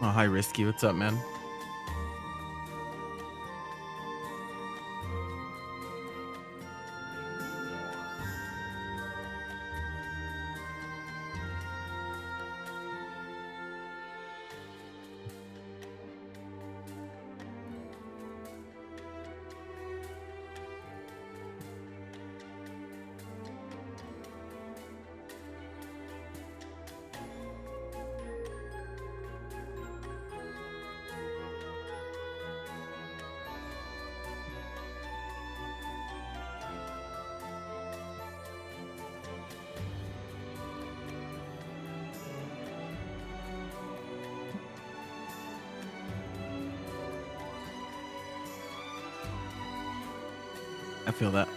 Oh, hi, Risky. What's up, man? I feel that.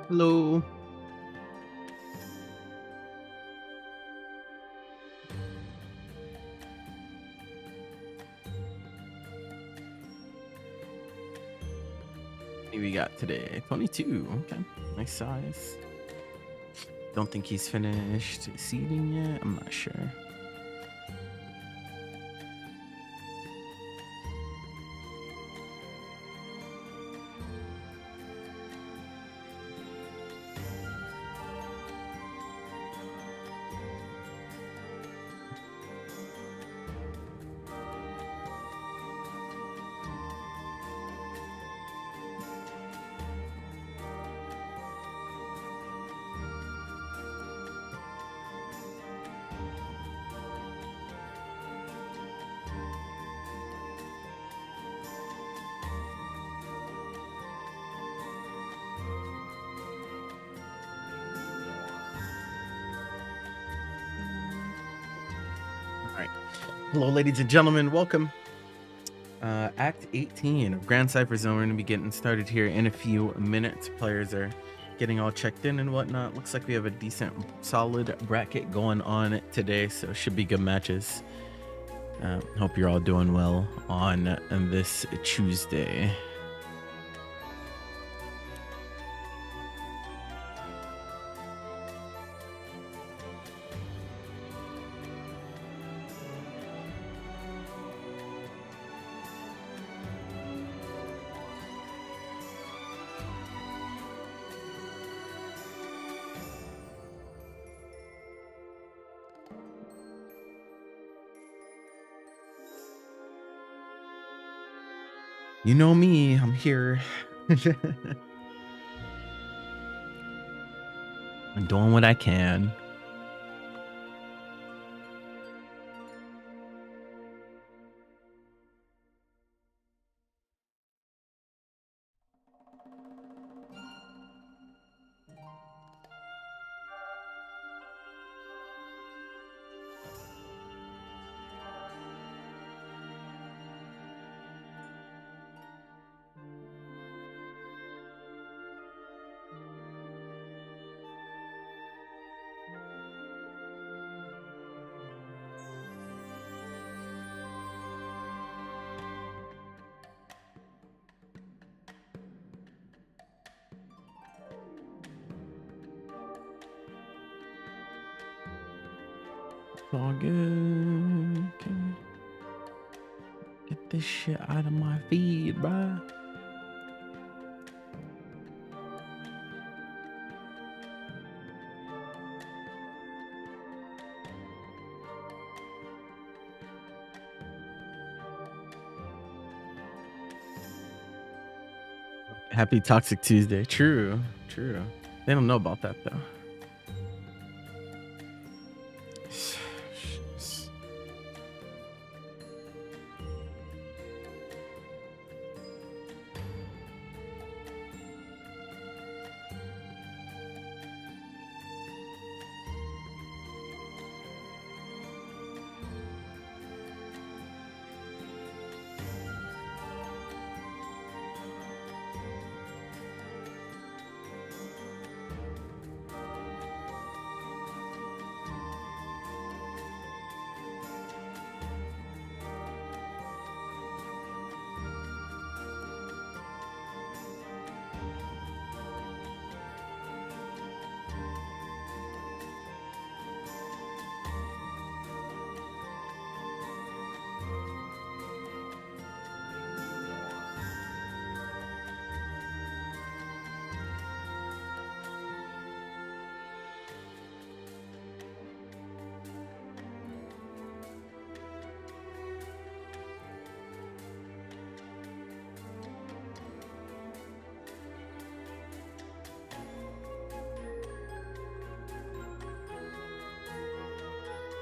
Hello. What do we got today? 22. Okay. Nice size. Don't think he's finished seeding yet. I'm not sure. All right. Hello, ladies and gentlemen. Welcome. Act 18 of Grandcypher Zone. We're going to be getting started here in a few minutes. Players are getting all checked in and whatnot. Looks like we have a decent, solid bracket going on today, so should be good matches. Hope you're all doing well on this Tuesday. You know me, I'm here. I'm doing what I can. all good. Okay. Get this shit out of my feed, bruh. Happy Toxic Tuesday. True, true. They don't know about that though.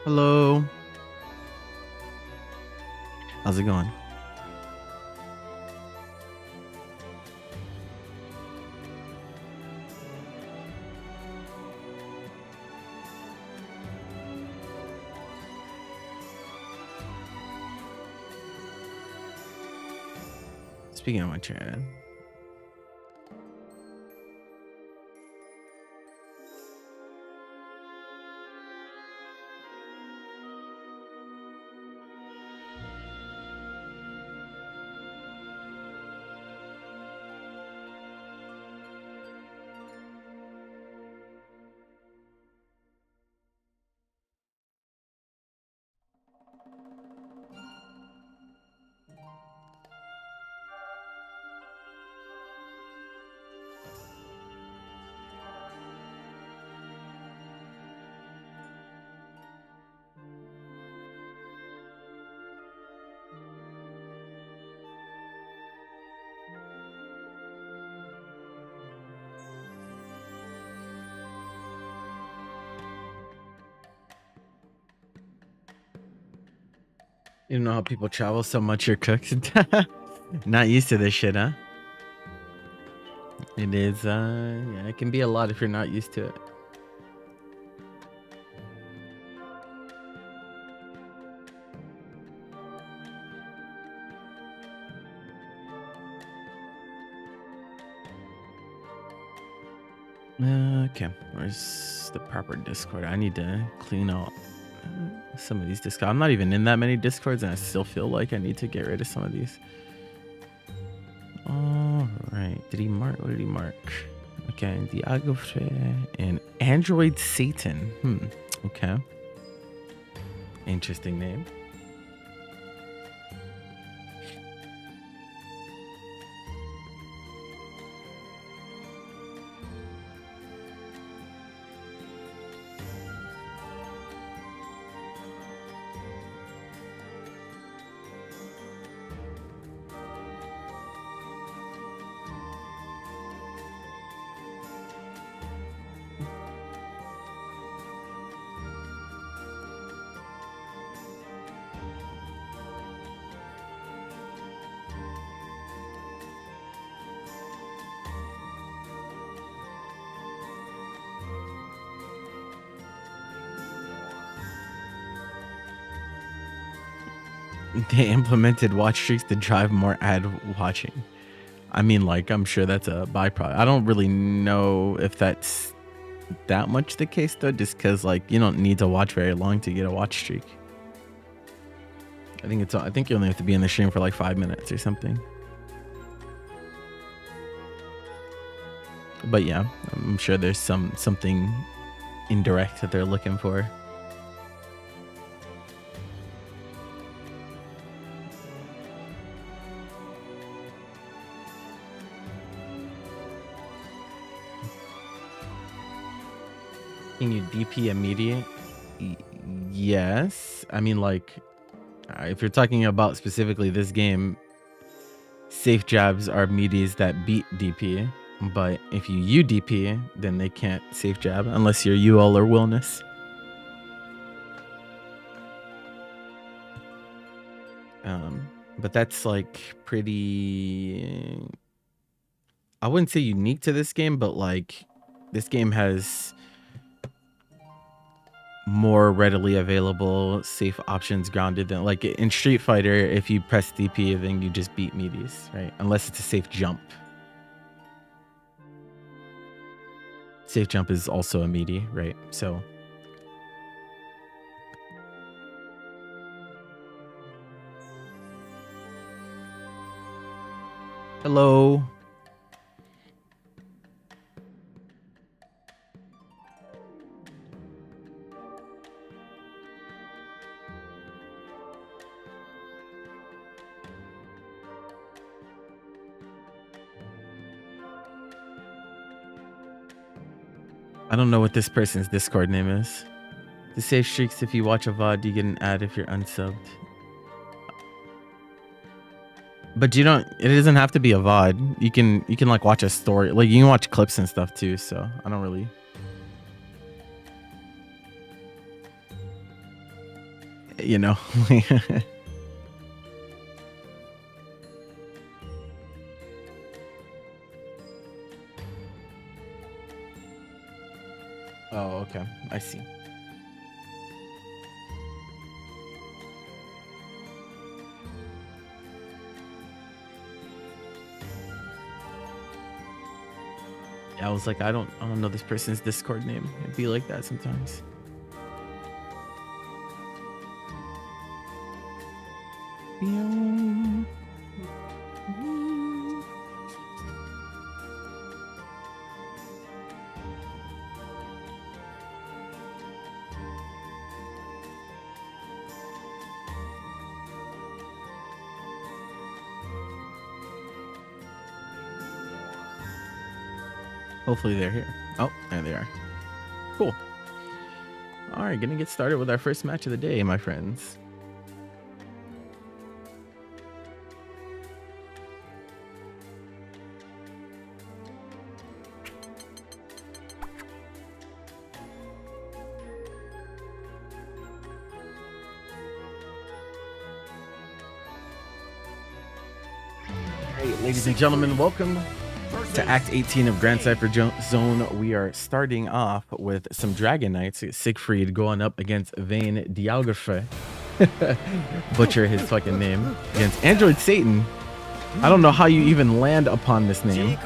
Hello. How's it going? Speaking of my chat. You know how people travel so much you're cooked? Not used to this shit, huh? It is, yeah, it can be a lot if you're not used to it. Okay, where's the proper Discord? I need to clean out some of these Discords. I'm not even in that many Discords, and I still feel like I need to get rid of some of these. All right, did he mark? What did he mark? Okay, Diago and Android Satan. Okay. Interesting name. They implemented watch streaks to drive more ad watching. I mean, like, I'm sure that's a byproduct. I don't really know if that's that much the case though, just because like you don't need to watch very long to get a watch streak. I think you only have to be in the stream for like 5 minutes or something. But yeah, I'm sure there's something indirect that they're looking for. Can you DP immediate? Yes. I mean, like, if you're talking about specifically this game, safe jabs are meaties that beat DP. But if you UDP, then they can't safe jab unless you're UL or Willness. But that's like pretty, I wouldn't say unique to this game, but like this game has more readily available safe options grounded than like in Street Fighter. If you press DP, then you just beat meaties, right? Unless it's a safe jump. Safe jump is also a meaty, right? So hello. I don't know what this person's Discord name is. To save streaks, if you watch a VOD, you get an ad if you're unsubbed. But you don't, it doesn't have to be a VOD. You can like watch a story. Like you can watch clips and stuff too, so I don't really. You know. Oh, okay. I see. Yeah, I was like, I don't know this person's Discord name. It'd be like that sometimes. Hopefully they're here. Oh, there they are. Cool. All right, gonna get started with our first match of the day, my friends. Hey, ladies and gentlemen, welcome to Act 18 of Grandcypher Zone. We are starting off with some Dragon Knights. Siegfried going up against Vane Dialgraphe. Butcher his fucking name. Against Android Satan. I don't know how you even land upon this name,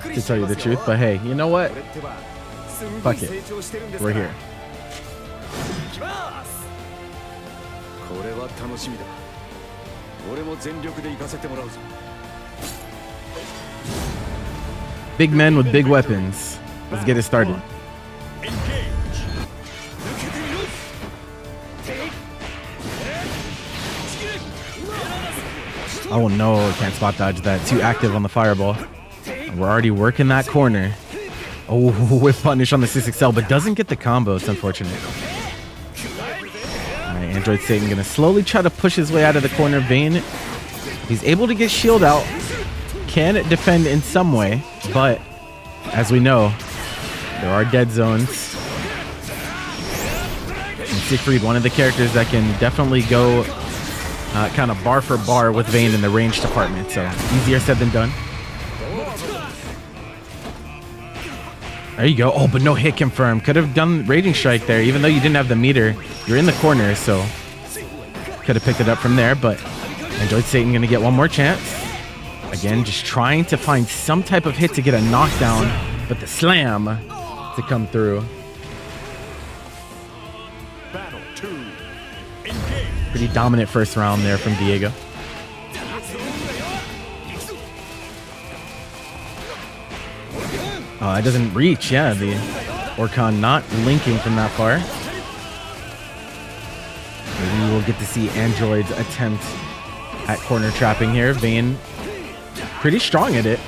to tell you the truth, but hey, you know what? Fuck it. We're here. Big men with big weapons. Let's get it started. Oh no, can't spot dodge that. Too active on the fireball. We're already working that corner. Oh, whip punish on the 6XL, but doesn't get the combo. It's unfortunate. Alright, Android Satan gonna slowly try to push his way out of the corner. Vane, he's able to get shield out. Can defend in some way, but as we know, there are dead zones. And Siegfried, one of the characters that can definitely go kind of bar for bar with Vane in the range department, so easier said than done. There you go. Oh, but no hit confirmed. Could have done Raging Strike there, even though you didn't have the meter. You're in the corner, so could have picked it up from there, but Android Satan gonna get one more chance. Again, just trying to find some type of hit to get a knockdown, but the slam to come through. Pretty dominant first round there from Diego. Oh, it doesn't reach. Yeah, the Orkan not linking from that far. Maybe we'll get to see Android's attempt at corner trapping here. Vane pretty strong at it.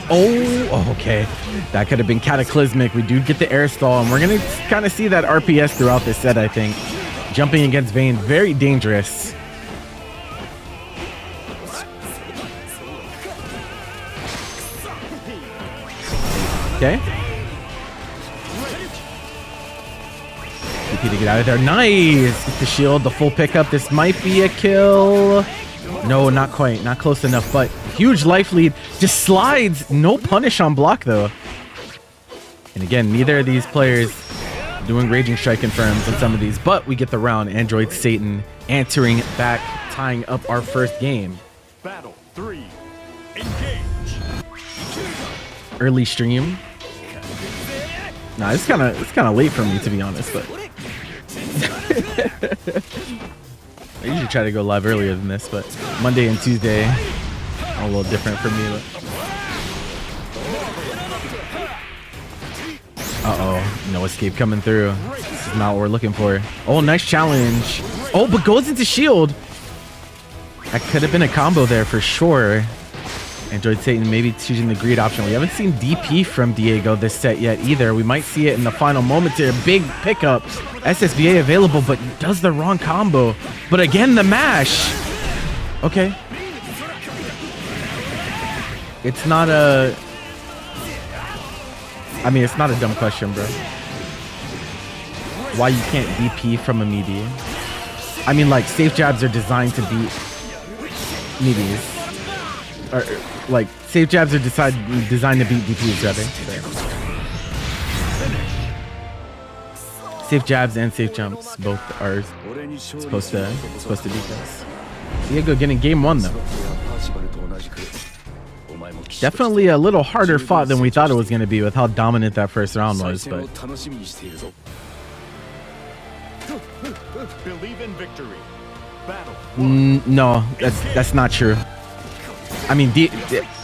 Oh, okay. That could have been cataclysmic. We do get the air stall, and we're going to kind of see that RPS throughout this set, I think. Jumping against Vayne, very dangerous. Okay. DP to get out of there. Nice. Get the shield, the full pickup. This might be a kill. No, not quite. Not close enough, but huge life lead. Just slides. No punish on block, though. And again, neither of these players doing Raging Strike confirms on some of these, but we get the round. Android Satan answering back, tying up our first game. Battle 3. Engage. Early stream. Nah, it's kind of late for me, to be honest, but I usually try to go live earlier than this, but Monday and Tuesday are a little different for me. Uh-oh, no escape coming through. This is not what we're looking for. Oh, nice challenge. Oh, but goes into shield. That could have been a combo there for sure. Android Satan maybe choosing the greed option. We haven't seen DP from Diego this set yet either. We might see it in the final moments here. Big pickup. SSBA available, but does the wrong combo. But again, the mash. Okay. It's not a... I mean, it's not a dumb question, bro. Why you can't DP from a meaty? I mean, like, safe jabs are designed to beat meaties. Or, like, safe jabs are designed to beat DPs, rather. Safe jabs and safe jumps both are supposed to beat this. Diego getting game 1, though. Definitely a little harder fought than we thought it was going to be with how dominant that first round was, but Believe in victory. Battle. No, that's not true. I mean,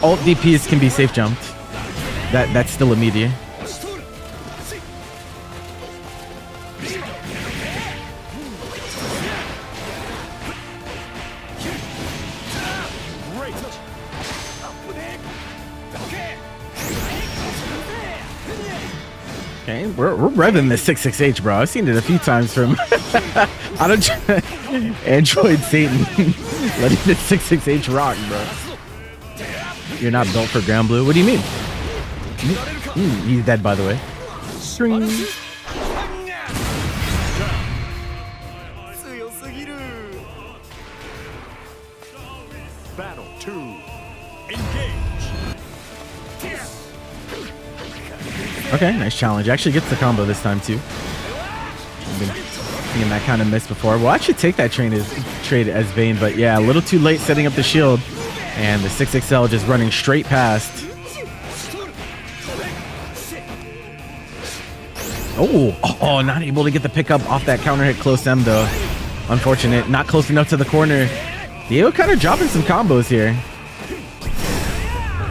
alt DPs can be safe jumped. That's still immediate. Okay, we're revving the 668, bro. I've seen it a few times from Android Satan letting the 668 rock, bro. You're not built for Grand Blue. What do you mean? He's dead, by the way. String. Battle 2. Engage. Okay, nice challenge. Actually gets the combo this time too. I've been seeing that kind of miss before. We'll actually take that trade as Vayne, but yeah, a little too late setting up the shield. And the 6XL just running straight past. Oh, not able to get the pickup off that counter hit close M though. Unfortunate, not close enough to the corner. Diego kind of dropping some combos here.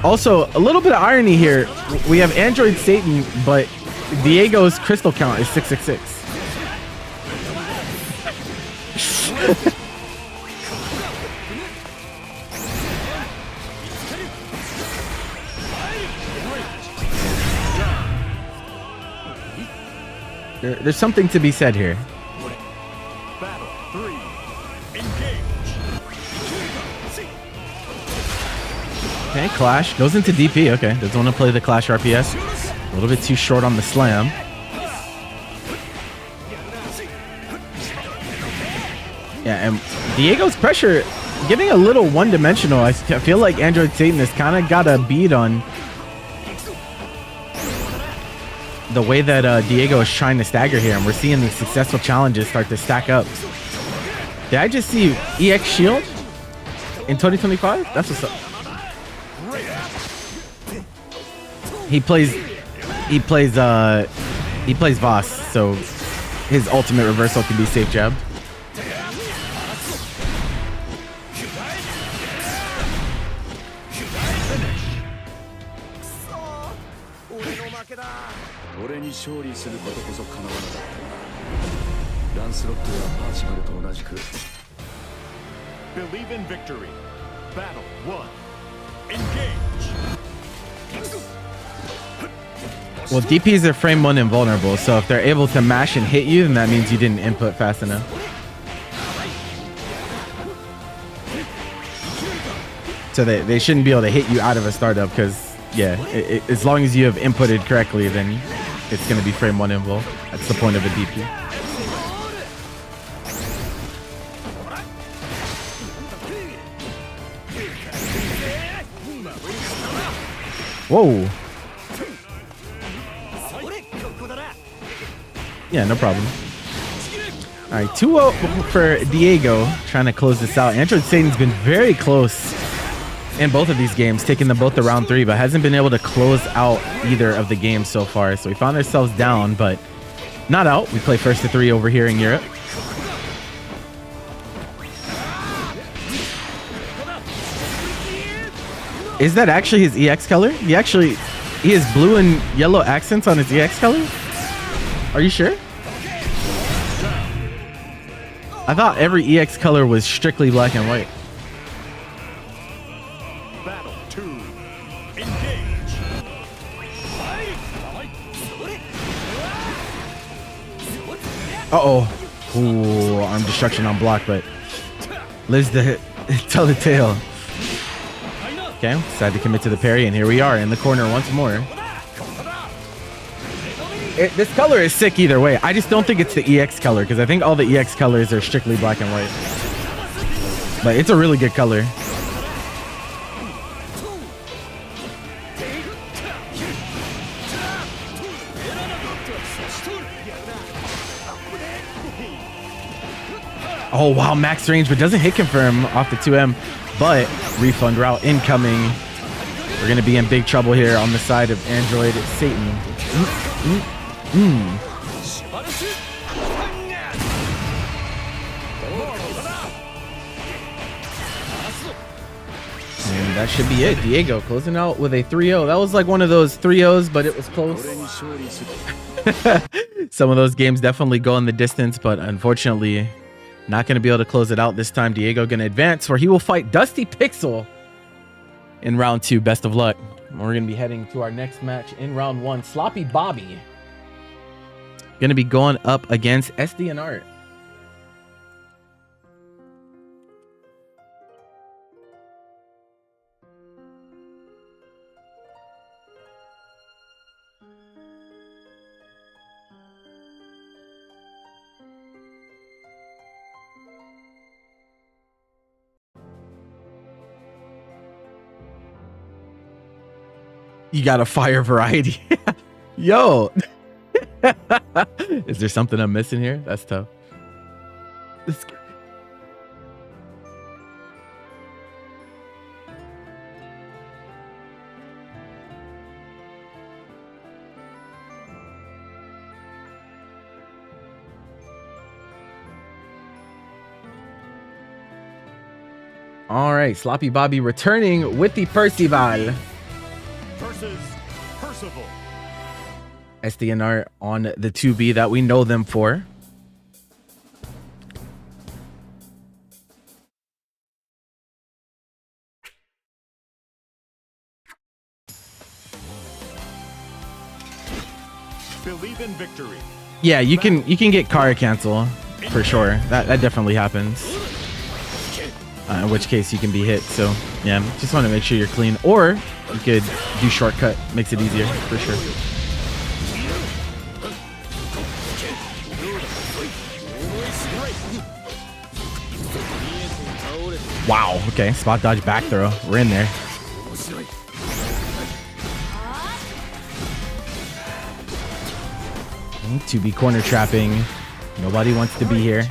Also, a little bit of irony here. We have Android Satan, but Diego's crystal count is 666. There's something to be said here. Battle 3. Engage. Okay, Clash goes into DP. Okay, doesn't want to play the Clash RPS. A little bit too short on the slam. Yeah, and Diego's pressure getting a little one-dimensional. I feel like Android Satan has kind of got a beat on the way that Diego is trying to stagger here, and we're seeing the successful challenges start to stack up. Did I just see EX Shield in 2025? That's what's up. He plays Voss, so his ultimate reversal can be safe jab. Believe in victory. Battle 1. Engage. Well, DPs are frame 1 invulnerable, so if they're able to mash and hit you, then that means you didn't input fast enough. So they shouldn't be able to hit you out of a startup because, yeah, as long as you have inputted correctly, then it's going to be frame 1 invul. That's the point of a DP. Whoa. Yeah, no problem. All right, 2-0 for Diego, trying to close this out. Android Satan's been very close in both of these games, taking them both to round 3, but hasn't been able to close out either of the games so far. So we found ourselves down, but not out. We play first to 3 over here in Europe. Is that actually his EX color? He has blue and yellow accents on his EX color? Are you sure? I thought every EX color was strictly black and white. Battle 2. Engage. Uh-oh. Ooh, arm destruction on block, but lives to tell the tale. Okay, decided to commit to the parry, and here we are in the corner once more. This color is sick either way. I just don't think it's the EX color, because I think all the EX colors are strictly black and white. But it's a really good color. Oh, wow, max range, but doesn't hit confirm off the 2M. But refund route incoming. We're going to be in big trouble here on the side of Android Satan. And that should be it. Diego closing out with a 3-0. That was like one of those 3-0s, but it was close. Some of those games definitely go in the distance, but unfortunately, not going to be able to close it out this time. Diego going to advance, where he will fight Dusty Pixel in round 2. Best of luck. We're going to be heading to our next match in round 1. Sloppy Bobby going to be going up against SD and Art. You got a fire variety. Yo. Is there something I'm missing here? That's tough. All right, Sloppy Bobby returning with the Percival Versus Percival. SDNR on the 2B that we know them for. Believe in victory. Yeah, you can get car cancel for sure. That definitely happens. In which case you can be hit. So yeah, just want to make sure you're clean, or you could do shortcut. Makes it easier for sure. Wow. Okay. Spot dodge back throw. We're in there. To be corner trapping. Nobody wants to be here.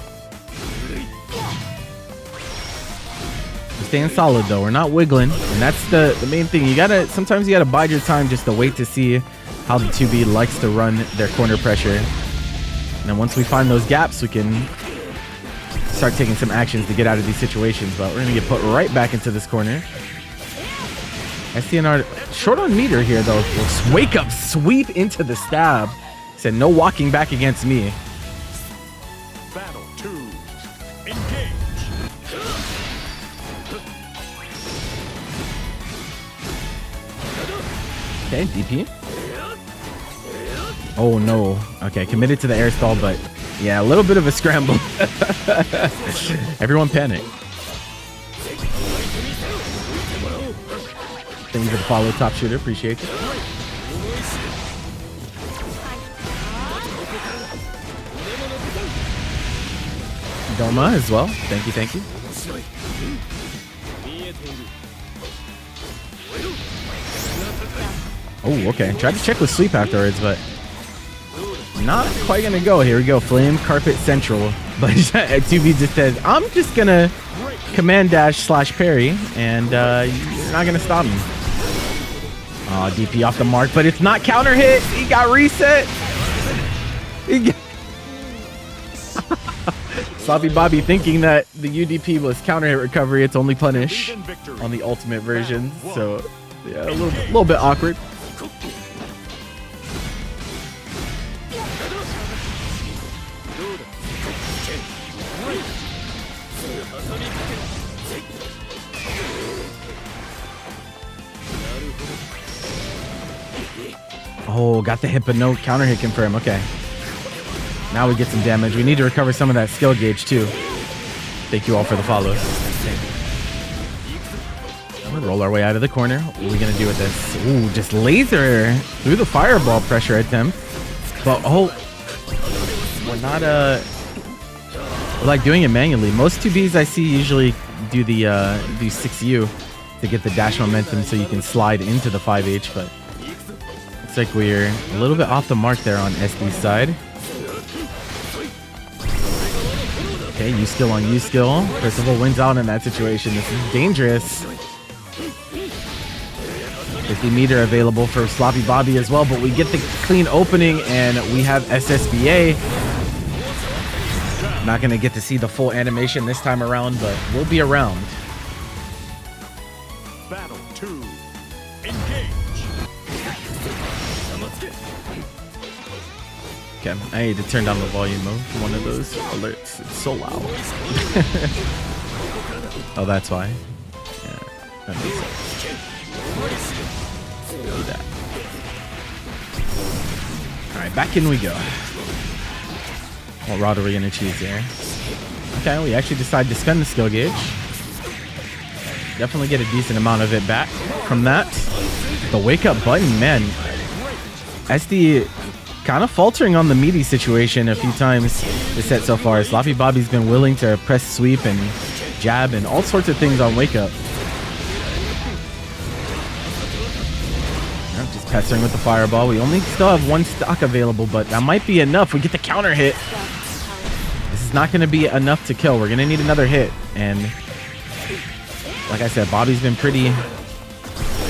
We're staying solid though. We're not wiggling, and that's the main thing. Sometimes you gotta bide your time just to wait to see how the 2B likes to run their corner pressure. And then once we find those gaps, we can start taking some actions to get out of these situations. But we're gonna get put right back into this corner. SDNR short on meter here though. Let's wake up, sweep into the stab. Said no walking back against me. Battle 2. Engage. Okay, DP. Oh no. Okay, committed to the air stall, but yeah, a little bit of a scramble. Everyone panic. Thank you for the follow, top shooter. Appreciate it. Doma as well. Thank you, thank you. Oh, okay. Tried to check with sleep afterwards, but not quite gonna go. Here we go. Flame Carpet Central. But 2B just says, I'm just gonna command dash / parry, and you're not gonna stop me. Oh, DP off the mark, but it's not counter hit. He got reset. Sloppy Bobby thinking that the UDP was counter hit recovery. It's only punish on the ultimate version. So yeah, a little bit awkward. Oh, got the hit, but no counter hit confirm. Okay. Now we get some damage. We need to recover some of that skill gauge too. Thank you all for the follows. I'm gonna roll our way out of the corner. What are we gonna do with this? Ooh, just laser through the fireball pressure attempt. But oh, we're not we're like doing it manually. Most 2Bs I see usually do the do 6U to get the dash momentum so you can slide into the 5H, but looks like we're a little bit off the mark there on SD's side. Okay, U skill on U skill. Percival wins out in that situation. This is dangerous. 50 meter available for Sloppy Bobby as well, but we get the clean opening and we have SSBA. Not gonna get to see the full animation this time around, but we'll be around. Battle 2. Engage. Okay, I need to turn down the volume of one of those alerts. It's so loud. Oh, that's why. Yeah, that makes sense. Do that. All right, back in we go. What route are we gonna choose here? Okay, we actually decide to spend the skill gauge. Definitely get a decent amount of it back from that. The wake up button, man. SD kind of faltering on the meaty situation a few times this set so far. Sloppy Bobby's been willing to press sweep and jab and all sorts of things on wake up. Just pestering with the fireball. We only still have one stock available, but that might be enough. We get the counter hit. This is not going to be enough to kill. We're going to need another hit. And like I said, Bobby's been pretty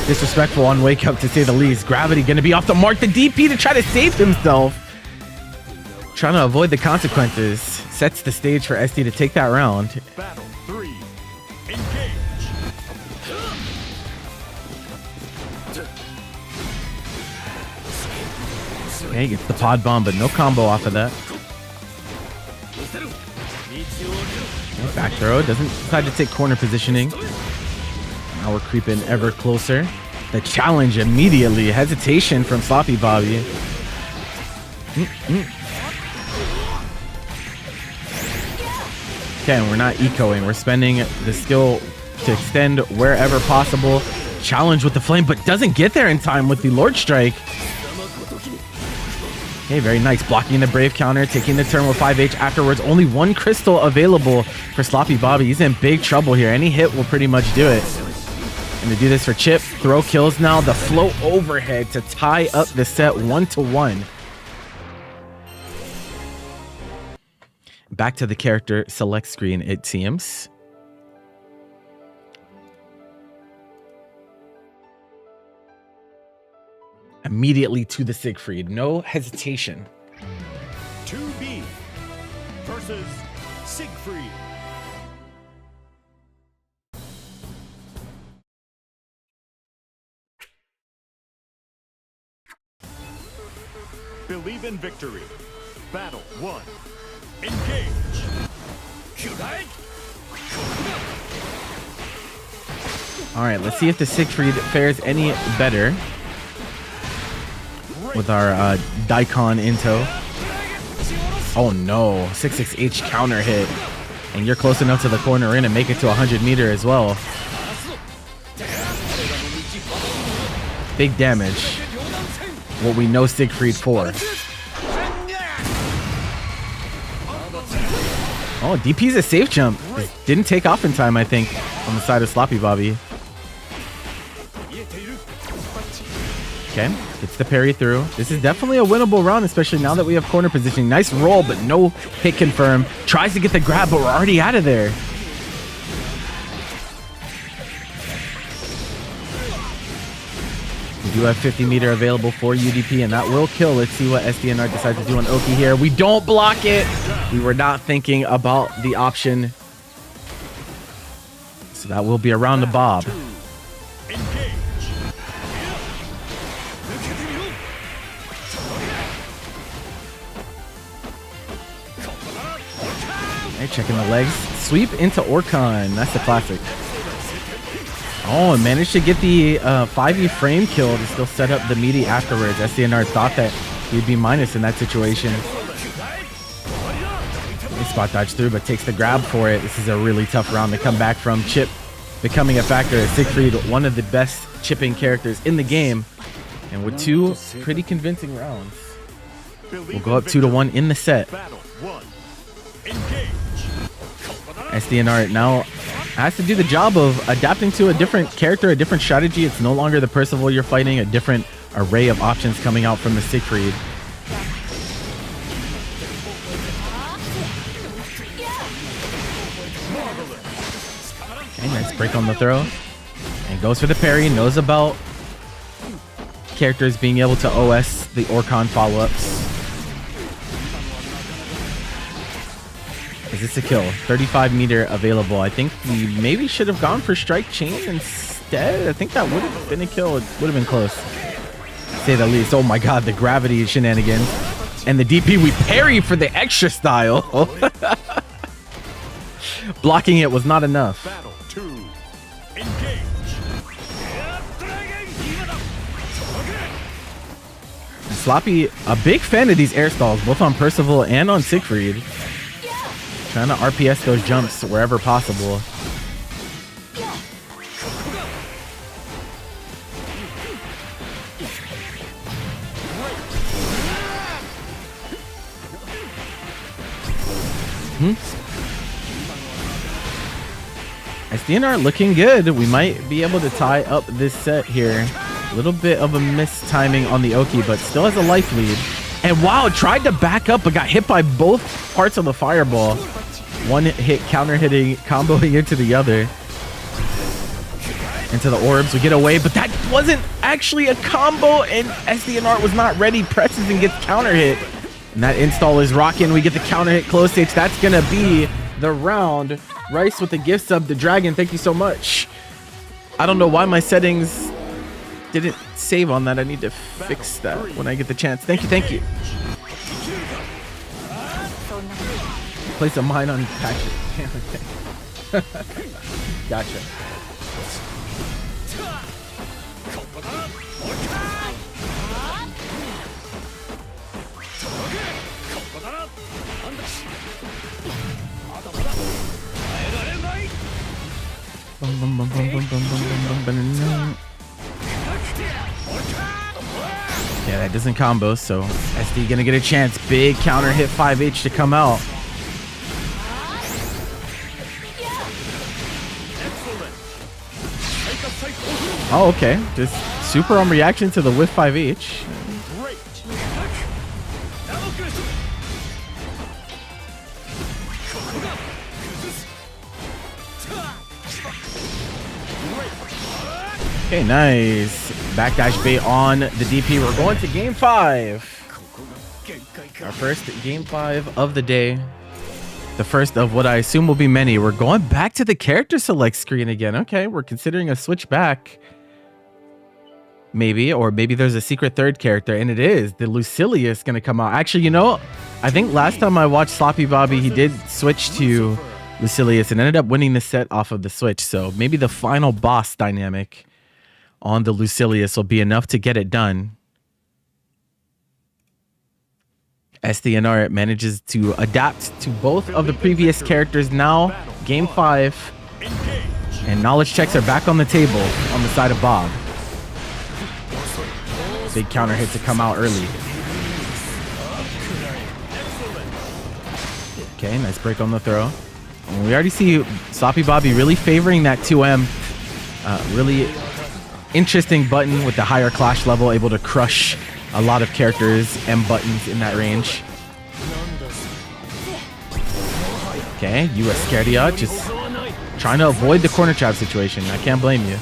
disrespectful on wake up, to say the least. Gravity going to be off the mark. The DP to try to save himself. Trying to avoid the consequences. Sets the stage for SD to take that round. Battle 3. Engage. Okay, gets the pod bomb, but no combo off of that. Okay, back throw. Doesn't decide to take corner positioning. Now we're creeping ever closer. The challenge immediately. Hesitation from Sloppy Bobby. Okay, and we're not ecoing. We're spending the skill to extend wherever possible. Challenge with the flame, but doesn't get there in time with the Lord Strike. Okay, very nice. Blocking the Brave counter, taking the turn with 5H afterwards. Only one crystal available for Sloppy Bobby. He's in big trouble here. Any hit will pretty much do it. And to do this for Chip, throw kills now. The float overhead to tie up the set 1-1. Back to the character select screen, it seems. Immediately to the Siegfried. No hesitation. 2B versus Siegfried. Believe in victory. Battle 1. Engage. All right, let's see if the Siegfried fares any better. with our Daikon into. Oh no, 66H counter hit. And you're close enough to the corner in and make it to 100 meter as well. Big damage. What we know Siegfried for. Oh, DP's a safe jump. Didn't take off in time, I think, on the side of Sloppy Bobby. Okay, gets the parry through. This is definitely a winnable round, especially now that we have corner positioning. Nice roll, but no hit confirm. Tries to get the grab, but we're already out of there. We do have 50 meter available for UDP, and that will kill. Let's see what SDNR decides to do on Oki here. We don't block it. We were not thinking about the option. So that will be around the bob. Hey, checking the legs. Sweep into Orkan. That's the classic. Oh, and managed to get the 5e frame kill to still set up the meaty afterwards. SDNR thought that he'd be minus in that situation. He spot dodge through, but takes the grab for it. This is a really tough round to come back from. Chip becoming a factor. Siegfried, one of the best chipping characters in the game. And with two pretty convincing rounds, we'll go up 2-1 in the set. SDNR now has to do the job of adapting to a different character, a different strategy. It's no longer the Percival you're fighting, a different array of options coming out from the Siegfried. Okay, nice break on the throw. And goes for the parry, knows about characters being able to OS the Orkan follow-ups. Is this a kill? 35 meter available. I think we maybe should have gone for strike chain instead. I think that would have been a kill. It would have been close, to say the least. Oh my god, the gravity shenanigans. And the DP, we parry for the extra style. Blocking it was not enough. Battle 2. Engage. Sloppy, a big fan of these air stalls, both on Percival and on Siegfried. Trying to RPS those jumps wherever possible. SDNR looking good. We might be able to tie up this set here. A little bit of a mistiming on the Oki, but still has a life lead. And wow, tried to back up, but got hit by both parts of the fireball. One hit counter hitting, comboing into the other. Into the orbs, we get away, but that wasn't actually a combo, and SDNR was not ready. Presses and gets counter hit. And that install is rocking. We get the counter hit close stage. That's gonna be the round. Rice with the gift sub, the dragon. Thank you so much. I don't know why my settings didn't save on that. I need to fix that when I get the chance. Thank you, thank you. Place a mine on Patrick. Gotcha. Yeah, that doesn't combo, so SD gonna get a chance. Big counter hit 5H to come out. Oh, okay. Just super on reaction to the whiff 5H. Okay, nice. Backdash bait on the DP. We're going to game 5. Our first game 5 of the day. The first of what I assume will be many. We're going back to the character select screen again. Okay, we're considering a switch back. Maybe, or maybe there's a secret third character, and it is. The Lucilius going to come out. Actually, you know, I think last time I watched Sloppy Bobby, he did switch to Lucilius and ended up winning the set off of the switch. So maybe the final boss dynamic on the Lucilius will be enough to get it done. SDNR manages to adapt to both of the previous characters now. Game 5. And knowledge checks are back on the table on the side of Bob. Big counter hit to come out early. Okay, nice break on the throw. And we already see Sloppy Bobby really favoring that 2M. Really interesting button with the higher clash level, able to crush a lot of characters M buttons in that range. Okay, US Scaria just trying to avoid the corner trap situation. I can't blame you.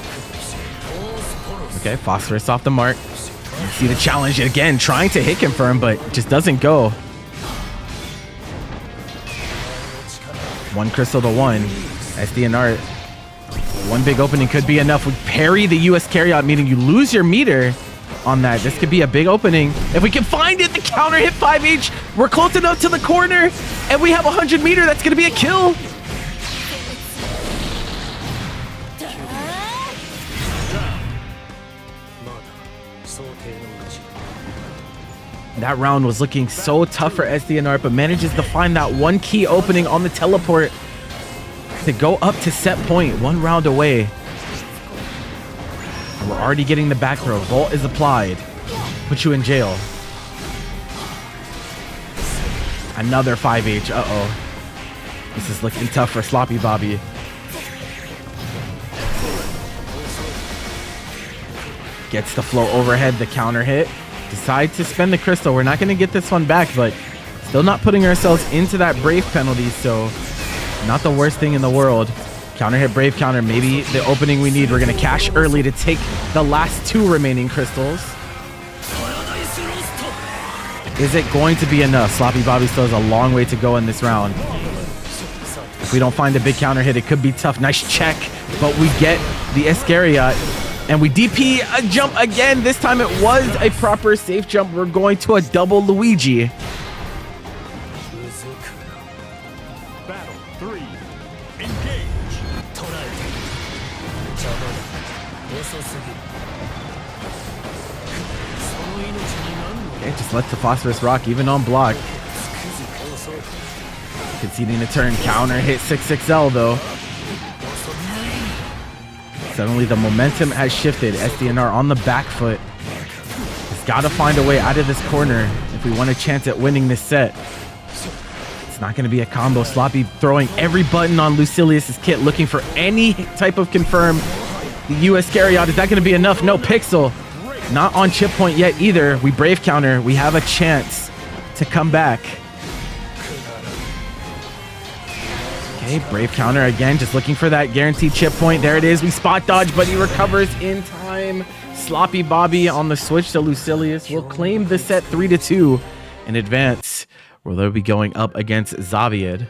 Okay, Phosphorus off the mark. You see the challenge again, trying to hit confirm, but just doesn't go. One crystal to one. SDNR. One big opening could be enough. We parry the US carryout, meaning you lose your meter on that. This could be a big opening. If we can find it, the counter hit 5H. We're close enough to the corner, and we have 100 meter. That's going to be a kill. That round was looking so tough for SDNR, but manages to find that one key opening on the teleport to go up to set point, 1 round away. And we're already getting the back throw. Volt is applied. Put you in jail. Another 5H. Uh-oh. This is looking tough for Sloppy Bobby. Gets the flow overhead, the counter hit. Decide to spend the crystal. We're not going to get this one back, but still not putting ourselves into that Brave penalty, so not the worst thing in the world. Counter hit, Brave counter, maybe the opening we need. We're going to cash early to take the last 2 remaining crystals. Is it going to be enough? Sloppy Bobby still has a long way to go in this round. If we don't find a big counter hit, it could be tough. Nice check, but we get the Escaria. And we DP a jump again. This time it was a proper safe jump. We're going to a double Luigi. Battle 3. Engage. Okay, just lets the Phosphorus rock even on block. Conceding the turn. Counter hit 6XL though. Suddenly the momentum has shifted. SDNR on the back foot. He's got to find a way out of this corner if we want a chance at winning this set. It's not going to be a combo. Sloppy throwing every button on Lucilius's kit, looking for any type of confirm. The US carryout, is that going to be enough? No, Pixel. Not on chip point yet either. We Brave counter. We have a chance to come back. Okay, Brave counter again, just looking for that guaranteed chip point. There it is. We spot dodge, but he recovers in time. Sloppy Bobby on the switch to Lucilius will claim the set 3-2 in advance, where they'll be going up against Zaviad.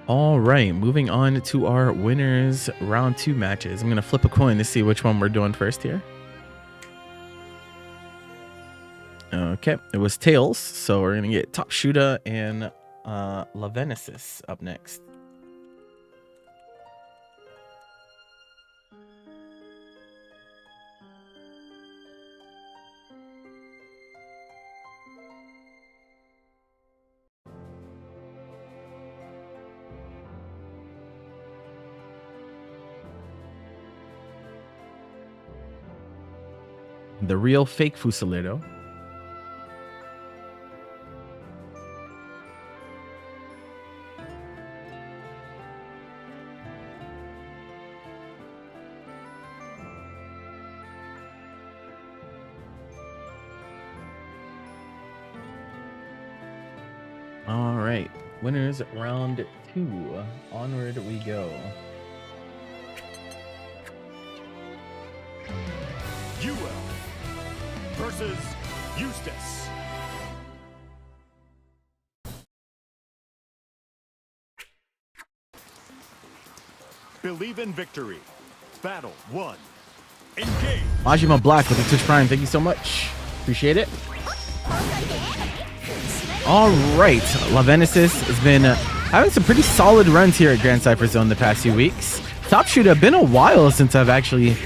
All right, moving on to our winners round 2 matches. I'm going to flip a coin to see which one we're doing first here. Okay, it was Tails, so we're gonna get Top Shooter and Lavenesis up next. The real fake Fusilero. All right, winners round 2. Onward we go. UL versus Eustace. Believe in victory. Battle 1. Engage. Majima Black with the Twitch Prime. Thank you so much. Appreciate it. All right, Lavenesis has been having some pretty solid runs here at Grandcypher Zone the past few weeks. Top Shooter, been a while since I've actually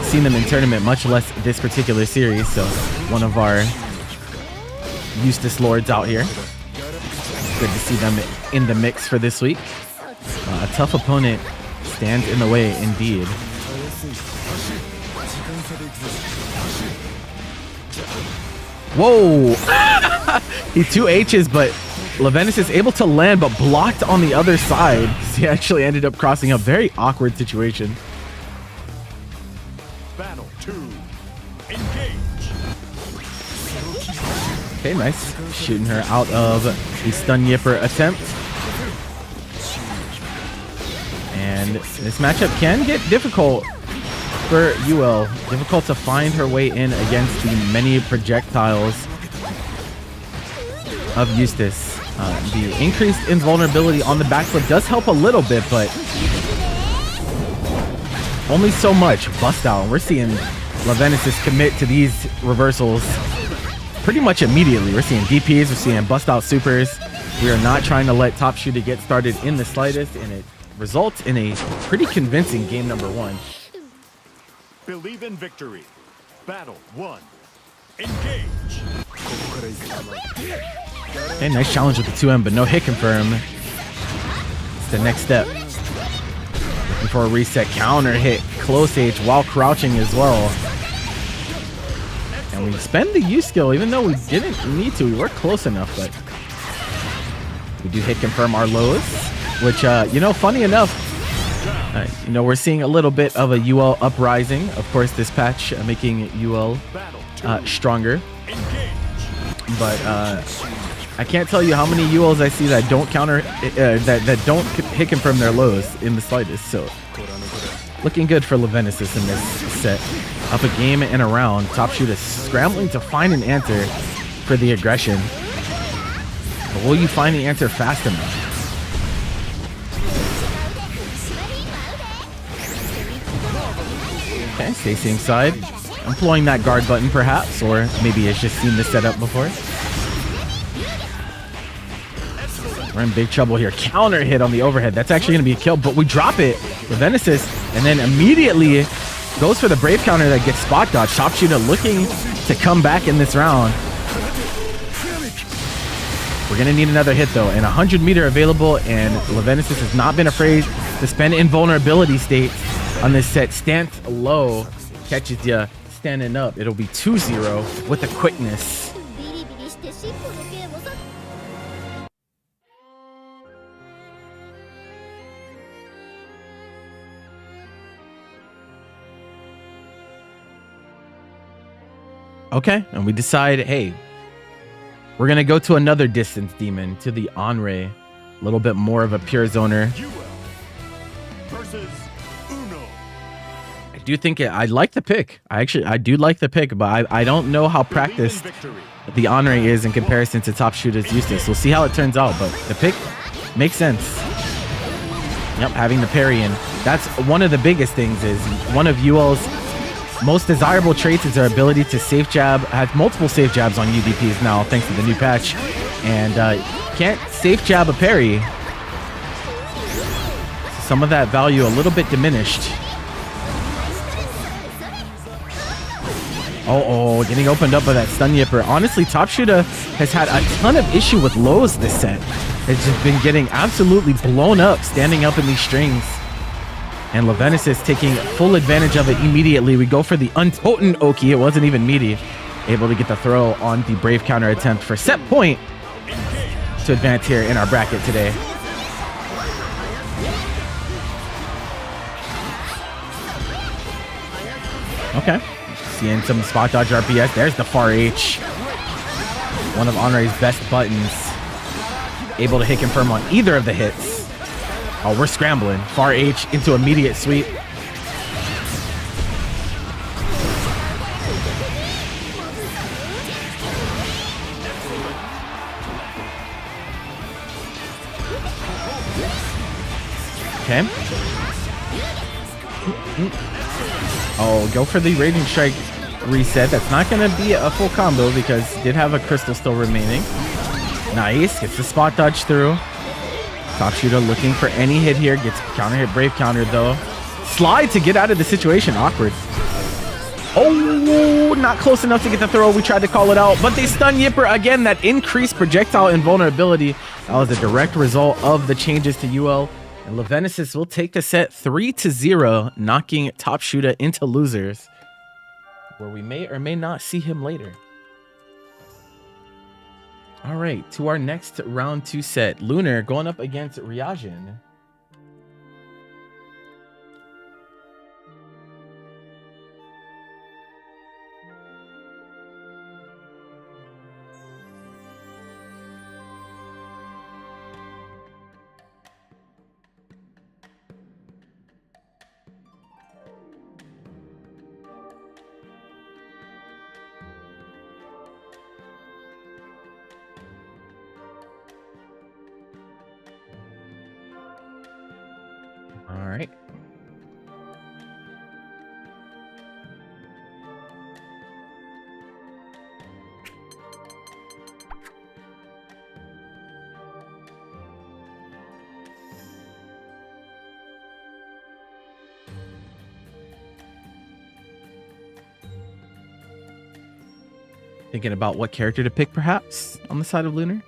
seen them in tournament, much less this particular series. So one of our Eustace Lords out here. Good to see them in the mix for this week. A tough opponent stands in the way indeed. Whoa! He 2 H's, but Levenus is able to land, but blocked on the other side. He actually ended up crossing a very awkward situation. Battle 2. Engage. Okay, nice. Shooting her out of the stun yipper attempt. And this matchup can get difficult for UL. Difficult to find her way in against the many projectiles of Eustace. The increased invulnerability on the backflip does help a little bit, but only so much. Bust out. We're seeing Levenus commit to these reversals pretty much immediately. We're seeing DPs, we're seeing bust out supers. We are not trying to let Top Shooter get started in the slightest, and it results in a pretty convincing game number 1. Believe in victory. Battle 1. Engage. Okay, nice challenge with the 2M, but no hit confirm. It's the next step. Looking for a reset counter hit, close H while crouching as well. And we spend the U skill, even though we didn't need to. We were close enough, but we do hit confirm our lows, which, you know, funny enough, you know, we're seeing a little bit of a UL uprising. Of course, this patch making UL stronger. But I can't tell you how many ULs I see that don't counter, that don't hit confirm their lows in the slightest. So looking good for Levenus in this set. Up a game and a round. Top Shooter scrambling to find an answer for the aggression. But will you find the answer fast enough? Okay, stay same side. Employing that guard button perhaps, or maybe it's just seen this setup before. We're in big trouble here. Counter hit on the overhead. That's actually going to be a kill, but we drop it with Genesis, and then immediately goes for the Brave counter that gets spot dodged. Top Shooter looking to come back in this round. We're going to need another hit though, and 100 meter available, and Levenus has not been afraid to spend invulnerability state on this set. Stance low, catches ya standing up. It'll be 2-0 with the quickness. Okay, and we decide, hey, we're gonna go to another distance demon, to the Onray. A little bit more of a pure zoner. Versus Uno. I do think I like the pick. I do like the pick, but I don't know how practiced the Onray is in comparison to Top Shooter's Eustace. We'll see how it turns out, but the pick makes sense. Yep, having the parry in. That's one of the biggest things, is one of UL's most desirable traits is their ability to safe jab. Has multiple safe jabs on UDPs now, thanks to the new patch. And can't safe jab a parry. Some of that value a little bit diminished. Oh, getting opened up by that stun yipper. Honestly, Top Shooter has had a ton of issue with lows this set. It's just been getting absolutely blown up, standing up in these strings. And Levenus is taking full advantage of it immediately. We go for the unpotent Oki. It wasn't even meaty. Able to get the throw on the Brave counter attempt for set point to advance here in our bracket today. Okay. Seeing some spot dodge RPS. There's the far H. One of Onray's best buttons. Able to hit confirm on either of the hits. Oh, we're scrambling. Far H into immediate sweep. Okay. Oh, go for the Raging Strike reset. That's not going to be a full combo because it did have a crystal still remaining. Nice. Gets the spot dodge through. Top Shooter looking for any hit here. Gets counter hit, Brave counter though. Slide to get out of the situation. Awkward. Oh, not close enough to get the throw. We tried to call it out, but they stun Yipper again. That increased projectile invulnerability. That was a direct result of the changes to UL. And Levenesis will take the set 3-0, knocking Top Shooter into losers, where we may or may not see him later. All right, to our next round 2 set. Lunar going up against Ryajin. All right. Thinking about what character to pick, perhaps, on the side of Lunar.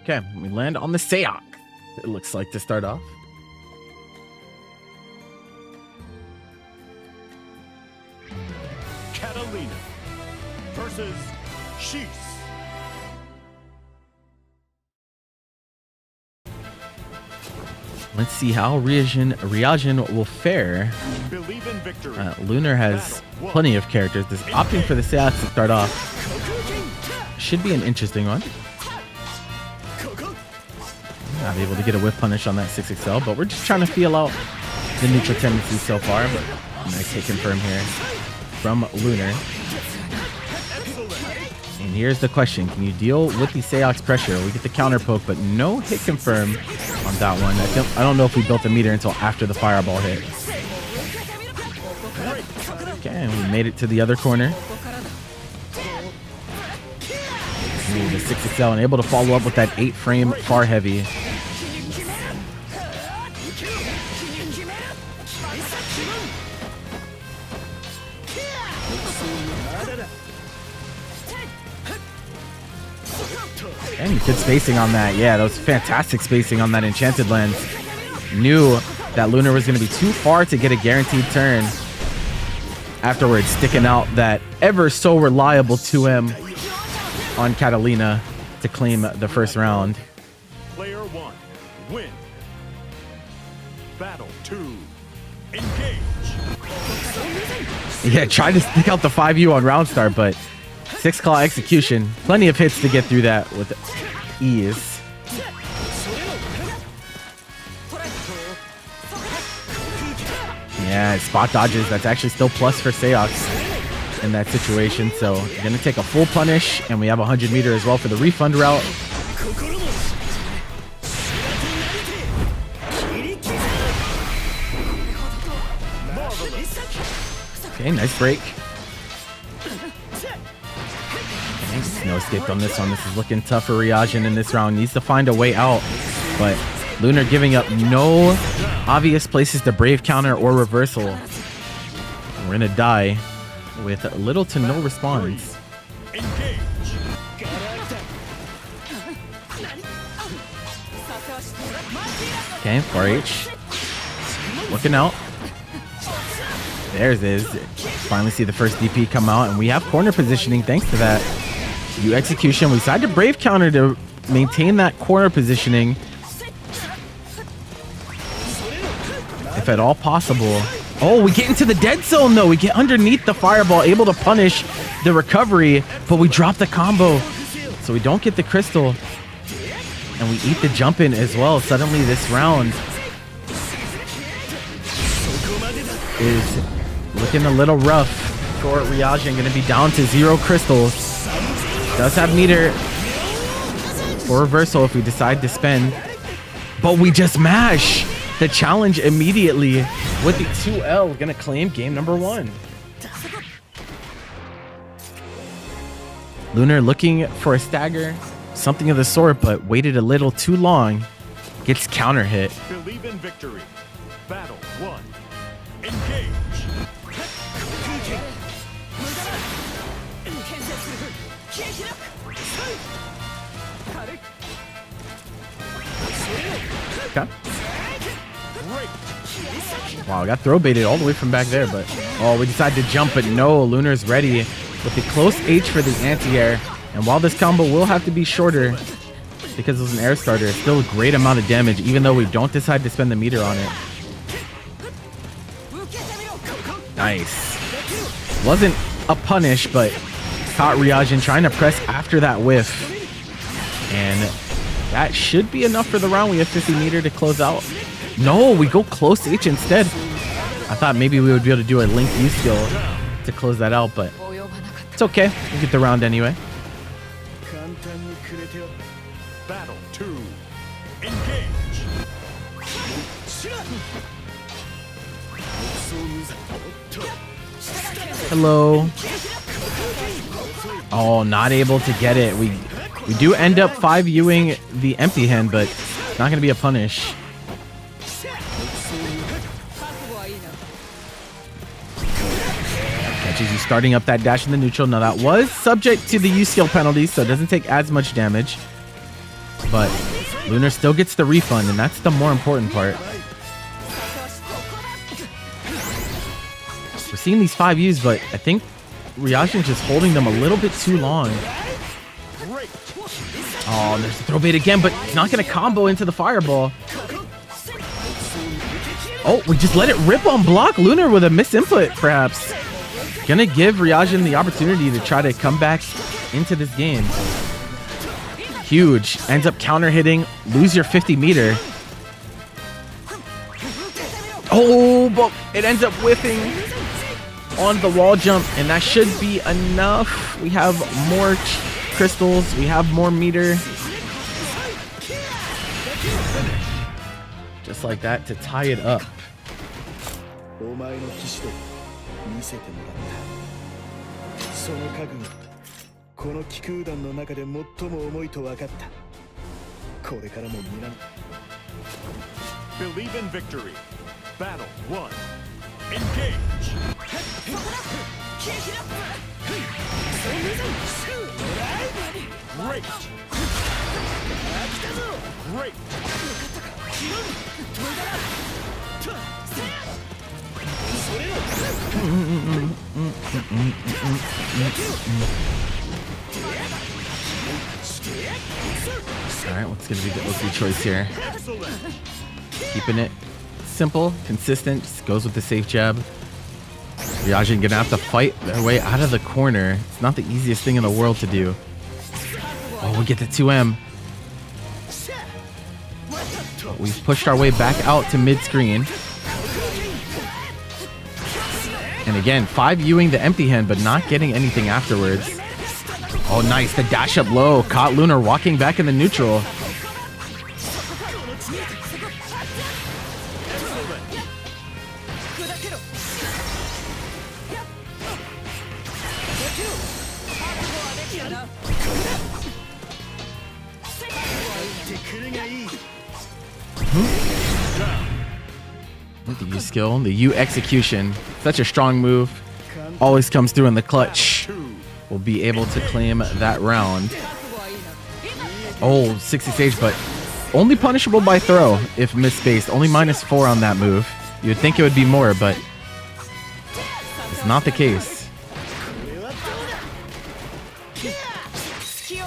Okay, we land on the Seok, it looks like, to start off. Catalina versus Shees. Let's see how Ryajin will fare. Believe in victory. Lunar has plenty of characters. This opting for the Seok to start off should be an interesting one. Not able to get a whiff punish on that 6XL, but we're just trying to feel out the neutral tendencies so far. But nice hit confirm here from Lunar. And here's the question: can you deal with the Seok's pressure? We get the counter poke, but no hit confirm on that one. I don't know if we built the meter until after the fireball hit. Okay, and we made it to the other corner. Ooh, the 6XL and able to follow up with that 8-frame far heavy. And good spacing on that. Yeah, that was fantastic spacing on that Enchanted Lens. Knew that Lunar was going to be too far to get a guaranteed turn. Afterwards, sticking out that ever so reliable 2M on Catalina to claim the first round. Player 1, win. Battle 2, engage. Yeah, tried to stick out the 5U on round start, but 6-claw execution. Plenty of hits to get through that with ease. Yeah, spot dodges. That's actually still plus for Seox in that situation. So gonna take a full punish, and we have 100 meter as well for the refund route. Okay, nice break. No escape on this one. This is looking tough for Ryajin in this round. Needs to find a way out, but Lunar giving up no obvious places to brave counter or reversal. We're gonna die with little to no response. Okay, 4H working out. There's his. Finally see the first DP come out, and we have corner positioning thanks to that U execution. We decided to brave counter to maintain that corner positioning if at all possible. Oh, we get into the dead zone though. We get underneath the fireball, able to punish the recovery, but we drop the combo, so we don't get the crystal, and we eat the jump in as well. Suddenly this round is looking a little rough for Ryajin. Going to be down to 0 crystals. Does have meter for reversal if we decide to spend, but we just mash the challenge immediately with the 2L. Gonna claim game number 1. Lunar looking for a stagger, something of the sort, but waited a little too long. Gets counter hit. Believe in victory. Battle 1. Engage. Okay. Great. Wow, got throw baited all the way from back there, but oh, we decided to jump, but no, Lunar's ready with the close H for the anti-air. And while this combo will have to be shorter because it was an air starter, it's still a great amount of damage, even though we don't decide to spend the meter on it. Nice. Wasn't a punish, but caught Ryujin trying to press after that whiff. And that should be enough for the round. We have 50 meter to close out. No, we go close H instead. I thought maybe we would be able to do a link U skill to close that out, but it's okay. We'll get the round anyway. Battle 2. Engage. Hello. Oh, not able to get it. We do end up 5Uing the empty hand, but it's not going to be a punish. Catches you starting up that dash in the neutral. Now that was subject to the U skill penalty, so it doesn't take as much damage. But Lunar still gets the refund, and that's the more important part. We're seeing these 5Us, but I think Ryujin's just holding them a little bit too long. Oh, there's the throw bait again, but it's not going to combo into the fireball. Oh, we just let it rip on block. Lunar with a misinput, perhaps. Gonna give Ryujin the opportunity to try to come back into this game. Huge. Ends up counter hitting. Lose your 50 meter. Oh, but it ends up whiffing on the wall jump, and that should be enough. We have more crystals. We have more meter. Just like that to tie it up. Believe in victory. Battle 1. Engage. Great. Great. Alright, what's going to be the OP choice here? Keeping it simple, consistent, just goes with the safe jab. Ryujin gonna have to fight their way out of the corner. It's not the easiest thing in the world to do. Oh, we get the 2M. But we've pushed our way back out to mid-screen. And again, 5Uing the empty hand, but not getting anything afterwards. Oh, nice. The dash up low. Caught Lunar walking back in the neutral. The U skill, the U execution. Such a strong move. Always comes through in the clutch. We'll be able to claim that round. Oh, 60 stage, but only punishable by throw if misspaced. Only -4 on that move. You would think it would be more, but it's not the case.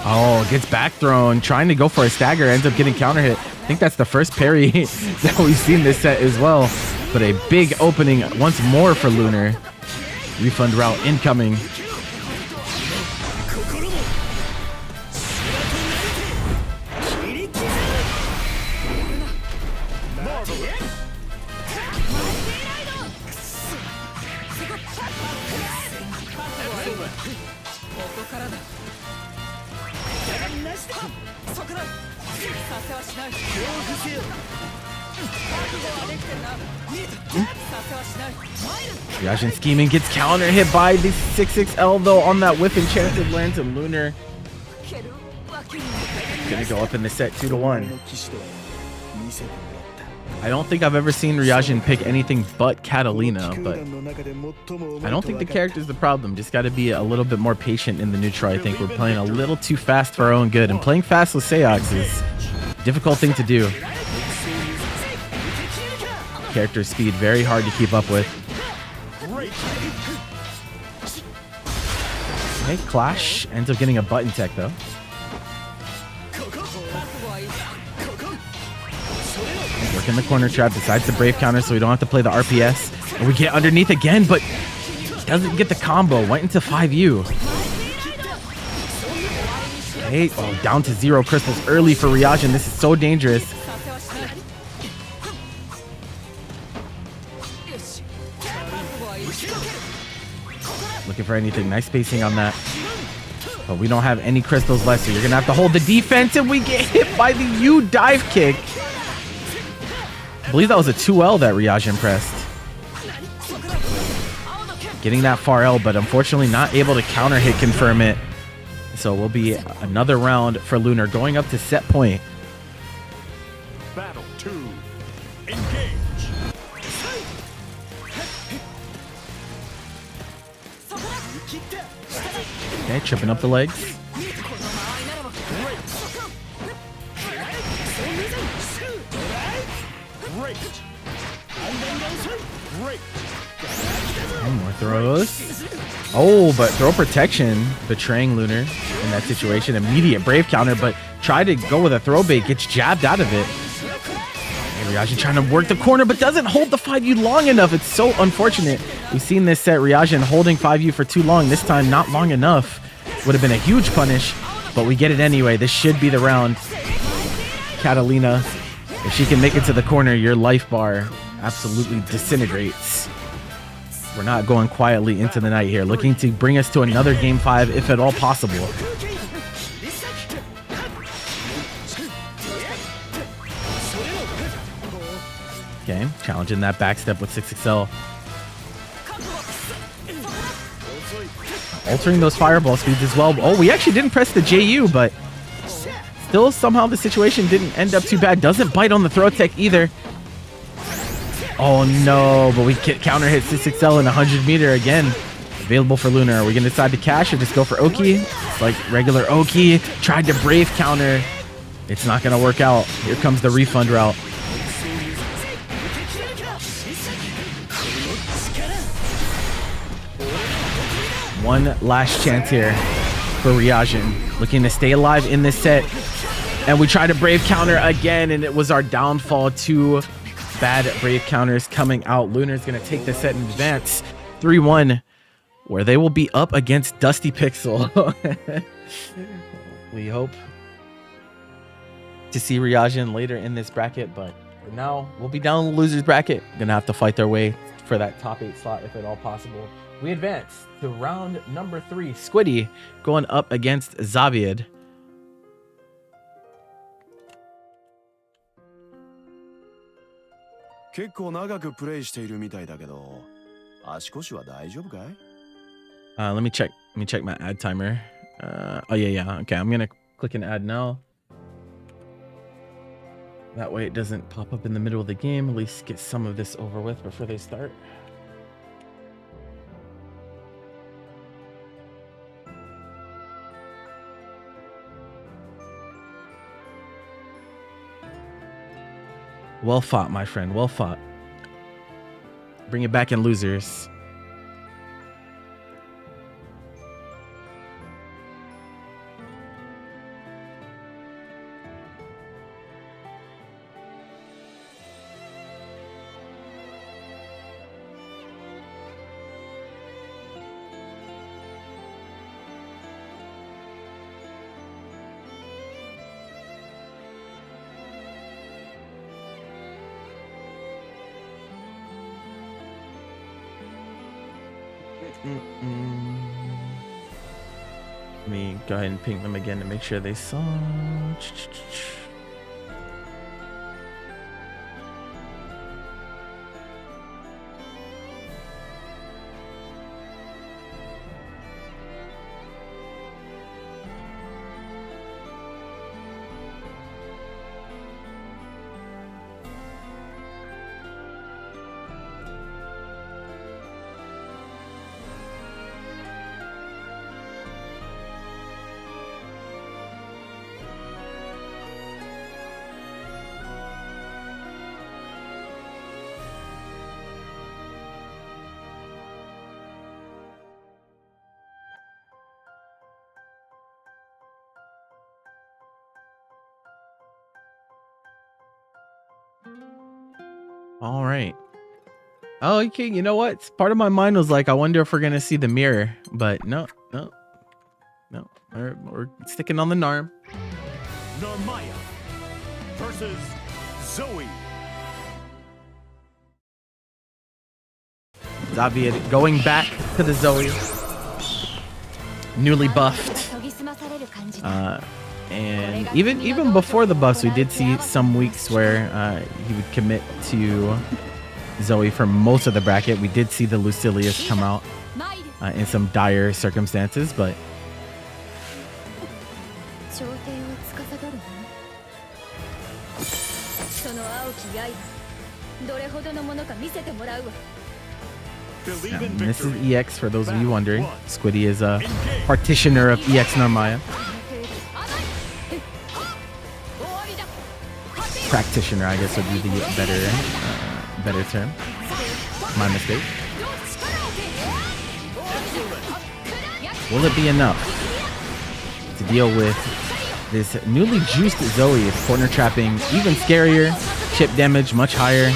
Oh, gets back thrown. Trying to go for a stagger. Ends up getting counter hit. I think that's the first parry that we've seen this set as well. But a big opening once more for Lunar. Refund route incoming. Ryujin scheming, gets counter hit by the 6XL though on that whiff. Enchanted lands, and Lunar gonna go up in the set 2-1. I don't think I've ever seen Ryujin pick anything but Catalina, but I don't think the character's the problem. Just got to be a little bit more patient in the neutral. I think we're playing a little too fast for our own good, and playing fast with Seox is a difficult thing to do. Character speed very hard to keep up with. Okay, Clash ends up getting a button tech though. Working the corner trap, decides to brave counter so we don't have to play the RPS. And we get underneath again, but doesn't get the combo. Went into 5U. Okay, oh, down to 0 crystals early for Ryujin. This is so dangerous. Looking for anything. Nice spacing on that. But we don't have any crystals left, so you're going to have to hold the defense, and we get hit by the U dive kick. I believe that was a 2L that Ryujin pressed. Getting that far L, but unfortunately not able to counter hit confirm it. So it will be another round for Lunar, going up to set point. Battle 2. Engage. Okay, tripping up the legs. And more throws. Oh, but throw protection, betraying Lunar in that situation. Immediate brave counter, but tried to go with a throw bait, gets jabbed out of it. Ryujin trying to work the corner, but doesn't hold the 5U long enough. It's so unfortunate. We've seen this set, Ryujin holding 5U for too long. This time, not long enough. Would have been a huge punish, but we get it anyway. This should be the round. Catalina, if she can make it to the corner, your life bar absolutely disintegrates. We're not going quietly into the night here. Looking to bring us to another game 5, if at all possible. Okay, challenging that backstep with 6XL. Altering those fireball speeds as well. Oh, we actually didn't press the JU, but still somehow the situation didn't end up too bad. Doesn't bite on the throw tech either. Oh no, but we get counter hit 6XL in 100 meter again. Available for Lunar. Are we going to decide to cash or just go for Oki? It's like regular Oki. Tried to brave counter. It's not going to work out. Here comes the refund route. One last chance here for Ryujin. Looking to stay alive in this set. And we try to brave counter again, and it was our downfall. 2 bad brave counters coming out. Lunar's going to take the set in advance. 3-1, where they will be up against Dusty Pixel. We hope to see Ryujin later in this bracket, but for now, we'll be down in the loser's bracket. Going to have to fight their way for that top 8 slot if at all possible. We advance to round number 3. Squiddy going up against Zaviad. Let me check my ad timer. Oh yeah. Okay, I'm gonna click an ad now. That way it doesn't pop up in the middle of the game. At least get some of this over with before they start. Well fought, my friend. Well fought. Bring it back in losers. Let me go ahead and ping them again to make sure they saw. All right. Oh, okay. You know what? Part of my mind was like, I wonder if we're gonna see the mirror, but no. We're sticking on the Narm. Narmaya versus Zoe. Xavier going back to the Zoe, newly buffed. And even before the buffs, we did see some weeks where he would commit to Zoe for most of the bracket. We did see the Lucilius come out in some dire circumstances, but this is EX for those of you wondering. Squiddy is a partitioner of EX Narmaya. Practitioner, I guess, would be the better term. My mistake. Will it be enough to deal with this newly juiced Zoe? Is corner trapping even scarier, chip damage much higher.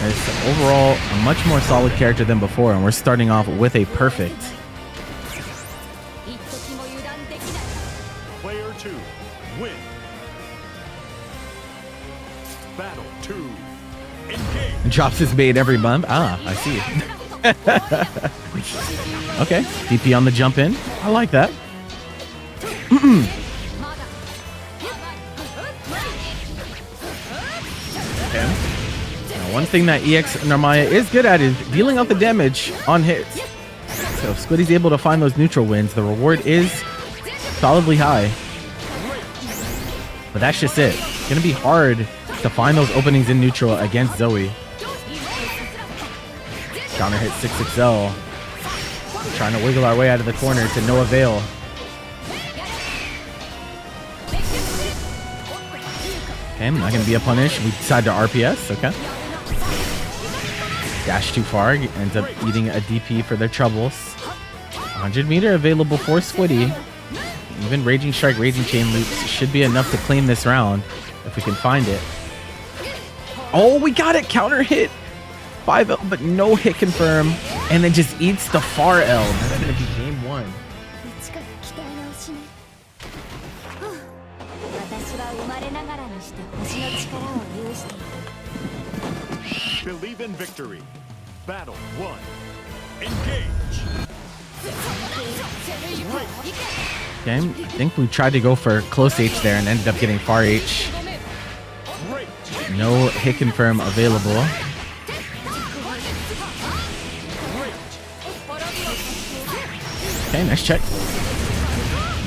It's overall a much more solid character than before, and we're starting off with a perfect. Player 2, win. Battle 2, engage. Drops his bait every month. Ah, I see. Okay, DP on the jump in. I like that. Okay. Now, one thing that EX Narmaya is good at is dealing out the damage on hits. So if Squiddy's able to find those neutral wins, the reward is solidly high. But that's just it. It's gonna be hard to find those openings in neutral against Zoe. Counter hit 6XL. Trying to wiggle our way out of the corner to no avail. Okay, not gonna be a punish. We decide to RPS. Okay. Dash too far. Ends up eating a DP for their troubles. 100 meter available for Squiddy. Even Raging Strike, Raging Chain loops should be enough to claim this round if we can find it. Oh, we got it! Counter hit! 5L, but no hit confirm. And then just eats the far L. That's gonna be game 1. Believe in victory. Battle 1, engage. Okay, I think we tried to go for close H there and ended up getting far H. No hit confirm available. Okay, nice check.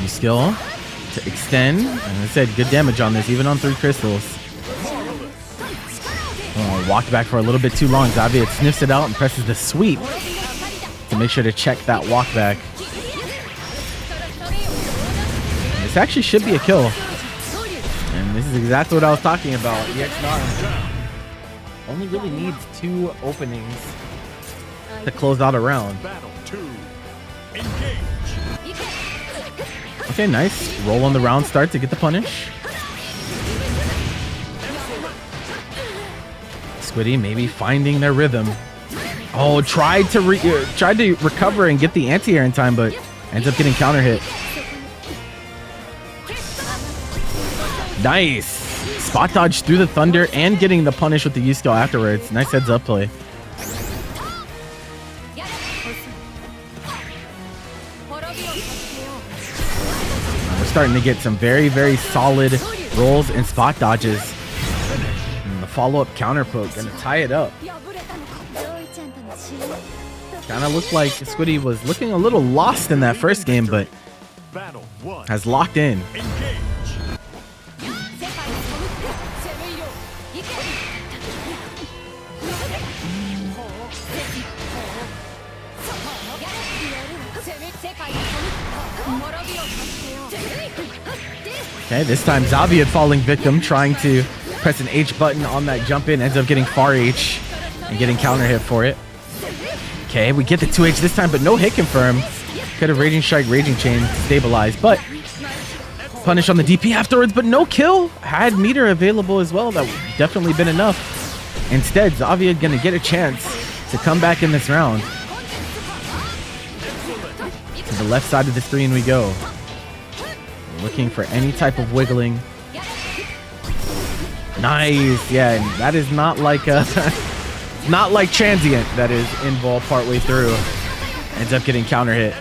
New skill to extend. And I said, good damage on this, even on 3 crystals. Oh, walked back for a little bit too long. Xavier sniffs it out and presses the sweep to make sure to check that walk back. This actually should be a kill. And this is exactly what I was talking about. EX Narm only really needs 2 openings to close out a round. Battle 2, engage. Okay, nice. Roll on the round start to get the punish. Squiddy maybe finding their rhythm. Oh, tried to recover and get the anti-air in time, but ends up getting counter hit. Nice. Spot dodge through the thunder and getting the punish with the U skill afterwards. Nice heads up play. We're starting to get some very, very solid rolls and spot dodges. And the follow-up counter poke gonna tie it up. Kind of looked like Squiddy was looking a little lost in that first game, but has locked in. Okay, this time Xavier falling victim, trying to press an H button on that jump in, ends up getting far H and getting counter hit for it. Okay, we get the 2H this time, but no hit confirm. Could have Raging Strike, Raging Chain stabilized, but Punish on the DP afterwards, but no kill. Had meter available as well. That would definitely been enough. Instead, Xavier gonna get a chance to come back in this round. To the left side of the screen we go. Looking for any type of wiggling. Nice. Yeah, and that is not like a not like transient that is involved partway through. Ends up getting counter hit.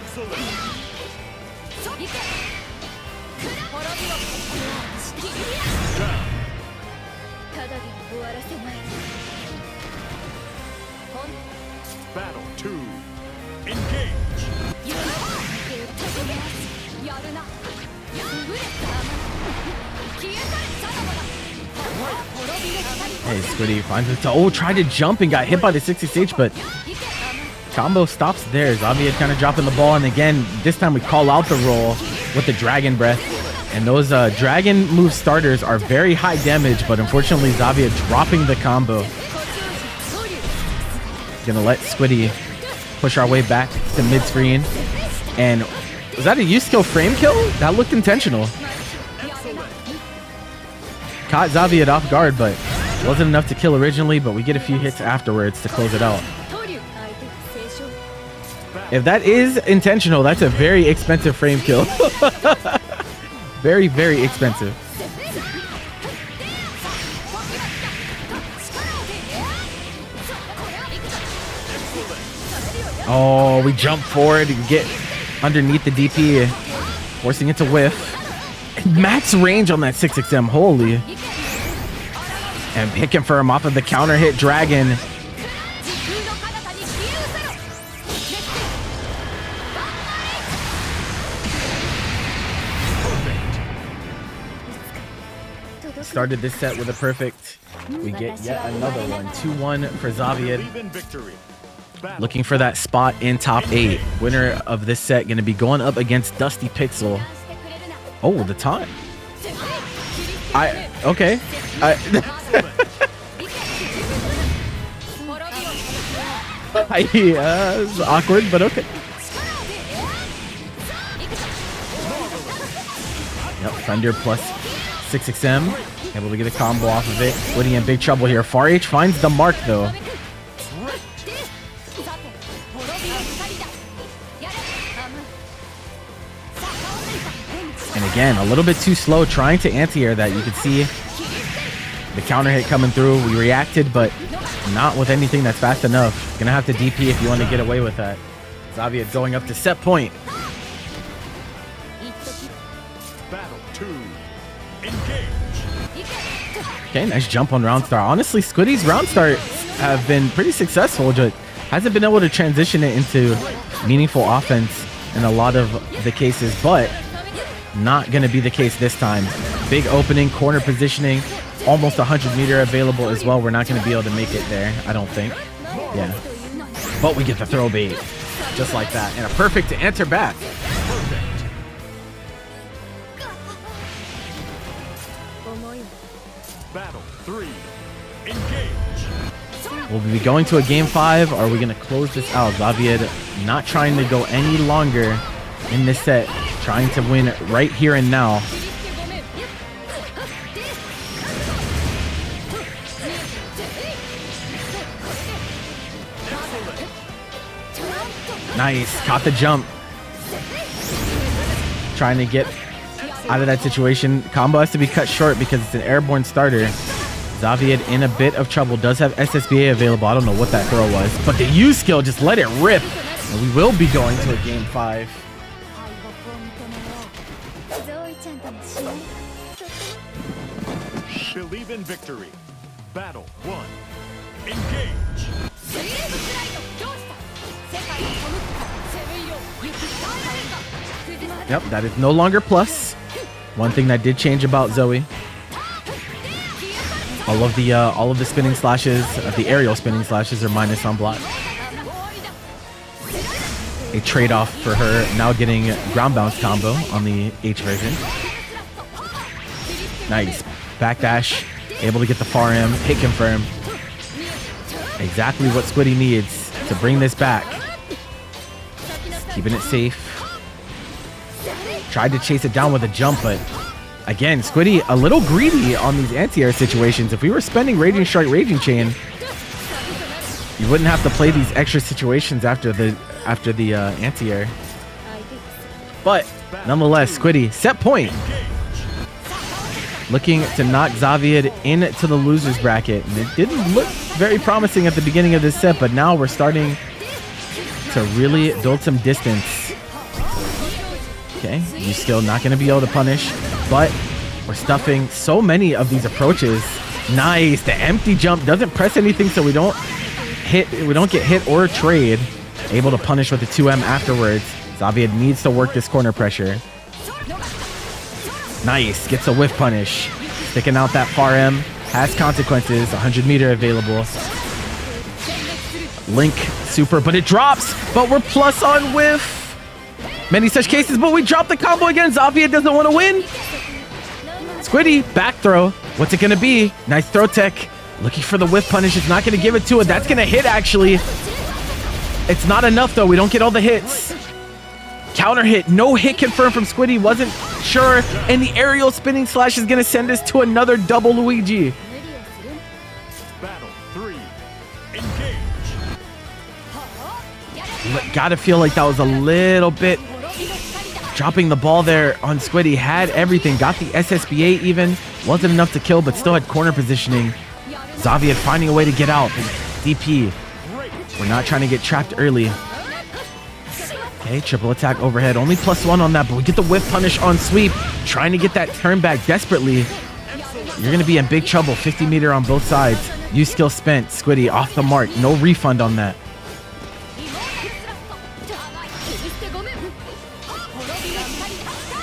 Battle 2. Engage. Hey, Squiddy finds it. Oh, tried to jump and got hit by the 60H, but combo stops there. Xavier kind of dropping the ball, and again, this time we call out the roll with the Dragon Breath. And those Dragon move starters are very high damage, but unfortunately Xavier dropping the combo. Gonna let Squiddy push our way back to mid-screen. And was that a use-kill frame kill? That looked intentional. Caught Xavier off guard, but wasn't enough to kill originally, but we get a few hits afterwards to close it out. If that is intentional, that's a very expensive frame kill. Very, very expensive. Oh, we jump forward and get underneath the DP, forcing it to whiff. Max range on that 6XM, holy. And hit confirm off of the counter hit Dragon. Started this set with a perfect. We get yet another one. 2-1 for Xavier. Looking for that spot in top 8. Winner of this set going to be going up against Dusty Pixel. Oh, the taunt. Okay. It's awkward, but okay. Yep, Thunder plus 6XM. Able to get a combo off of it. Squiddy in big trouble here. Far H finds the mark though. And again, a little bit too slow trying to anti-air that. You could see the counter hit coming through. We reacted, but not with anything that's fast enough. Gonna have to DP if you want to get away with that. Xavier going up to set point. Battle 2. Engage. Okay, nice jump on round start. Honestly, Squiddy's round starts have been pretty successful, but hasn't been able to transition it into meaningful offense in a lot of the cases, but not going to be the case this time. Big opening, corner positioning, almost 100 meter available as well. We're not going to be able to make it there, I don't think. Yeah. But we get the throw bait just like that. And a perfect to enter back. Battle 3. Engage. Will we be going to a game 5? Or are we going to close this out? Xavier not trying to go any longer in this set. Trying to win right here and now. Nice. Caught the jump. Trying to get out of that situation. Combo has to be cut short because it's an airborne starter. Xavier in a bit of trouble. Does have SSBA available. I don't know what that throw was. But the U skill just let it rip. And we will be going to a game 5. Believe in victory. Battle 1. Engage. Yep, that is no longer plus. One thing that did change about Zoe. All of the spinning slashes, the aerial spinning slashes are minus on block. A trade-off for her now getting ground bounce combo on the H version. Nice. Backdash, able to get the far M, hit confirm. Exactly what Squiddy needs to bring this back. Keeping it safe. Tried to chase it down with a jump, but Again, Squiddy a little greedy on these anti-air situations. If we were spending Raging Strike, Raging Chain, you wouldn't have to play these extra situations after the anti-air. But nonetheless, Squiddy set point, looking to knock Xavier into the losers bracket. And it didn't look very promising at the beginning of this set, but now we're starting to really build some distance. Okay, you're still not going to be able to punish, but we're stuffing so many of these approaches. Nice. The empty jump doesn't press anything, so we don't get hit or trade. Able to punish with the 2M afterwards. Xavier needs to work this corner pressure. Nice. Gets a whiff punish. Sticking out that far M. Has consequences. 100-meter available. Link super, but it drops. But we're plus on whiff. Many such cases, but we drop the combo again. Xavier doesn't want to win. Squiddy, back throw. What's it going to be? Nice throw tech. Looking for the whiff punish. It's not going to give it to it. That's going to hit, actually. It's not enough, though. We don't get all the hits. Counter hit. No hit confirmed from Squiddy. Wasn't sure. And the aerial spinning slash is going to send us to another double Luigi. Battle 3. Engage. Gotta feel like that was a little bit dropping the ball there on Squiddy. Had everything. Got the SSBA even. Wasn't enough to kill, but still had corner positioning. Xavier finding a way to get out. DP. We're not trying to get trapped early. Okay, triple attack overhead. Only +1 on that, but we get the whiff punish on sweep. Trying to get that turn back desperately. You're going to be in big trouble. 50-meter on both sides. Use skill spent. Squiddy off the mark. No refund on that.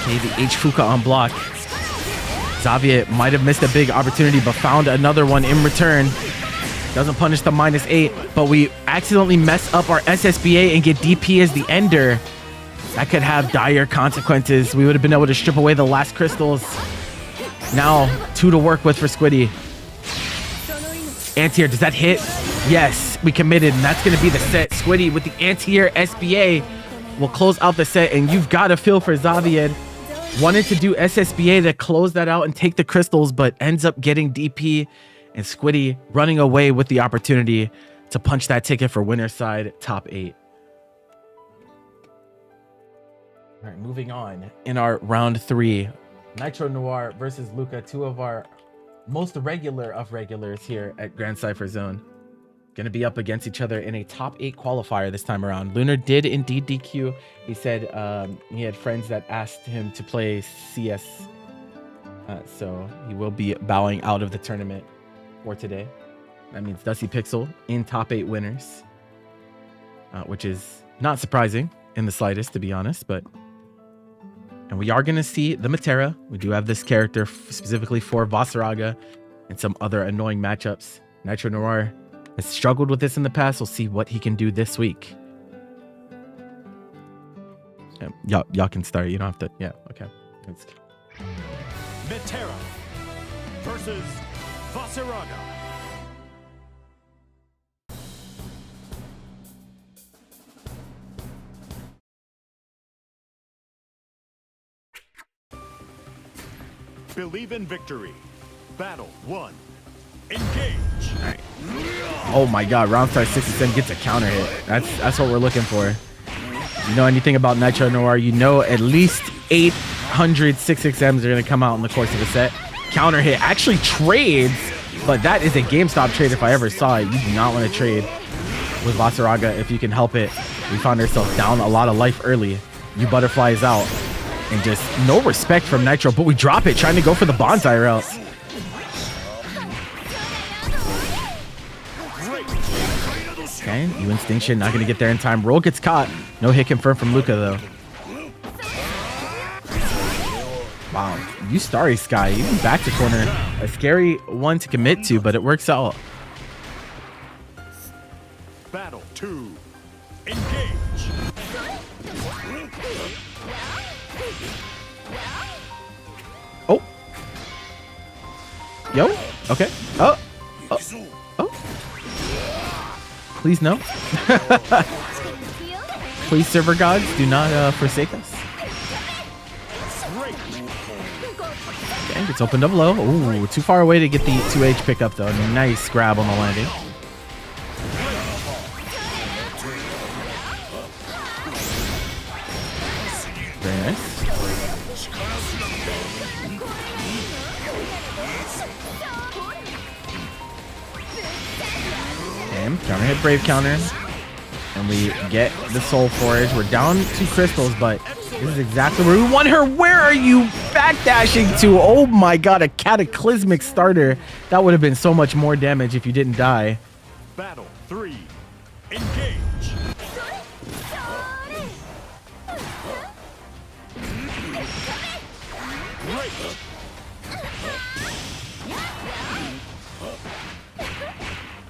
Okay, the H Fuka on block. Xavier might have missed a big opportunity, but found another one in return. Doesn't punish the -8, but we accidentally mess up our SSBA and get DP as the ender. That could have dire consequences. We would have been able to strip away the last crystals. Now, 2 to work with for Squiddy. Anti-air, does that hit? Yes, we committed, and that's going to be the set. Squiddy with the anti-air SBA will close out the set, and you've got to feel for Xavier. Wanted to do SSBA to close that out and take the crystals, but ends up getting DP, and Squiddy running away with the opportunity to punch that ticket for winner's side top 8. All right, moving on in our round 3. Nitro Noir versus Luca, 2 of our most regular of regulars here at Grandcypher Zone. Going to be up against each other in a top 8 qualifier this time around. Lunar did indeed DQ. He said he had friends that asked him to play CS. So he will be bowing out of the tournament for today. That means Dusty Pixel in top 8 winners, which is not surprising in the slightest, to be honest. And we are going to see the Matera. We do have this character specifically for Vasaraga and some other annoying matchups. Nitro Noir has struggled with this in the past. We'll see what he can do this week. Y'all can start. You don't have to. Yeah, okay. Matera versus Vasaraga. Believe in victory. Battle 1. Engage. All right. Oh my God! Round start 67 gets a counter hit. That's what we're looking for. If you know anything about Nitro Noir, you know at least 800 6XMs are going to come out in the course of the set. Counter hit actually trades, but that is a GameStop trade if I ever saw it. You do not want to trade with Vasaraga if you can help it. We found ourselves down a lot of life early. You Butterfly is out. And just no respect from Nitro, but we drop it, trying to go for the bonsai route. Okay, you Instinction, not going to get there in time. Roll gets caught. No hit confirmed from Luca, though. Wow, you Starry Sky, even back to corner. A scary one to commit to, but it works out. Battle 2. Engage. Oh. Yo. Okay. Oh. Oh. Oh. Please no. Please, server gods, do not forsake us. Gets opened up low. Ooh, too far away to get the 2H pickup though. Nice grab on the landing. Very nice. Counter hit Brave counter. And we get the Soul Forge. We're down 2 crystals, but this is exactly where we want her. Where are you backdashing to? Oh my god, a cataclysmic starter. That would have been so much more damage if you didn't die. Battle 3. Engage.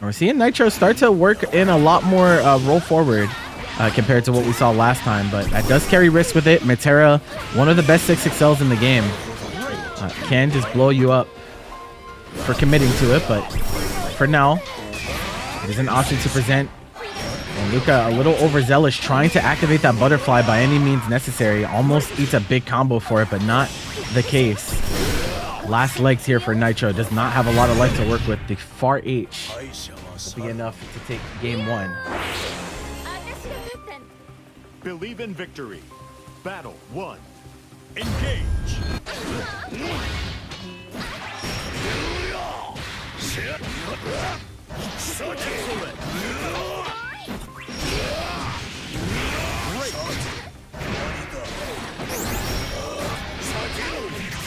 We're seeing Nitro start to work in a lot more roll forward compared to what we saw last time, but that does carry risk with it. Metera, one of the best 6XLs in the game, can just blow you up for committing to it, but for now, it is an option to present. And Luca a little overzealous, trying to activate that butterfly by any means necessary. Almost eats a big combo for it, but not the case. Last legs here for Nitro. Does not have a lot of life to work with. The far H will be enough to take game 1. Believe in victory. Battle 1. Engage.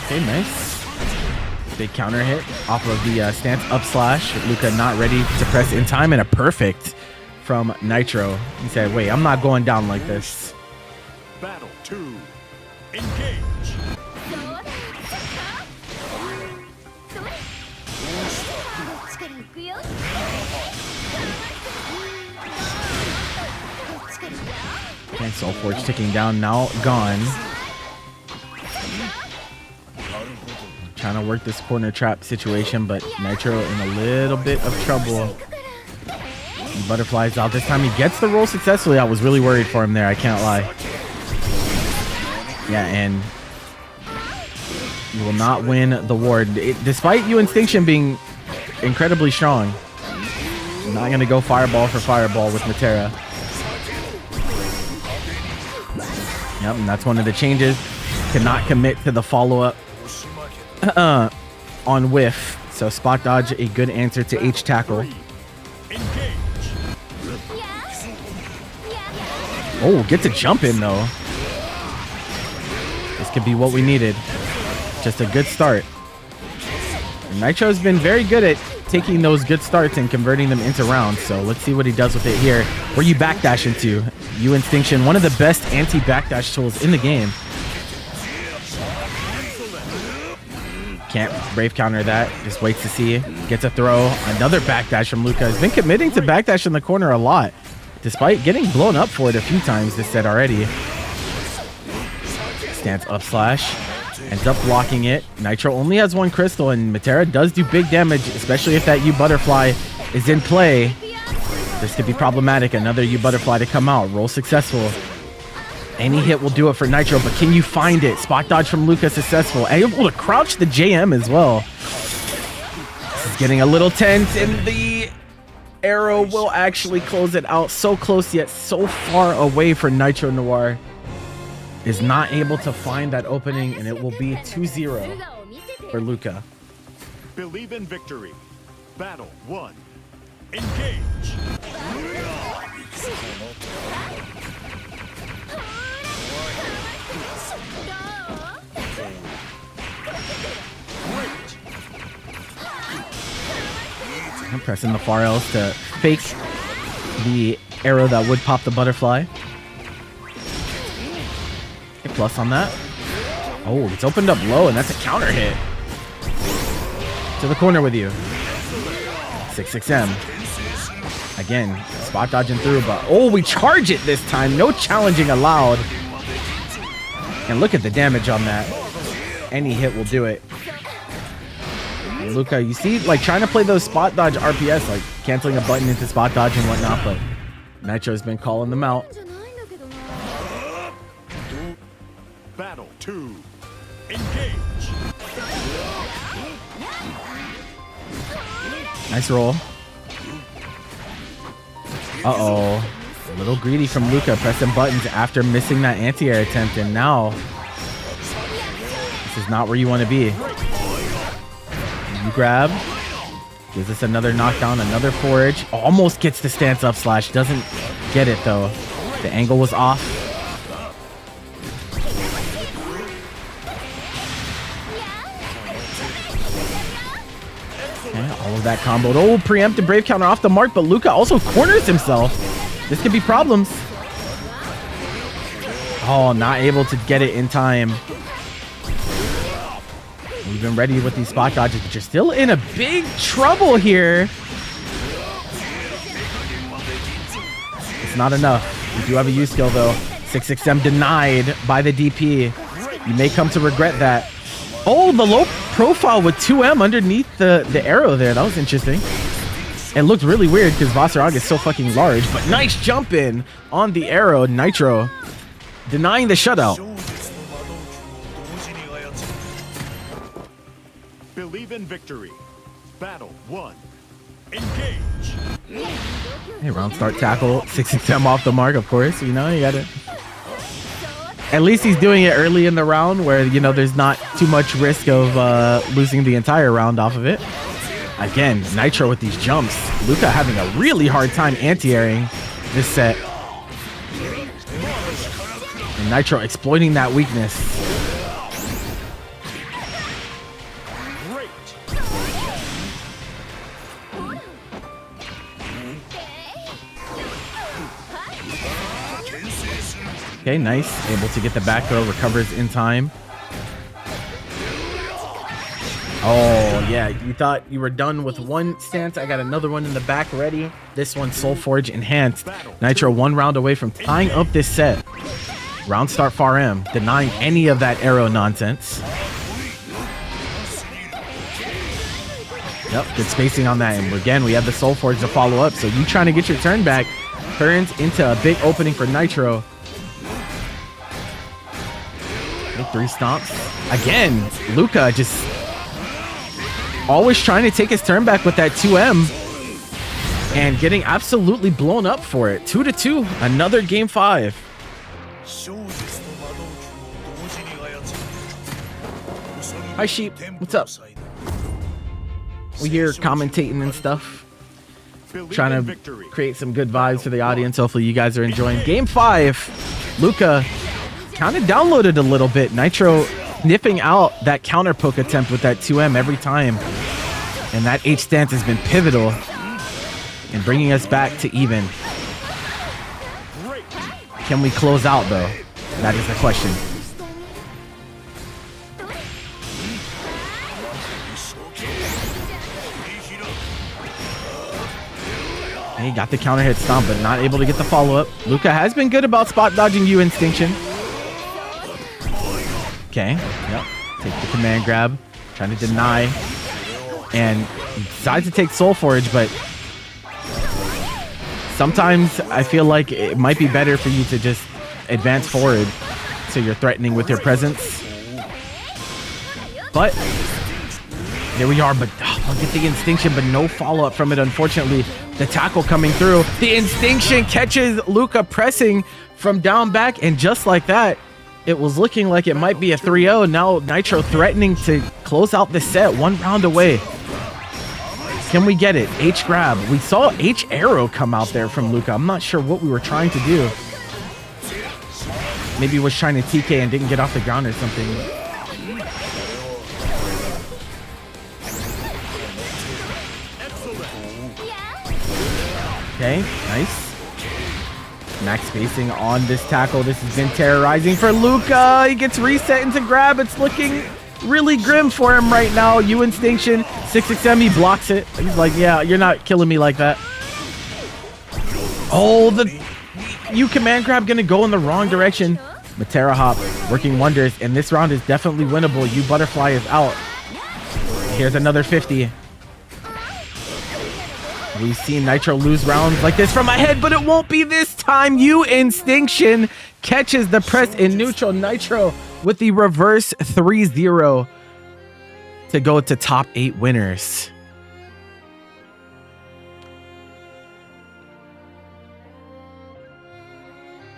Okay, nice. Big counter hit off of the stance up slash. Luca not ready to press in time, and a perfect from Nitro. He said, wait, I'm not going down like this. Battle 2. Engage. And Soul Forge ticking down, now gone. Trying to work this corner trap situation, but Nitro in a little bit of trouble. Butterflies out this time. He gets the roll successfully. I was really worried for him there, I can't lie. Yeah, and you will not win the ward. Despite you Instinction being incredibly strong, I'm not going to go fireball for fireball with Metera. Yep, and that's one of the changes. Cannot commit to the follow-up on whiff. So spot dodge, a good answer to H tackle. Oh, get to jump in though. This could be what we needed. Just a good start. And Nitro's been very good at taking those good starts and converting them into rounds. So let's see what he does with it here. Where you backdash into? You Instinction, one of the best anti-backdash tools in the game. Can't brave counter that. Just waits to see. Gets a throw. Another backdash from Luca. Has been committing to backdash in the corner a lot, despite getting blown up for it a few times this set already. Stance up slash. Ends up blocking it. Nitro only has 1 crystal, and Metera does do big damage, especially if that U butterfly is in play. This could be problematic. Another U butterfly to come out. Roll successful. Any hit will do it for Nitro, but can you find it? Spot dodge from Luca successful. Able to crouch the JM as well. This is getting a little tense, and the arrow will actually close it out. So close yet so far away for Nitro Noir. Is not able to find that opening, and it will be 2-0 for Luca. Believe in victory. Battle 1. Engage. I'm pressing the far L's to fake the arrow that would pop the butterfly. Okay, plus on that. Oh, it's opened up low, and that's a counter hit. To the corner with you. 6-6M. Again, spot dodging through, but oh, we charge it this time. No challenging allowed. And look at the damage on that. Any hit will do it. And Luca, you see, like trying to play those spot dodge RPS, like canceling a button into spot dodge and whatnot, but Nitro's been calling them out. Battle 2. Engage. Nice roll. Uh-oh. A little greedy from Luca, pressing buttons after missing that anti-air attempt, and now this is not where you want to be. You grab. Gives us another knockdown, another forage. Almost gets the stance up slash. Doesn't get it though. The angle was off. Okay, all of that comboed. Oh, preempted brave counter off the mark, but Luca also corners himself. This could be problems. Oh, not able to get it in time. We've been ready with these spot dodges, but you're still in a big trouble here. It's not enough. You do have a U skill though. 6XM denied by the DP. You may come to regret that. Oh, the low profile with 2M underneath the arrow there. That was interesting. It looked really weird because Vasarag is so fucking large, but nice jump in on the arrow. Nitro denying the shutout. Believe in victory. Battle 1. Engage. Hey, round start tackle. 6XM off the mark, of course. You know, you gotta. At least he's doing it early in the round where, you know, there's not too much risk of losing the entire round off of it. Again, Nitro with these jumps. Luca having a really hard time anti-airing this set. And Nitro exploiting that weakness. Okay, nice. Able to get the back throw, recovers in time. Oh, yeah. You thought you were done with one stance. I got another one in the back ready. This one, Soul Forge enhanced. Nitro 1 round away from tying up this set. Round start far M, denying any of that arrow nonsense. Yep, good spacing on that. And again, we have the Soul Forge to follow up. So you trying to get your turn back turns into a big opening for Nitro. 3 stomps. Again, Luca just always trying to take his turn back with that 2M and getting absolutely blown up for it. 2-2, another game 5. Hi Sheep, what's up? We here commentating and stuff. Trying to create some good vibes for the audience. Hopefully you guys are enjoying. Game 5, Luca kind of downloaded a little bit. Nitro nipping out that counter poke attempt with that 2M every time. And that H stance has been pivotal in bringing us back to even. Can we close out though? That is the question. He got the counter hit stomp, but not able to get the follow-up. Luca has been good about spot dodging you Instinction. Okay, yep. Take the command grab, trying to deny. And he decides to take Soul Forge, but sometimes I feel like it might be better for you to just advance forward so you're threatening with your presence. But there we are, but I'll get the Instinction, but no follow-up from it, unfortunately. The tackle coming through. The Instinction catches Luca pressing from down back, and just like that, it was looking like it might be a 3-0. Now Nitro threatening to close out the set, 1 round away. Can we get it? H grab. We saw H arrow come out there from Luca. I'm not sure what we were trying to do. Maybe he was trying to TK and didn't get off the ground or something. Okay, nice. Max spacing on this tackle. This has been terrorizing for Luca. He gets reset into grab. It's looking really grim for him right now. U Instinction, 6XM, he blocks it. He's like, yeah, you're not killing me like that. Oh, the U command grab gonna go in the wrong direction. Matera hop working wonders, and this round is definitely winnable. U butterfly is out. Here's another 50. We've seen Nitro lose rounds like this from ahead, but it won't be this time. U Instinction catches the press in neutral. Nitro with the reverse 3-0 to go to top 8 winners.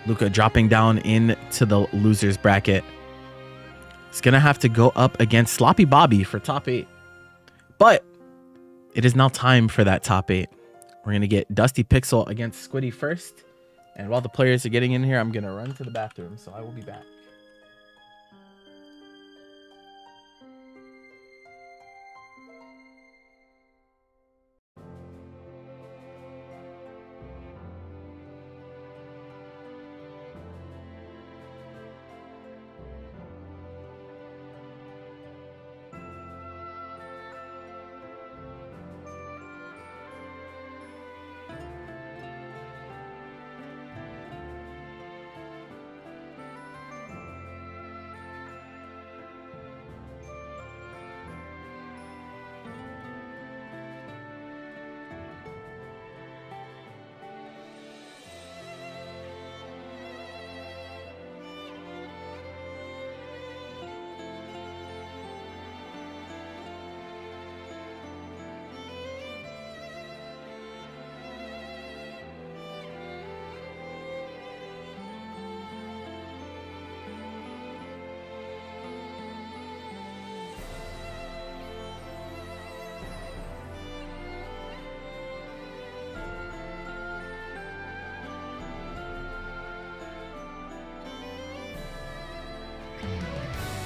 Luca dropping down into the losers bracket. It's going to have to go up against Sloppy Bobby for top 8. But it is now time for that top 8. We're going to get Dusty Pixel against Squiddy first. And while the players are getting in here, I'm going to run to the bathroom. So I will be back.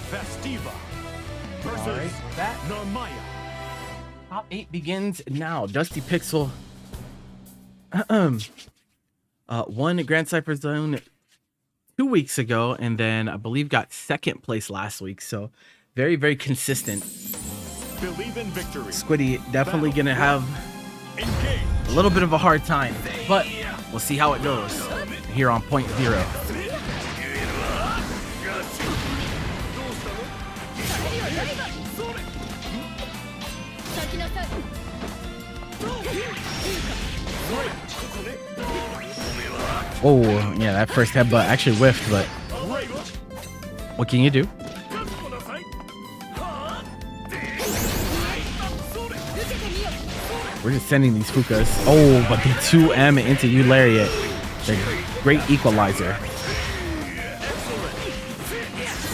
Festiva versus that Narmaya. top 8 begins now. Dusty Pixel won Grandcypher Zone 2 weeks ago, and then I believe got 2nd place last week. So very, very consistent. Believe in victory. Squiddy definitely gonna have a little bit of a hard time, but we'll see how it goes here on point 0. Oh, yeah, that first headbutt actually whiffed, but what can you do? We're just sending these Fukas. Oh, but the 2M into U Lariat. The great equalizer.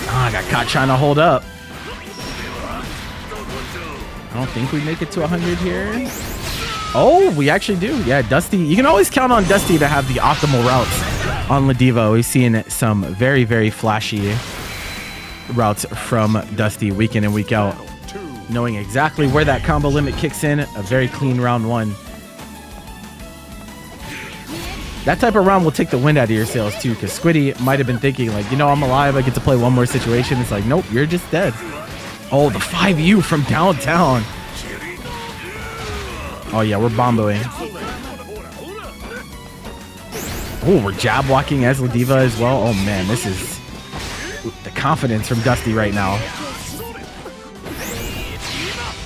Ah, I got caught trying to hold up. I don't think we make it to 100 here. Oh, we actually do. Yeah, Dusty. You can always count on Dusty to have the optimal routes on Ladiva. We've seen some very, very flashy routes from Dusty week in and week out. Knowing exactly where that combo limit kicks in. A very clean round 1. That type of round will take the wind out of your sails too, because Squiddy might have been thinking like, you know, I'm alive. I get to play one more situation. It's like, nope, you're just dead. Oh, the 5U from downtown. Oh, yeah, we're bomboing. Oh, we're jab walking as Ladiva as well. Oh, man, this is the confidence from Dusty right now.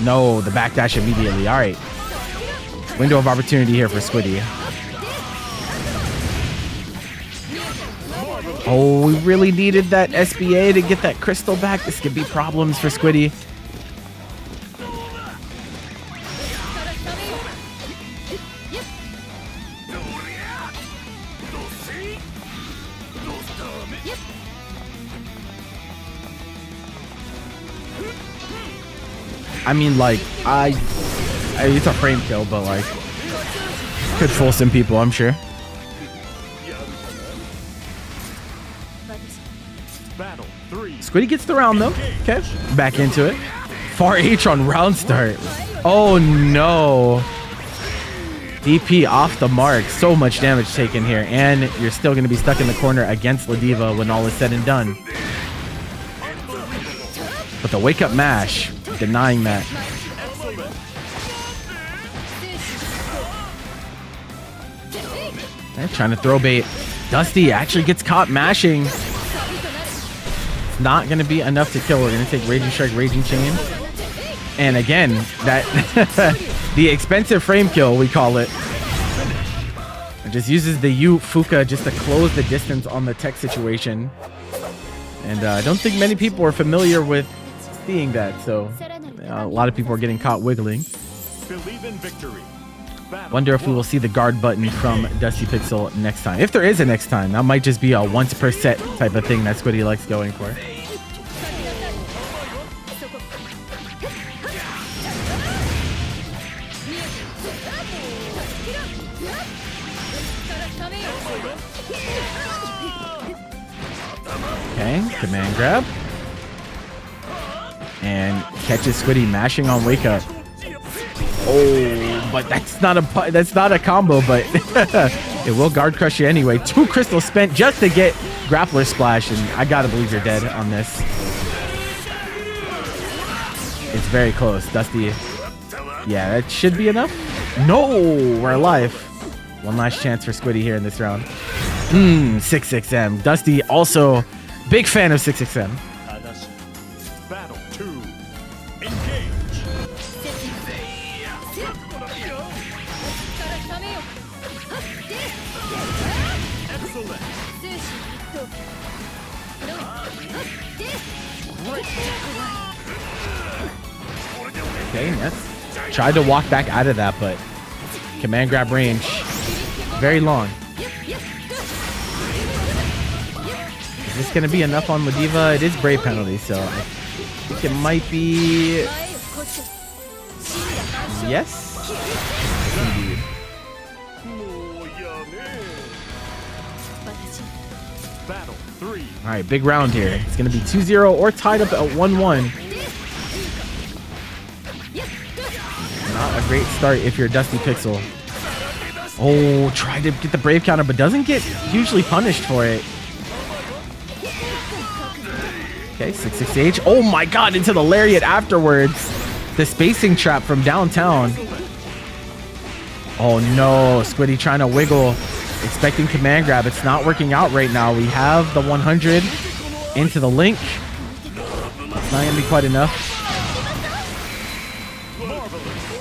No, the backdash immediately. All right. Window of opportunity here for Squiddy. Oh, we really needed that SBA to get that crystal back. This could be problems for Squiddy. I mean, like, it's a frame kill, but like, could fool some people, I'm sure. Battle 3. Squiddy gets the round though. Okay, back into it. Far H on round start. Oh no. DP off the mark. So much damage taken here, and you're still going to be stuck in the corner against Ladiva when all is said and done. But the wake up mash, denying that. They're trying to throw bait. Dusty actually gets caught mashing. It's not going to be enough to kill. We're going to take Raging Shark, Raging Chain. And again, that the expensive frame kill, we call it. It just uses the U Fuka just to close the distance on the tech situation. And I don't think many people are familiar with seeing that, so a lot of people are getting caught wiggling. Believe in victory. Wonder if we will see the guard button from Dusty Pixel next time. If there is a next time, that might just be a once per set type of thing. That's what he likes going for. Okay, command grab. And catches Squiddy mashing on wake up. Oh, but that's not a combo, but it will guard crush you anyway. 2 crystals spent just to get grappler splash, and I gotta believe you're dead on this. It's very close, Dusty. Yeah, that should be enough. No, we're alive. One last chance for Squiddy here in this round. 6XM. Dusty also big fan of 6XM. Battle 2. Engage. Excellent. Okay, yes. Tried to walk back out of that, but command grab range very long. Is this going to be enough on Madiva? It is brave penalty, so I think it might be... Yes? Indeed. Battle 3. All right, big round here. It's going to be 2-0 or tied up at 1-1. Not a great start if you're Dusty Pixel. Oh, tried to get the brave counter, but doesn't get hugely punished for it. Okay, 6-6H. Oh my god, into the lariat afterwards. The spacing trap from downtown. Oh no, Squiddy trying to wiggle. Expecting command grab. It's not working out right now. We have the 100 into the link. It's not going to be quite enough.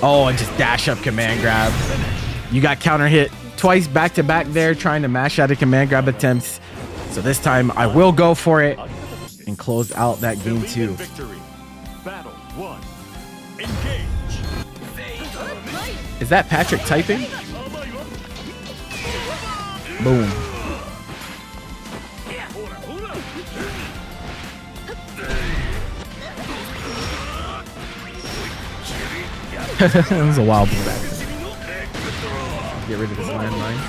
Oh, and just dash up command grab. You got counter hit twice back to back there trying to mash out of command grab attempts. So this time I will go for it and close out that game 2. Battle 1. Engage. Is that Patrick typing? Boom. That was a wild pullback. Get rid of this landmine.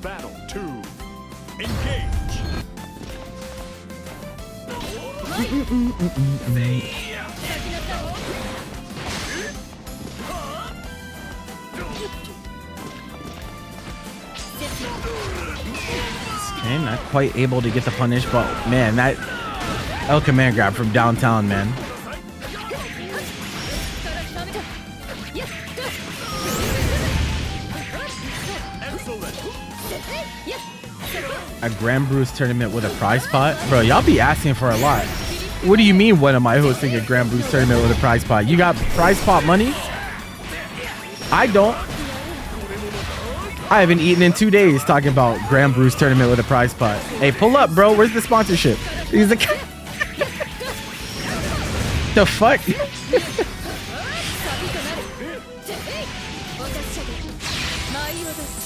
Battle 2. Engage. Okay, not quite able to get the punish, but man, that El command grab from downtown, man. A Grand Bruce tournament with a prize pot? Bro, y'all be asking for a lot. What do you mean, when am I hosting a Grand Bruce tournament with a prize pot? You got prize pot money? I don't. I haven't eaten in 2 days talking about Grand Bruce tournament with a prize pot. Hey, pull up, bro. Where's the sponsorship? He's like, the fuck?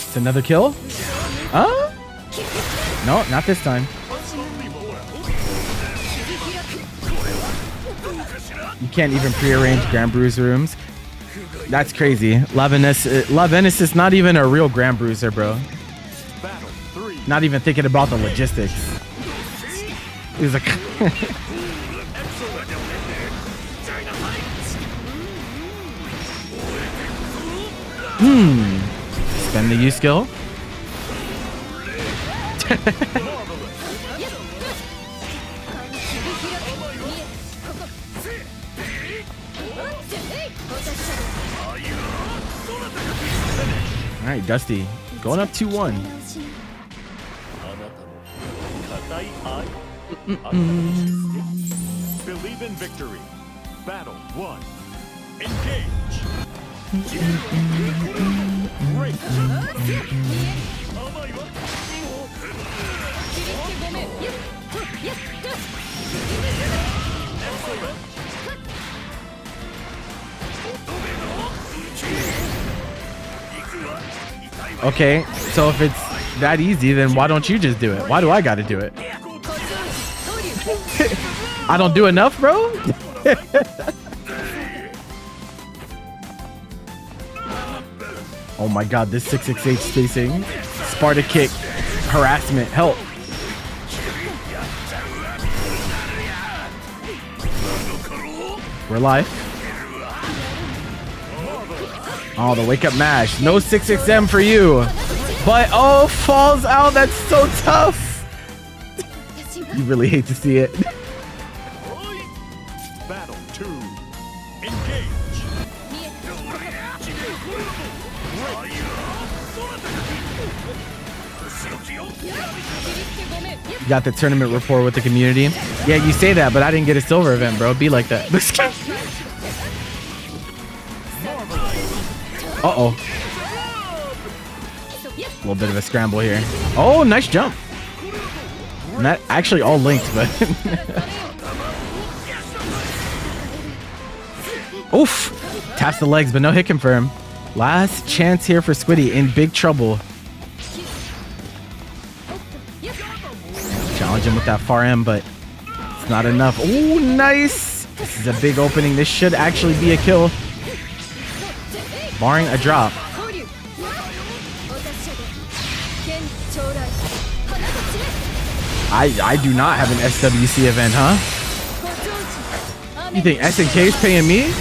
It's another kill? Huh? No, not this time. You can't even prearrange Grand Bruiser rooms. That's crazy. Lavenis is not even a real Grand Bruiser, bro. Not even thinking about the logistics. He's like... Spend the U skill. All right, Dusty, going up 2-1. Believe in victory. Battle 1. Engage. Great. Okay, so if it's that easy, then why don't you just do it? Why do I gotta do it? I don't do enough, bro? Oh my god, this 668 spacing. Sparta kick. Harassment. Help. We're live. Oh, the wake up mash. No 6XM for you. But, oh, falls out. That's so tough. You really hate to see it. Battle 2. Engage. You got the tournament rapport with the community. Yeah, you say that, but I didn't get a silver event, bro. Be like that. Uh-oh. A little bit of a scramble here. Oh, nice jump. And that actually all linked, but... Oof. Taps the legs, but no hit confirm. Last chance here for Squiddy in big trouble. Challenge him with that far M, but it's not enough. Oh, nice. This is a big opening. This should actually be a kill. Barring a drop. I do not have an SWC event, huh? You think SNK is paying me?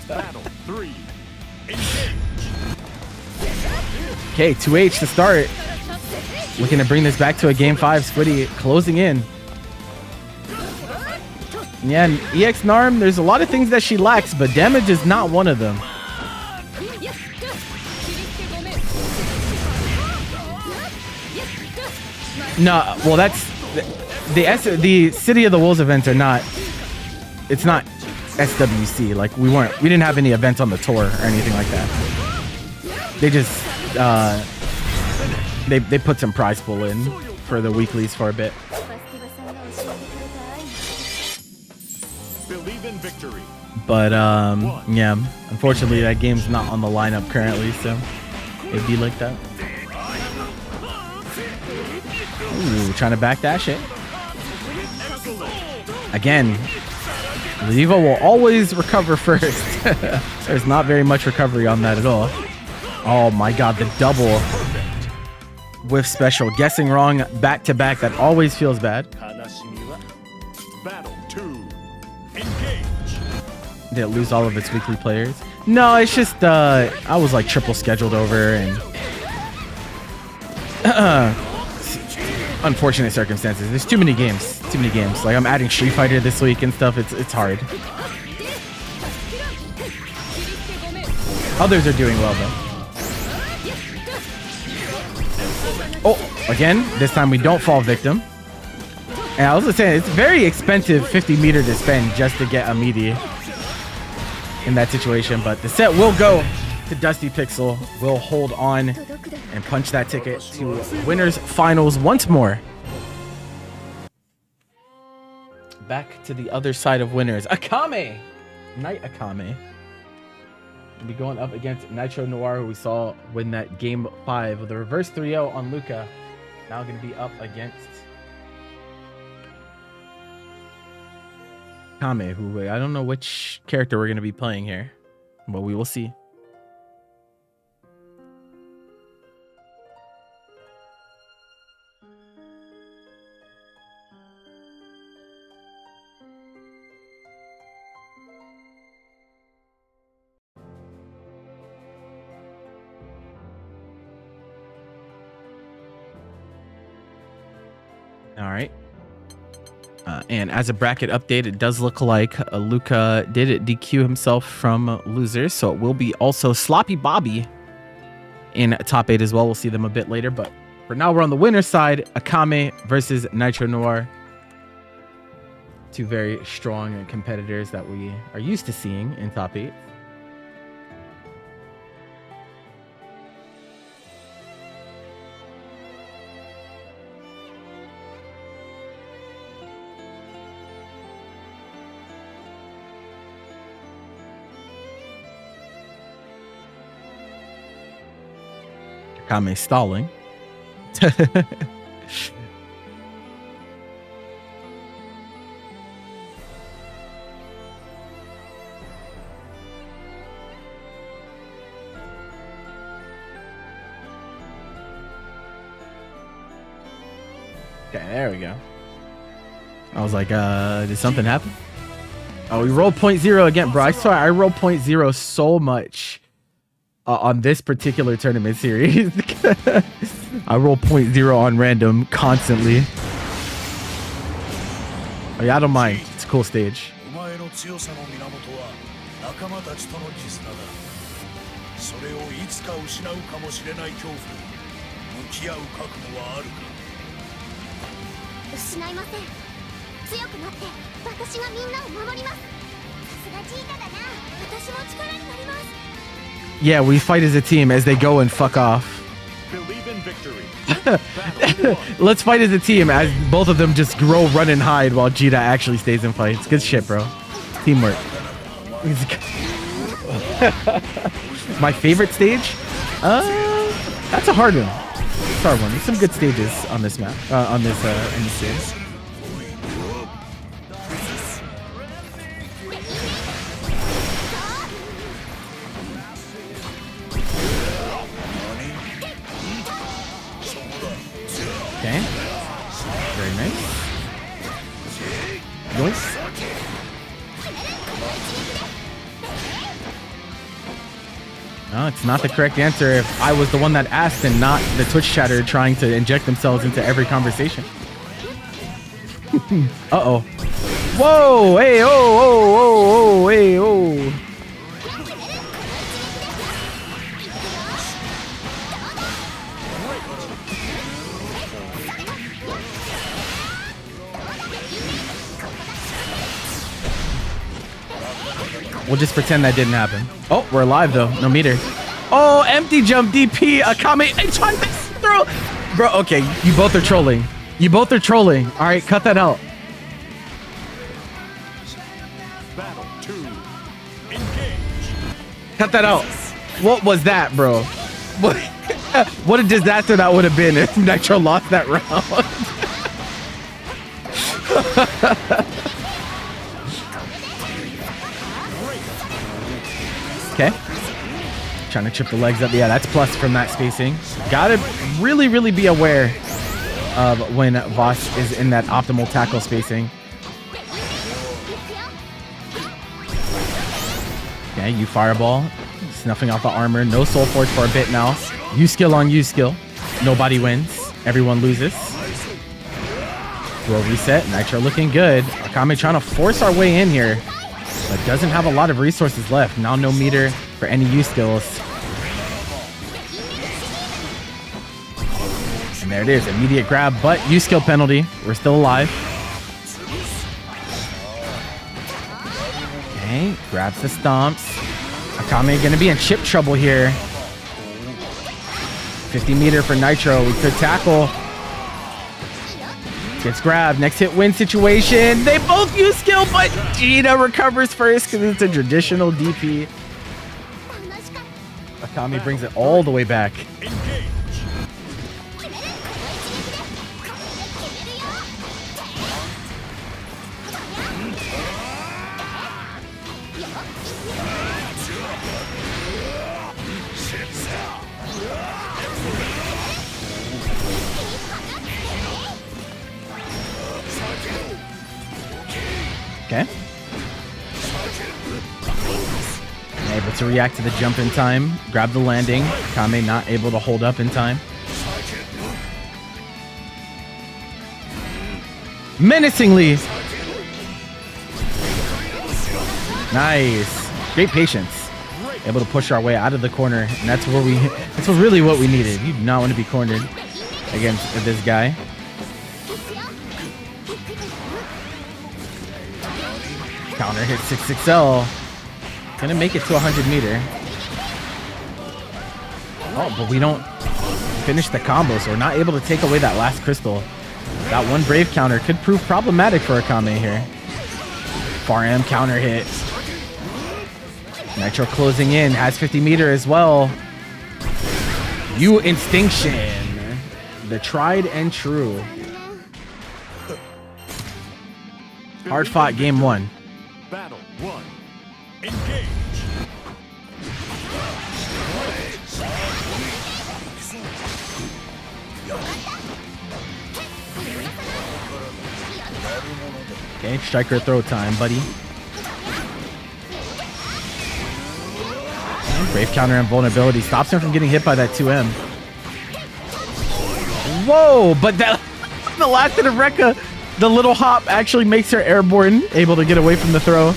Battle 3. Okay, 2H to start. Looking to bring this back to a game 5. Squiddy closing in. Yeah, and EX Narm, there's a lot of things that she lacks, but damage is not one of them. No, well, that's the City of the Wolves events are not. It's not SWC. Like we didn't have any events on the tour or anything like that. They just they put some prize pool in for the weeklies for a bit. Believe in victory. But yeah, unfortunately that game's not on the lineup currently, so it'd be like that. Ooh, trying to backdash it. Again, Levo will always recover first. There's not very much recovery on that at all. Oh my god, the double whiff special. Guessing wrong back to back. That always feels bad. Battle 2. Engage. Did it lose all of its weekly players? No, it's just I was like triple scheduled over and unfortunate circumstances. There's too many games. Too many games. Like I'm adding Street Fighter this week and stuff. It's hard. Others are doing well though. Oh, again, this time we don't fall victim. And I was just saying, it's very expensive 50 meter to spend just to get a meaty in that situation. But the set will go to Dusty Pixel. Will hold on and punch that ticket to winners finals once more. Back to the other side of winners. Akame! Knight Akame. We'll be going up against Nitro Noir, who we saw win that game 5 with a reverse 3-0 on Luca. Now going to be up against Akame, who I don't know which character we're going to be playing here, but we will see. All right. And as a bracket update, it does look like Luca did DQ himself from losers. So it will be also Sloppy Bobby in top 8 as well. We'll see them a bit later. But for now, we're on the winner's side. Akame versus Nitro Noir. Two very strong competitors that we are used to seeing in top 8. Kame stalling. Okay, there we go. I was like, did something happen? Oh, we rolled 0.0 again, bro. I swear I rolled 0.0 so much on this particular tournament series. I roll 0.0 on random constantly. Oh, yeah, I don't mind. It's a cool stage. Yeah, we fight as a team as they go and fuck off. Believe in victory. Let's fight as a team as both of them just grow, run, and hide while Jita actually stays and fights. Good shit, bro. Teamwork. My favorite stage? That's a hard one. It's a hard one. There's some good stages on this map, in this series. Okay. Very nice. Yoink. No, it's not the correct answer if I was the one that asked and not the Twitch chatter trying to inject themselves into every conversation. Uh-oh. Whoa! Hey, oh, oh, oh, oh, hey, oh. We'll just pretend that didn't happen. Oh, we're alive though. No meter. Oh, empty jump DP. Akame. Hey, try this through. Bro, okay. You both are trolling. You both are trolling. All right, cut that out. Battle 2. Engage. Cut that out. What was that, bro? What a disaster that would have been if Nitro lost that round. Okay. Trying to chip the legs up. Yeah, that's plus from that spacing. Gotta really, really be aware of when Voss is in that optimal tackle spacing. Okay, you fireball. Snuffing out the armor. No soul forge for a bit now. U skill on U skill. Nobody wins. Everyone loses. Roll reset. Nitro looking good. Akame trying to force our way in here, but doesn't have a lot of resources left. Now no meter for any U skills. And there it is. Immediate grab, but U skill penalty. We're still alive. Okay, grabs the stomps. Akame gonna be in chip trouble here. 50 meter for Nitro. We could tackle. Gets grabbed. Next hit win situation. They both use skill, but Gina recovers first because it's a traditional DP. Akame brings it all the way back. Okay. Able to react to the jump in time. Grab the landing. Kame not able to hold up in time. Menacingly. Nice. Great patience. Able to push our way out of the corner. And that's really what we needed. You do not want to be cornered against this guy. Counter hit 6XL. Gonna make it to 100 meter. Oh, but we don't finish the combo, so we're not able to take away that last crystal. That one brave counter could prove problematic for Akame here. Far M counter hit. Nitro closing in, has 50 meter as well. You Instinction. The tried and true. Hard fought game 1. Battle 1. Engage. Okay, striker throw time, buddy. And brave counter and vulnerability stops him from getting hit by that 2M. Whoa, but that the last of the Rekka, the little hop actually makes her airborne, able to get away from the throw.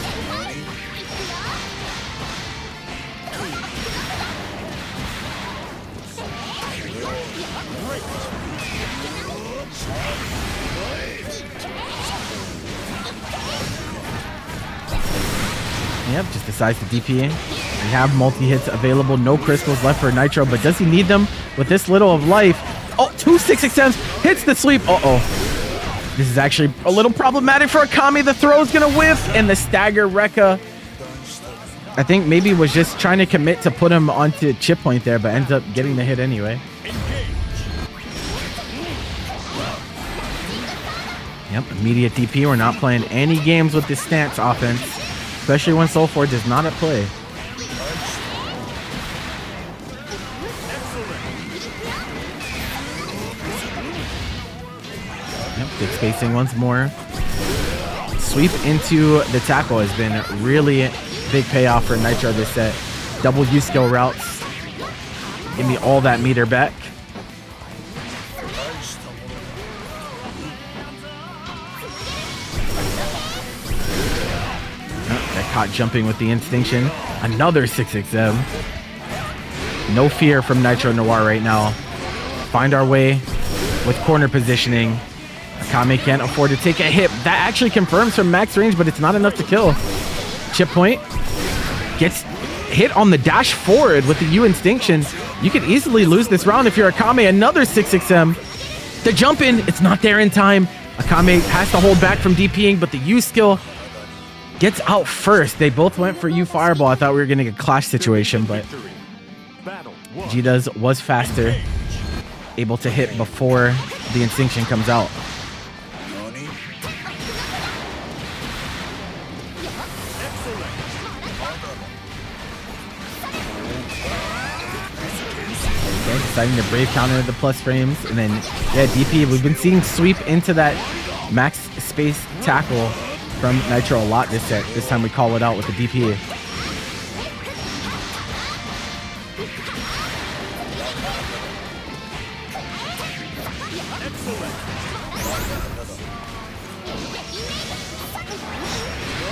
Yep, just decides to DP. We have multi-hits available. No crystals left for Nitro, but does he need them with this little of life? Oh, 2 6XMs. Hits the sleep. Uh-oh. This is actually a little problematic for Akame. The throw is going to whiff, and the stagger Rekka, I think maybe was just trying to commit to put him onto chip point there, but ends up getting the hit anyway. Yep, immediate DP. We're not playing any games with this stance offense, especially when Soul Forge is not at play. Yep, good spacing once more. Sweep into the tackle has been really big payoff for Nitro this set. Double U skill routes. Give me all that meter back. Caught jumping with the Instinction. Another 6XM. No fear from Nitro Noir right now. Find our way with corner positioning. Akame can't afford to take a hit. That actually confirms from max range, but it's not enough to kill. Chip point. Gets hit on the dash forward with the U Instinction. You could easily lose this round if you're Akame. Another 6XM. The jump in, it's not there in time. Akame has to hold back from DPing, but the U skill gets out first. They both went for U Fireball. I thought we were getting a clash situation, but G-Does was faster, able to hit before the Instinction comes out. Okay, deciding to brave counter the plus frames, and then yeah, DP. We've been seeing sweep into that max space tackle from Nitro a lot this set. This time we call it out with the DP.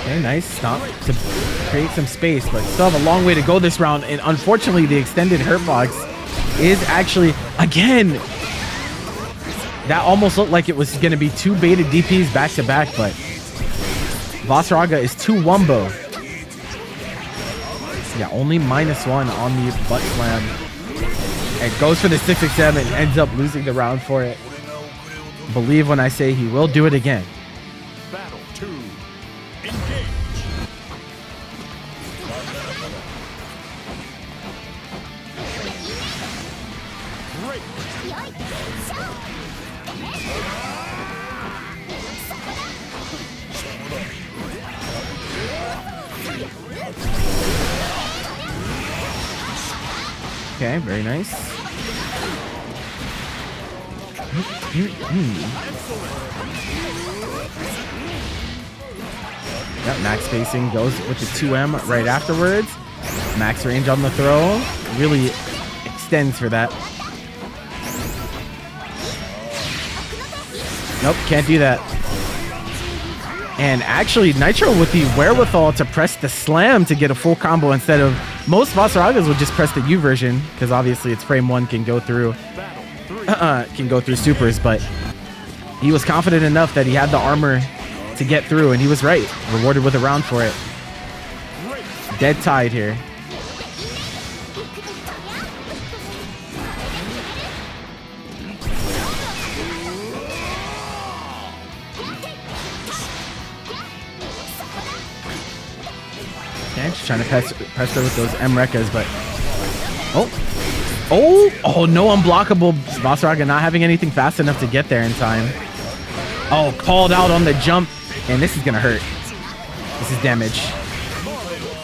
Okay, nice stomp to create some space, but still have a long way to go this round. And unfortunately, the extended hurt box is actually, again, that almost looked like it was going to be 2 baited DPs back to back, but Vasaraga is too wumbo. Yeah, only -1 on the butt slam. And goes for the 6XM and ends up losing the round for it. Believe when I say he will do it again. Battle 2. Engage. Great. Okay, very nice. Yep, max spacing goes with the 2M right afterwards. Max range on the throw. Really extends for that. Nope, can't do that. And actually, Nitro with the wherewithal to press the slam to get a full combo instead of most Vasaragas would just press the U version, because obviously its frame 1 can go through supers, but he was confident enough that he had the armor to get through, and he was right. Rewarded with a round for it. Dead tied here. Okay, just trying to press her with those M-Rekkas, but oh, Oh, no unblockable. Basaraga not having anything fast enough to get there in time. Oh, called out on the jump. And this is going to hurt. This is damage.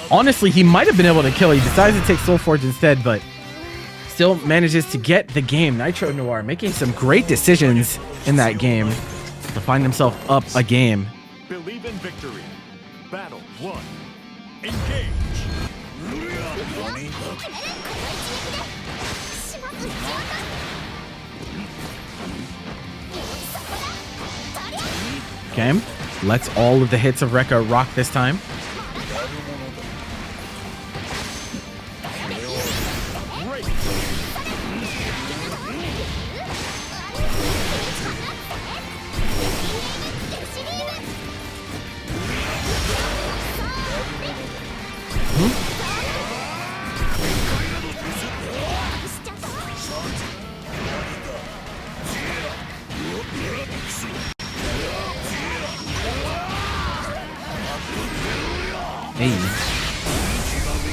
Honestly, he might have been able to kill. He decides to take Soul Forge instead, but still manages to get the game. Nitro Noir making some great decisions in that game to find himself up a game. Believe in victory. Battle 1. Engage. Okay, lets all of the hits of Rekka rock this time. Hey,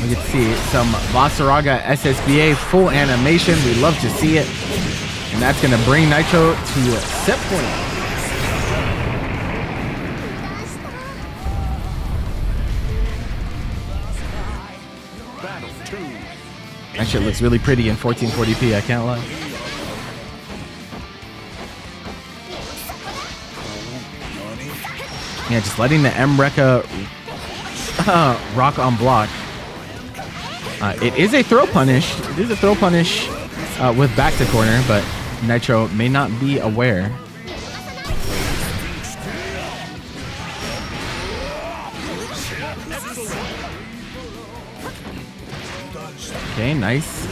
we get to see some Basaraga SSBA full animation. We love to see it. And that's going to bring Nitro to set point. Battle 2. That shit looks really pretty in 1440p, I can't lie. Yeah, just letting the M-Rekka rock on block. It is a throw punish. It is a throw punish with back to corner, but Nitro may not be aware. Okay, nice.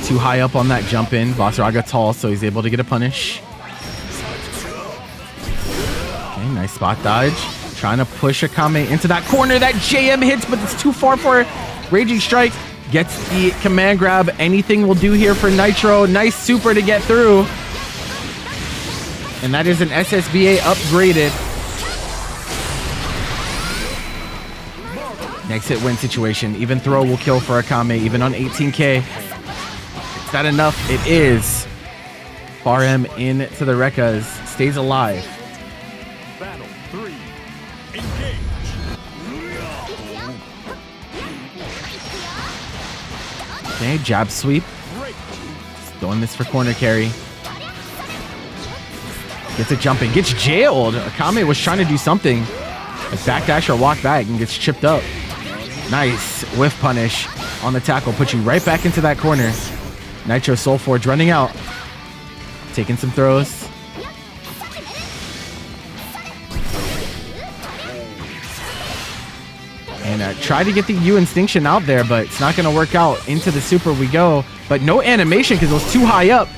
Too high up on that jump in. Basaraga tall, so he's able to get a punish. Okay, nice spot dodge. Trying to push Akame into that corner. That JM hits, but it's too far for Raging Strike. Gets the command grab. Anything will do here for Nitro. Nice super to get through. And that is an SSBA upgraded. Next hit win situation. Even throw will kill for Akame, even on 18k. Is that enough? It is. Far M into the Rekkas. Stays alive. Battle 3. Engage. Okay, jab sweep. Throwing this for corner carry. Gets a jump in. Gets jailed. Akame was trying to do something. A backdash or walk back and gets chipped up. Nice. Whiff punish on the tackle. Puts you right back into that corner. Nitro Soul Forge running out. Taking some throws. And try to get the U Instinction out there, but it's not going to work out. Into the super we go. But no animation because it was too high up.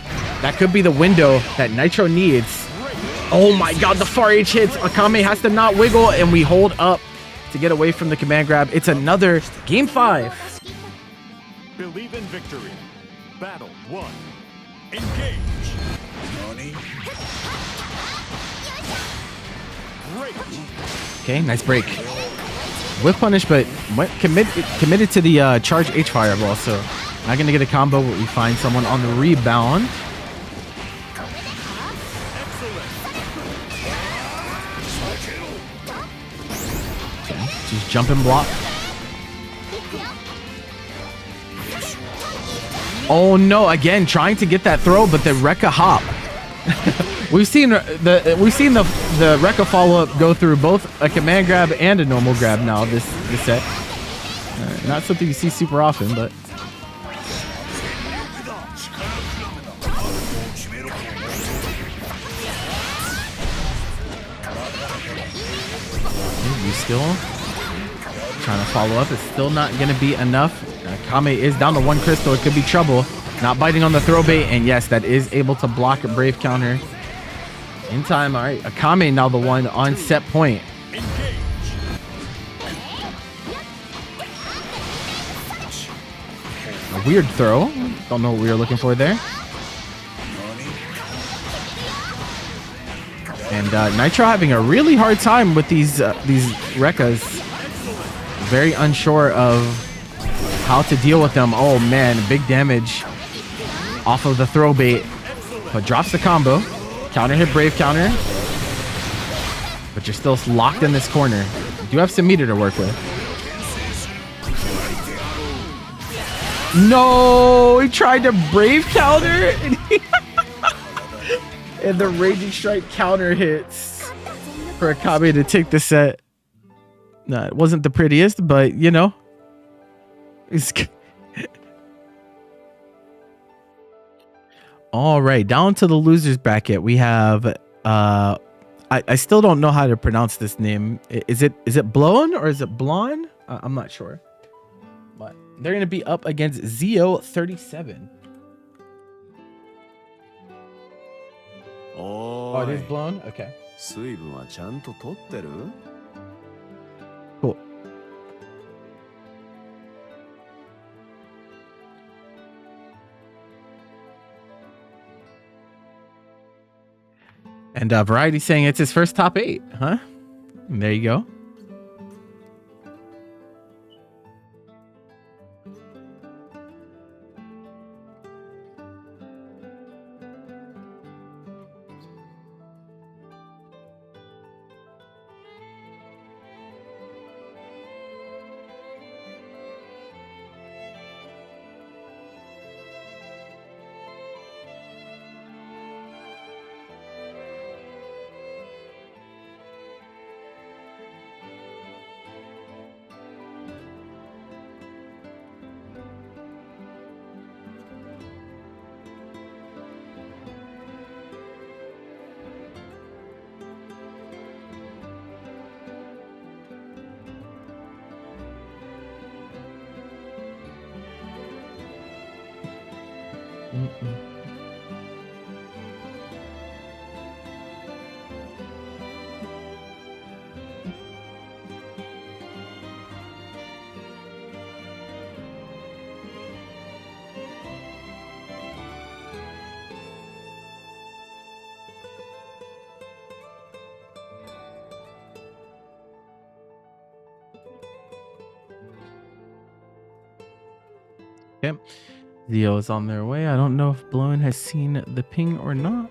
That could be the window that Nitro needs. Oh my god, the far H hits. Akame has to not wiggle, and we hold up to get away from the command grab. It's another game 5. Believe in victory. Battle 1. Engage. Okay, nice break. Whiff punish, but committed to the charge H fireball, so not going to get a combo, but we find someone on the rebound. Okay, just jump and block. Oh no, again trying to get that throw, but the Rekka hop. We've seen the Rekka follow-up go through both a command grab and a normal grab now this set. Not something you see super often, but you still trying to follow up. It's still not going to be enough. Kame is down to 1 crystal. It could be trouble. Not biting on the throw bait, and yes, that is able to block a brave counter in time. All right, Akame now the one on set point. A weird throw. Don't know what we were looking for there. And Nitro having a really hard time with these Rekkas. Very unsure of how to deal with them. Oh man, big damage off of the throw bait, but drops the combo. Counter hit, Brave counter. But you're still locked in this corner. You do have some meter to work with. No, he tried to Brave counter, and, and the Raging Strike counter hits for Akabe to take the set. No, it wasn't the prettiest, but you know, it's all right. Down to the losers bracket, we have. I still don't know how to pronounce this name. Is it Blown or is it Blonde? I'm not sure. But they're gonna be up against Zio37. Oh, it is Blown? Okay. Cool. And Variety saying it's his first top 8, huh? And there you go. Okay. Zio is on their way. I don't know if Blown has seen the ping or not.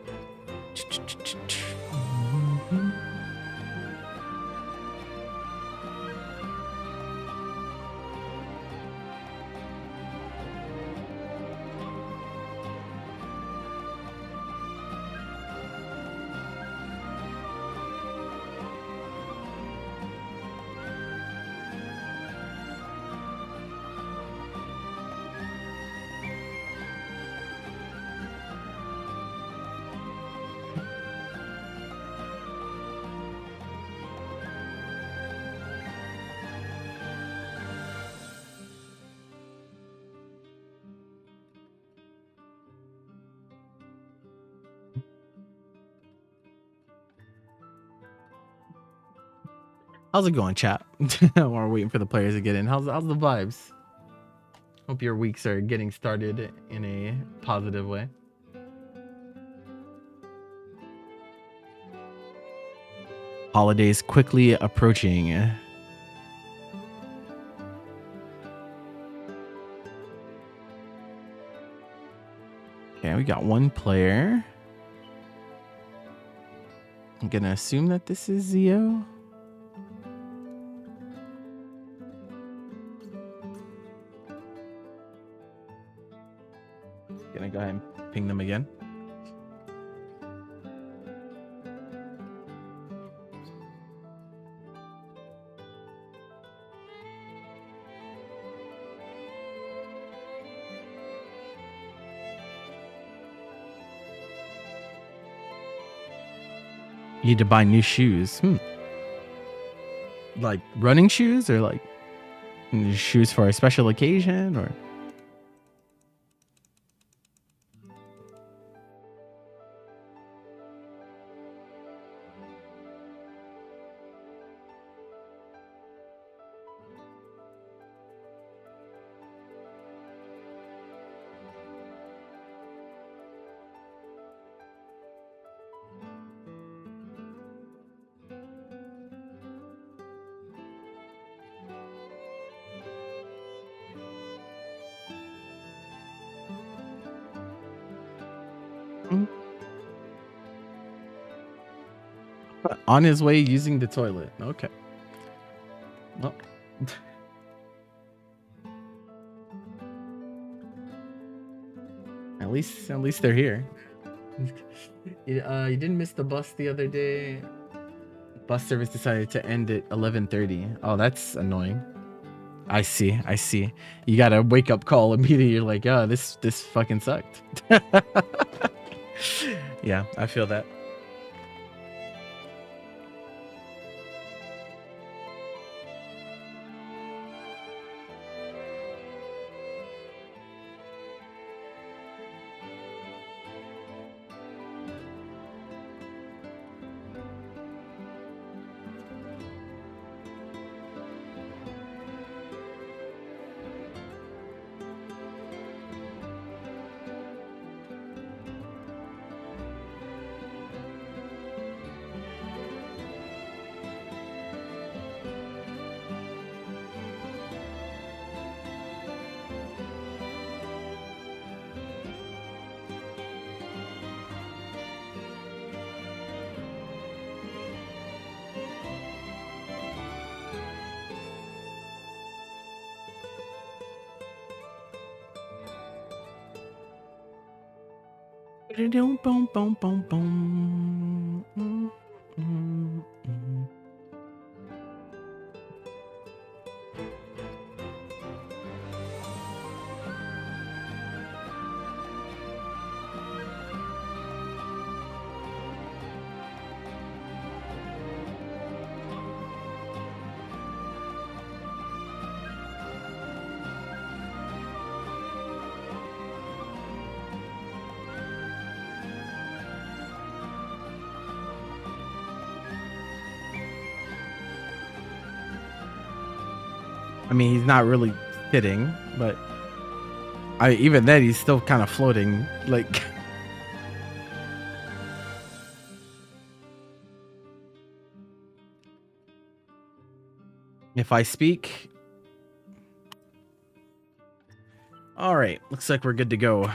How's it going, chat? While we're waiting for the players to get in, how's the vibes? Hope your weeks are getting started in a positive way. Holidays quickly approaching. Okay, we got one player. I'm gonna assume that this is Zio. Gonna go ahead and ping them again. You need to buy new shoes. Like running shoes or like shoes for a special occasion or... On his way using the toilet. Okay. Well. At least they're here. You didn't miss the bus the other day. Bus service decided to end at 11:30. Oh, that's annoying. I see. You got a wake up call immediately. You're like, oh, this fucking sucked. Yeah, I feel that. I mean, he's not really sitting, but even then, he's still kind of floating. Like, if I speak. All right, looks like we're good to go.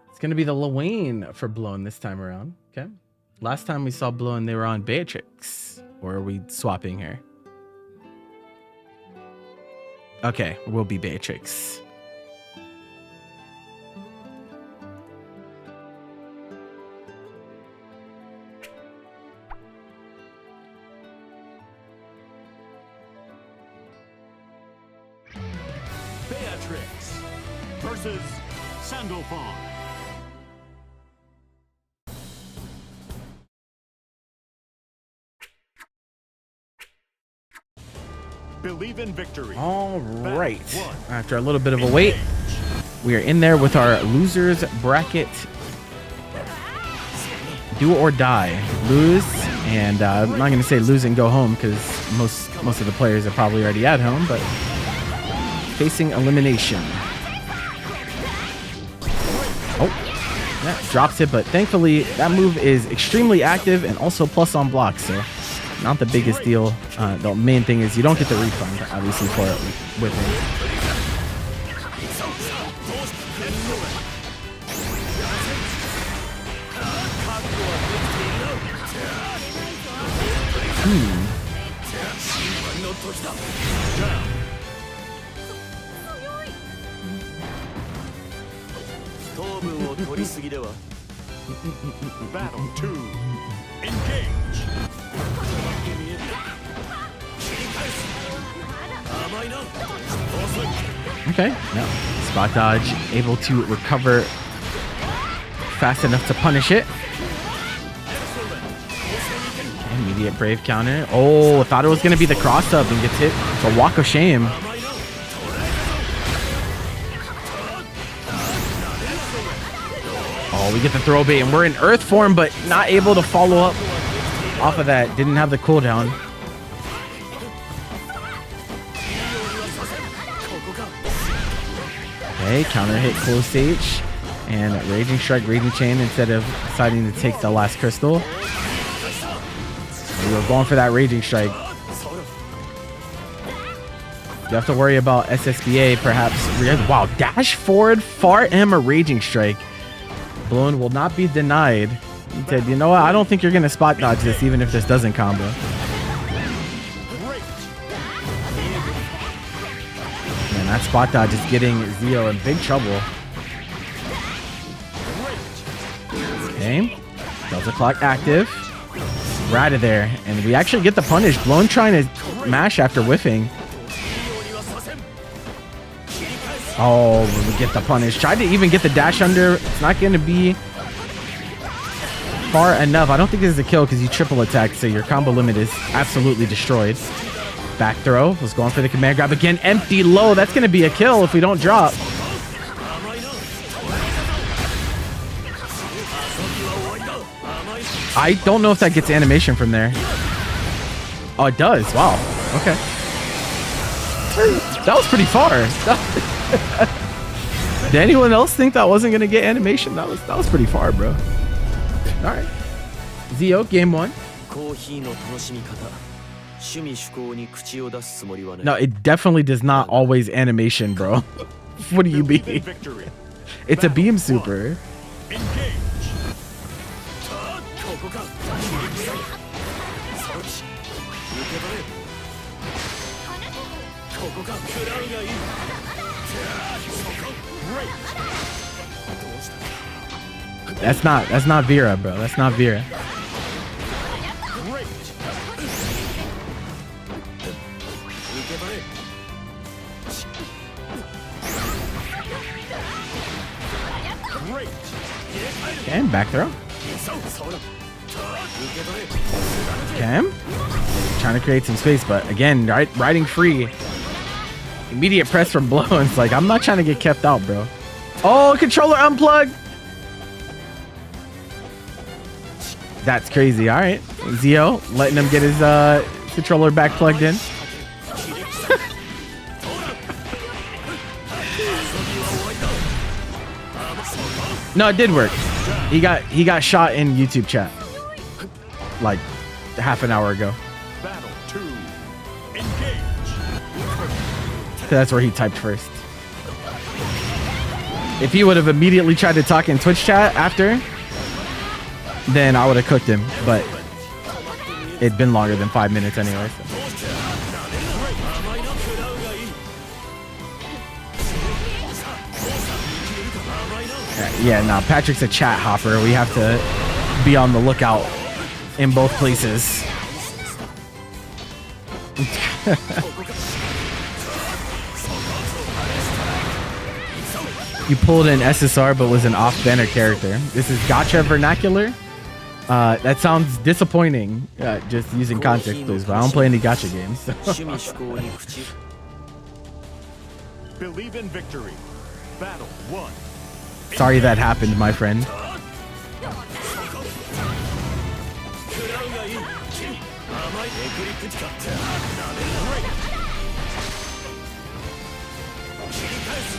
It's gonna be the Luane for Blown this time around. Okay. Last time we saw Blown, they were on Beatrix. Or are we swapping here? Okay, we'll be Beatrix. Beatrix versus Sandalphon. Believe in victory. All right. After a little bit of a wait, we are in there with our losers bracket. Do or die. Lose, and I'm not going to say lose and go home because most of the players are probably already at home, but facing elimination. Oh, that drops it, but thankfully that move is extremely active and also plus on blocks, so not the biggest deal. The main thing is you don't get the refund, obviously, for it with him. Battle 2. Engage. Okay, no. Spot dodge, able to recover fast enough to punish it. Immediate brave counter. Oh, I thought it was going to be the cross up and gets hit. It's a walk of shame. Oh, we get the throw bait, and we're in earth form, but not able to follow up off of that. Didn't have the cooldown. Okay, counter hit close stage, and Raging Strike, Raging Chain instead of deciding to take the last crystal. We were going for that Raging Strike. You have to worry about SSBA, perhaps. Wow, dash forward, far M, a raging strike. Blown will not be denied. He said, you know what? I don't think you're going to spot dodge this, even if this doesn't combo. Man, that spot dodge is getting Zio in big trouble. Okay. Delta clock active. We're out of there. And we actually get the punish. Blown trying to mash after whiffing. Oh, we get the punish. Tried to even get the dash under. It's not going to be far enough. I don't think this is a kill because you triple attack, so your combo limit is absolutely destroyed. Back throw. Was going for the command grab again. Empty low. That's going to be a kill if we don't drop. I don't know if that gets animation from there. Oh, it does. Wow. Okay. That was pretty far. Did anyone else think that wasn't going to get animation? That was pretty far, bro. All right. Zio, game 1. No, it definitely does not always animation, bro. What do you mean? It's a beam super. That's not Vera, bro. That's not Vera. Okay, back throw. Okay. Trying to create some space, but again, riding free. Immediate press from Blow. It's like, I'm not trying to get kept out, bro. Oh, controller unplugged. That's crazy. All right. Zio letting him get his controller back plugged in. No, it did work. He got shot in YouTube chat like half an hour ago. That's where he typed first. If he would have immediately tried to talk in Twitch chat after, then I would have cooked him, but it'd been longer than 5 minutes anyway. So. Yeah, no, Patrick's a chat hopper. We have to be on the lookout in both places. You pulled in SSR but was an off-banner character. This is gacha vernacular. That sounds disappointing, just using context clues, but I don't play any gacha games. So. Believe in victory. Battle 1. Sorry that happened, my friend.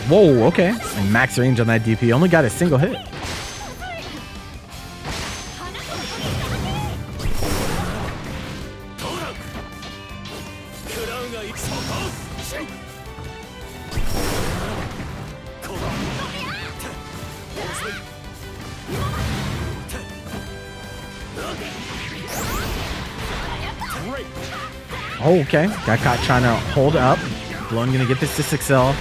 Whoa, okay. And max range on that DP. Only got a single hit. Oh, okay. Got caught trying to hold up. Blown gonna get this to 6L.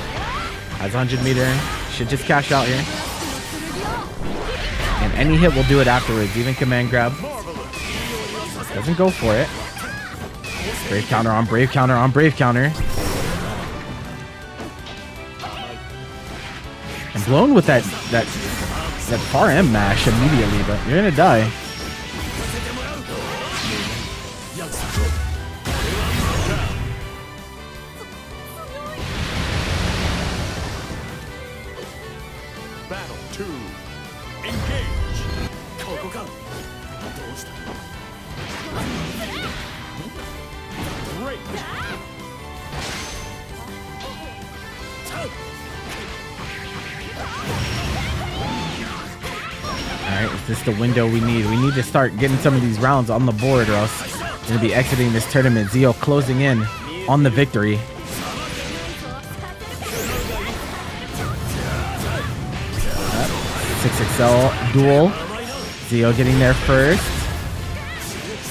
Has 100 meter. Should just cash out here. And any hit will do it afterwards. Even command grab. Doesn't go for it. Brave counter on brave counter on brave counter. And Blown with that far M mash immediately, but you're gonna die. Battle 2. Engage. Great. Alright, is this the window we need? We need to start getting some of these rounds on the board or else we're going to be exiting this tournament. Zio closing in on the victory. 6XL duel. Zio getting there first.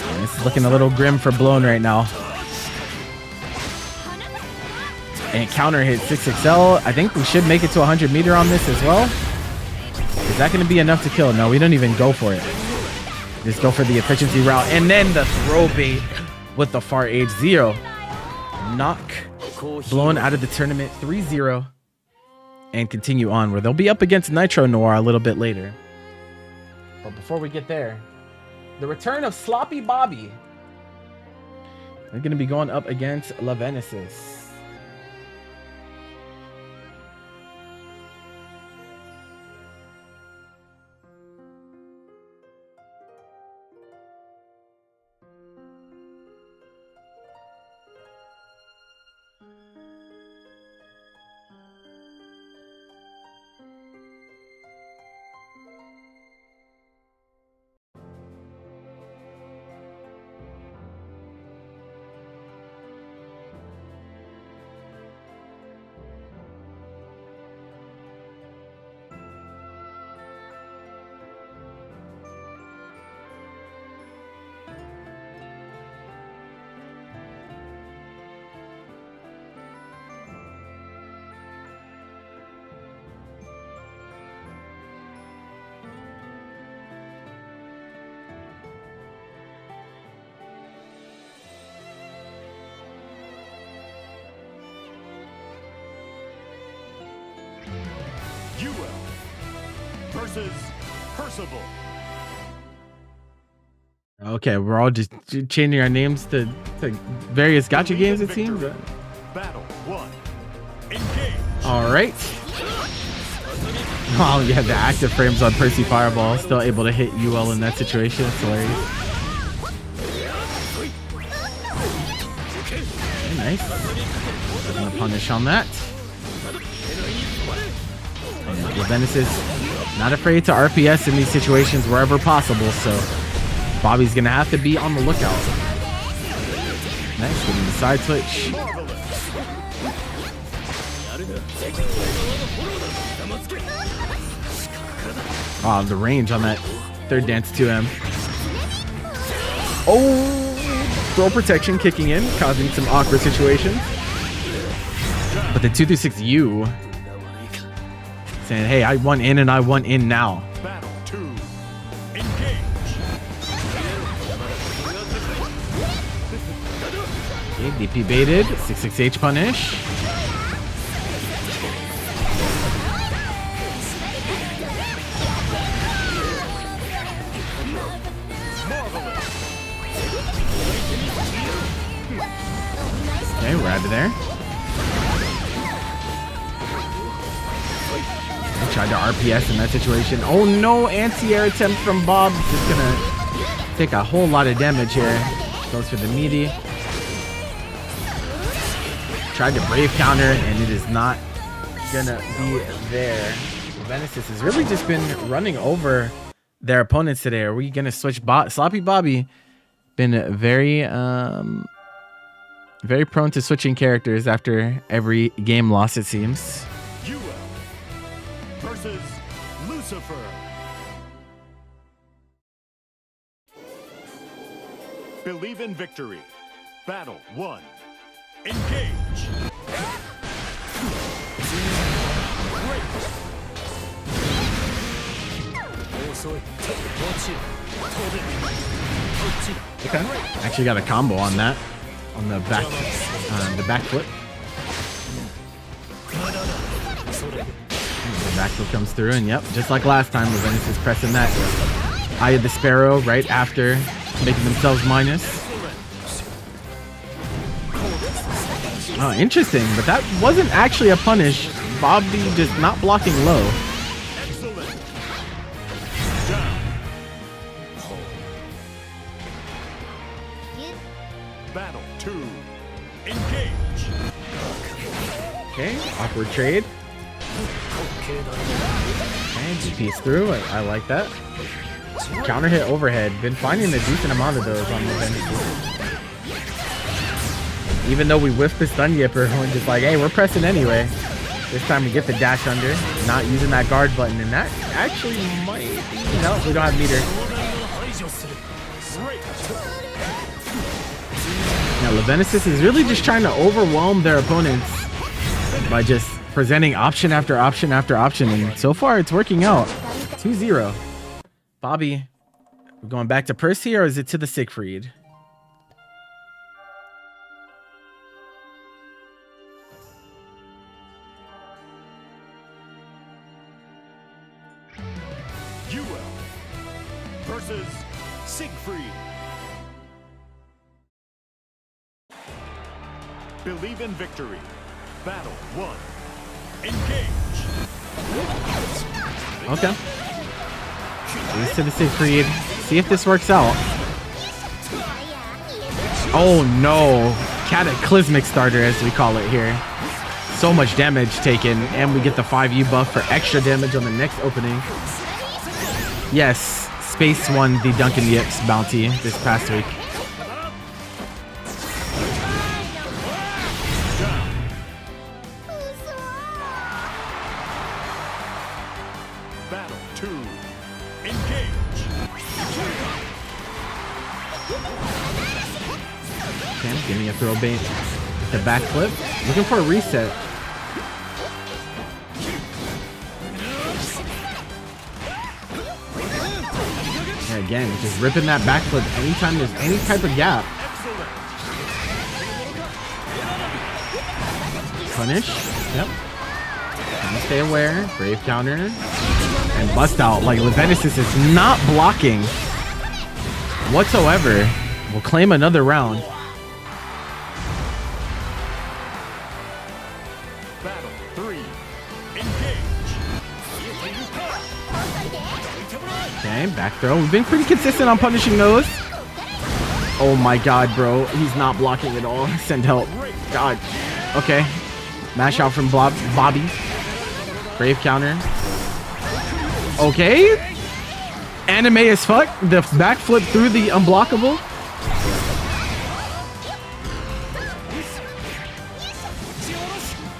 And it's looking a little grim for Blown right now. And counter hit 6XL. I think we should make it to 100 meter on this as well. Is that going to be enough to kill? No, we don't even go for it. Just go for the efficiency route. And then the throw bait with the far age. Zio knock Blown out of the tournament 3-0. And continue on where they'll be up against Nitro Noir a little bit later. But before we get there, the return of Sloppy Bobby. They're going to be going up against Lavenesis. Versus Percival. Okay, we're all just changing our names to various gacha games, it seems. Battle 1. Engage. All right. Oh, yeah, the active frames on Percy Fireball. Still able to hit UL in that situation. It's hilarious. Okay, nice. Doesn't punish on that. Lavenesis not afraid to RPS in these situations wherever possible, so Bobby's gonna have to be on the lookout. Nice, getting the side switch. Oh, the range on that third dance 2M. Oh, throw protection kicking in, causing some awkward situations. But the 2-6U saying, hey, I want in and I want in now. Battle 2. Engage. Okay, DP baited. 6-6H punish. Okay, we're out of there. Tried to RPS in that situation. Oh no, anti-air attempt from Bob. Just gonna take a whole lot of damage here. Goes for the meaty. Tried to brave counter, and it is not gonna be there. Lavenesis has really just been running over their opponents today. Are we gonna switch Sloppy Bobby? Been very very prone to switching characters after every game loss, it seems. Versus Lucifer. Believe in victory. Battle 1. Engage. Okay. Actually got a combo on that. On the back flip. The back flip comes through, and yep, just like last time, Lavenesis is pressing that Eye of the Sparrow right after making themselves minus. Oh, interesting, but that wasn't actually a punish. Bobby just not blocking low. Excellent. Battle 2. Engage. Okay, awkward trade. And DP's through. I like that. Counter hit overhead. Been finding a decent amount of those on the bench. Even though we whiffed the stun yipper, we're just like, hey, we're pressing anyway. This time we get the dash under, not using that guard button, and that actually might be... No, we don't have meter. Now, Levenesis is really just trying to overwhelm their opponents by just presenting option after option after option, and so far it's working out. 2-0. Bobby, we're going back to Percy, or is it to the Siegfried? Versus Siegfried. Believe in victory. Battle 1. Engage. Okay. Let's to the Siegfried. See if this works out. Oh no. Cataclysmic starter, as we call it here. So much damage taken, and we get the 5U buff for extra damage on the next opening. Yes. Space won the Duncan Yips bounty this past week. Battle 2. Engage. Okay, give me a throw bait. The backflip. Looking for a reset. Again, just ripping that backflip anytime there's any type of gap. Punish. Yep. Trying to stay aware. Brave counter. And bust out. Like, Levenesis is not blocking whatsoever. We'll claim another round. Battle 3. Engage. Okay, back throw. We've been pretty consistent on punishing those. Oh my god, bro. He's not blocking at all. Send help. God. Okay. Mash out from Bobby. Brave counter. Okay. Anime as fuck. The backflip through the unblockable.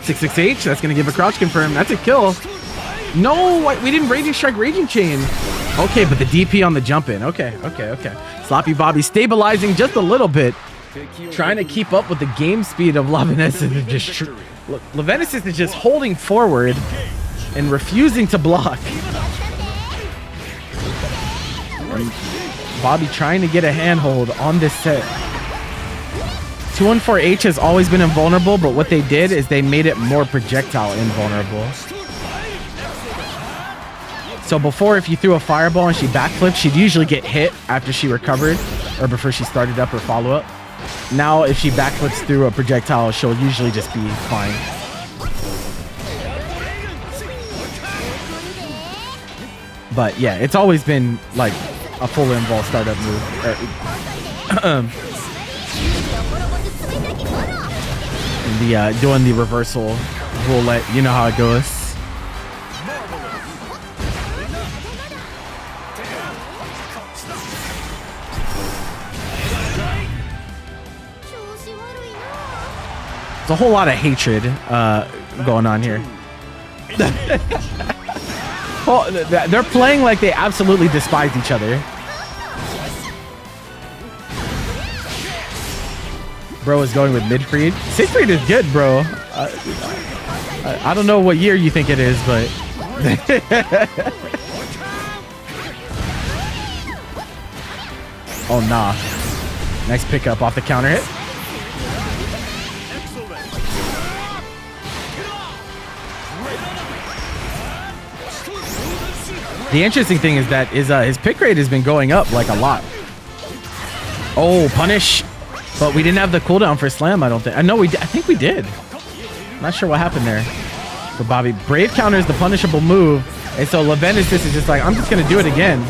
H. That's going to give a crouch confirm. That's a kill. No, we didn't Raging Strike Raging Chain. Okay, but the DP on the jump in. Okay. Sloppy Bobby stabilizing just a little bit. Trying to keep up with the game speed of Levenesis. Levenesis is just holding forward and refusing to block. And Bobby trying to get a handhold on this set. 214H has always been invulnerable, but what they did is they made it more projectile invulnerable. So before, if you threw a fireball and she backflipped, she'd usually get hit after she recovered or before she started up her follow-up. Now, if she backflips through a projectile, she'll usually just be fine. But yeah, it's always been like a full invul startup move. Doing the reversal roulette, you know how it goes. There's a whole lot of hatred going on here. They're playing like they absolutely despise each other. Bro is going with Midfried. Siegfried is good, bro. I don't know what year you think it is, but... Oh, nah. Nice pickup off the counter hit. The interesting thing is that his pick rate has been going up like a lot. Oh, punish. But we didn't have the cooldown for slam, I don't think. No, I think we did. Not sure what happened there. But Bobby, Brave counters the punishable move. And so Levenesis is just like, I'm just going to do it again.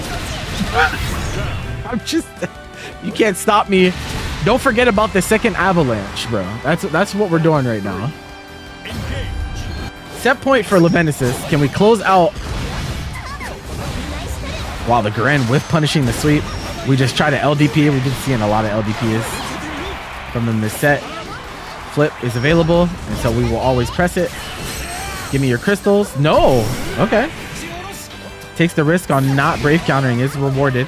You can't stop me. Don't forget about the second avalanche, bro. That's what we're doing right now. Set point for Levenesis. Can we close out? Wow, the Grand Whiff punishing the sweep. We just try to LDP. We've been seeing a lot of LDPs from them this set. Flip is available, and so we will always press it. Give me your crystals. No. Okay. Takes the risk on not brave countering. Is rewarded.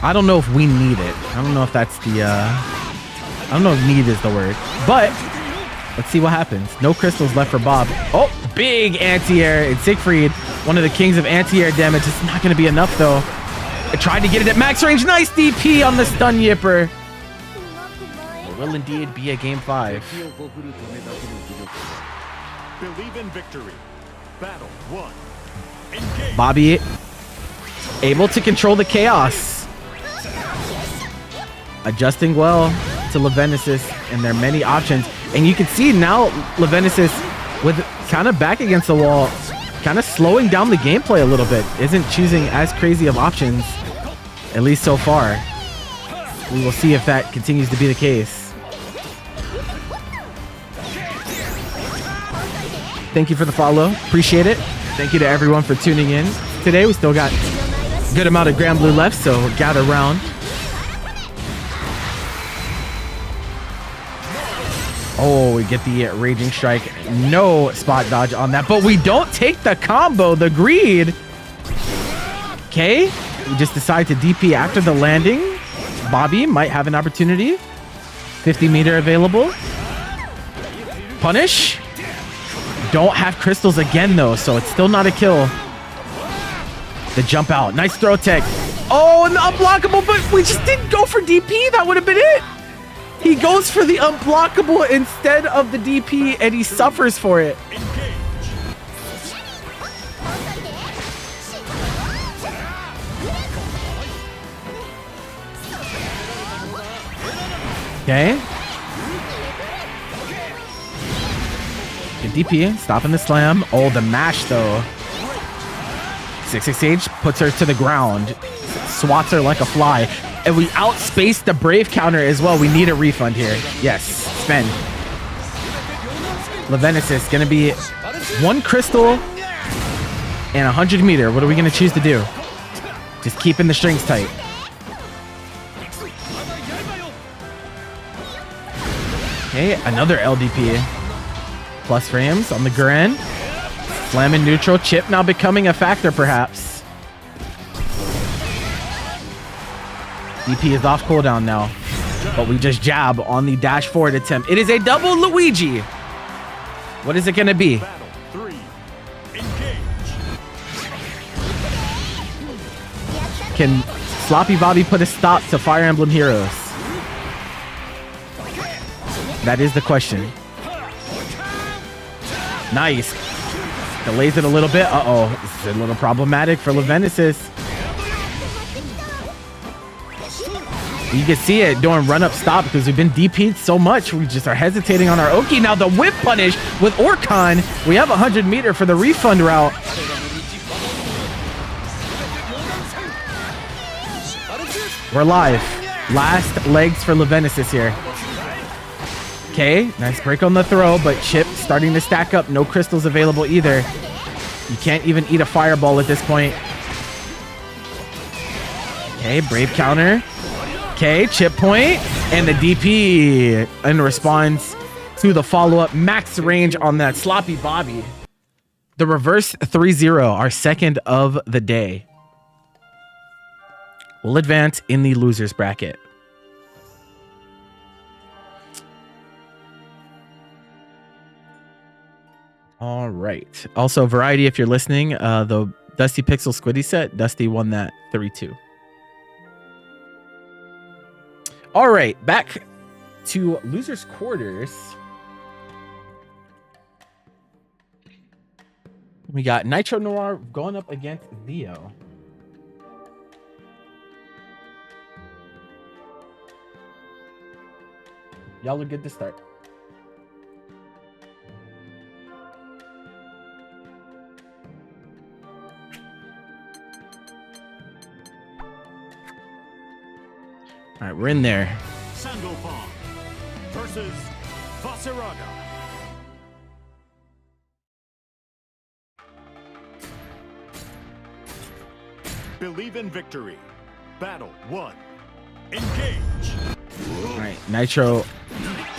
I don't know if we need it. I don't know if that's the I don't know if need is the word, but let's see what happens. No crystals left for Bob. Oh, big anti-air. It's Siegfried, one of the kings of anti-air damage. It's not going to be enough though. I tried to get it at max range. Nice DP on the stun yipper. It will indeed be a game 5. Believe in victory. Battle 1. Engage. Bobby able to control the chaos. Adjusting well to Levenesis, and there are many options. And you can see now Levenesis with kind of back against the wall, kind of slowing down the gameplay a little bit. Isn't choosing as crazy of options, at least so far. We will see if that continues to be the case. Thank you for the follow. Appreciate it. Thank you to everyone for tuning in. Today we still got a good amount of Grand Blue left, so gather round. Oh, we get the Raging Strike. No spot dodge on that, but we don't take the combo, the greed. Okay, we just decide to DP after the landing. Bobby might have an opportunity. 50 meter available. Punish. Don't have crystals again though, so it's still not a kill. The jump out. Nice throw tech. Oh, and the unblockable, but we just didn't go for DP. That would have been it. He goes for the unblockable instead of the DP, and he suffers for it. Okay. Good DP, stopping the slam. Oh, the mash though. 6-6H puts her to the ground. Swats her like a fly. And we outspace the brave counter as well. We need a refund here. Yes, spend. Levenesis gonna be 1 crystal and 100 meter. What are we gonna choose to do? Just keeping the strings tight. Okay, another LDP. Plus frames on the Gren. Slamming neutral. Chip now becoming a factor perhaps. DP is off cooldown now, but we just jab on the dash forward attempt. It is a double Luigi. What is it going to be? Battle 3. Engage. Can Sloppy Bobby put a stop to Fire Emblem Heroes? That is the question. Nice. Delays it a little bit. Uh-oh. This is a little problematic for Levenesis. You can see it doing run-up stop because we've been DP'd so much. We just are hesitating on our Oki. Now the whip punish with Orcon. We have 100 meter for the refund route. We're live. Last legs for Levenesis here. Okay, nice break on the throw, but Chip starting to stack up. No crystals available either. You can't even eat a fireball at this point. Okay, brave counter. Okay, chip point, and the DP in response to the follow-up max range on that Sloppy Bobby. The reverse 3-0, our second of the day. We'll advance in the losers bracket. All right. Also, Variety, if you're listening, the Dusty Pixel Squiddy set, Dusty won that 3-2. All right, back to losers quarters. We got Nitro Noir going up against Theo. Y'all are good to start. All right, we're in there. Sandalphon versus Vaseraga. Believe in victory. Battle 1. Engage. All right, Nitro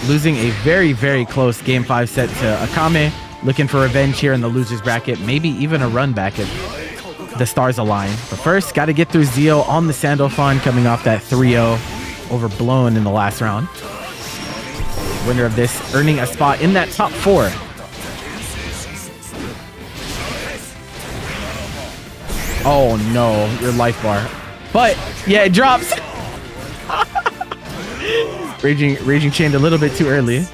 losing a very, very close Game 5 set to Akame. Looking for revenge here in the loser's bracket. Maybe even a run back if the stars align. But first, got to get through Zio on the Sandalphon coming off that 3-0 overblown in the last round. Winner of this earning a spot in that top 4. Oh no, your life bar. But yeah, it drops. Raging chained a little bit too early.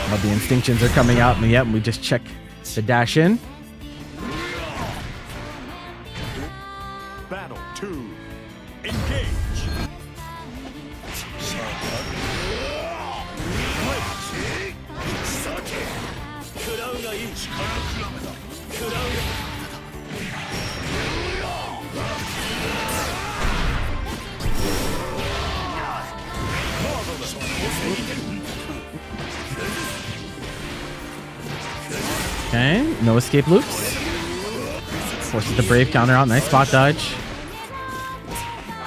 Well, the instinctions are coming out, and yep, we just check the dash in. Battle 2. Engage. Okay, no escape loops. Forces the Brave counter out. Nice spot dodge.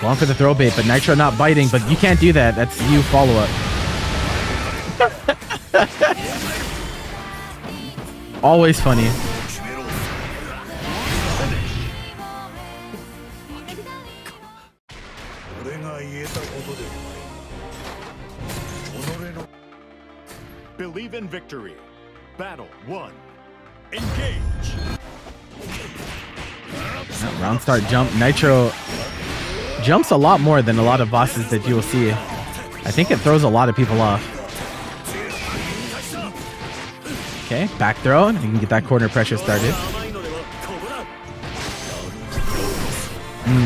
Going for the throw bait, but Nitro not biting, but you can't do that. That's you follow up. Always funny. Believe in victory. Battle 1. Engage. That round start jump. Nitro jumps a lot more than a lot of bosses that you will see. I think it throws a lot of people off. Okay, back throw. You can get that corner pressure started.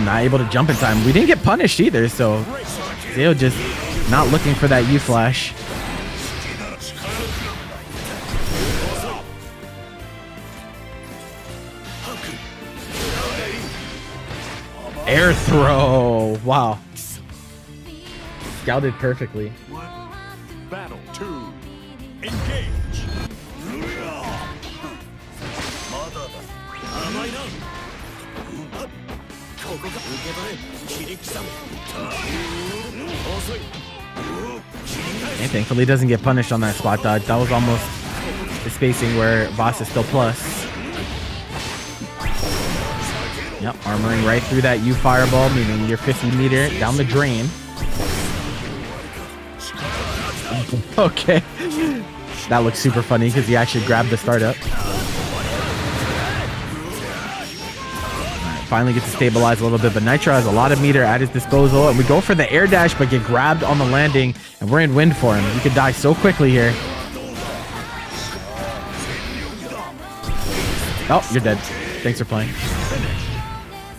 Not able to jump in time. We didn't get punished either, so Zio just not looking for that U-flash. Air throw. Wow. Scouted perfectly. Battle 2. Engage. And thankfully doesn't get punished on that spot dodge. That was almost the spacing where boss is still plus. Yep, armoring right through that U fireball, meaning your 50 meter down the drain. Okay. That looks super funny because he actually grabbed the startup. Right, finally gets to stabilize a little bit, but Nitro has a lot of meter at his disposal, and we go for the air dash, but get grabbed on the landing, and we're in wind for him. He could die so quickly here. Oh, you're dead. Thanks for playing.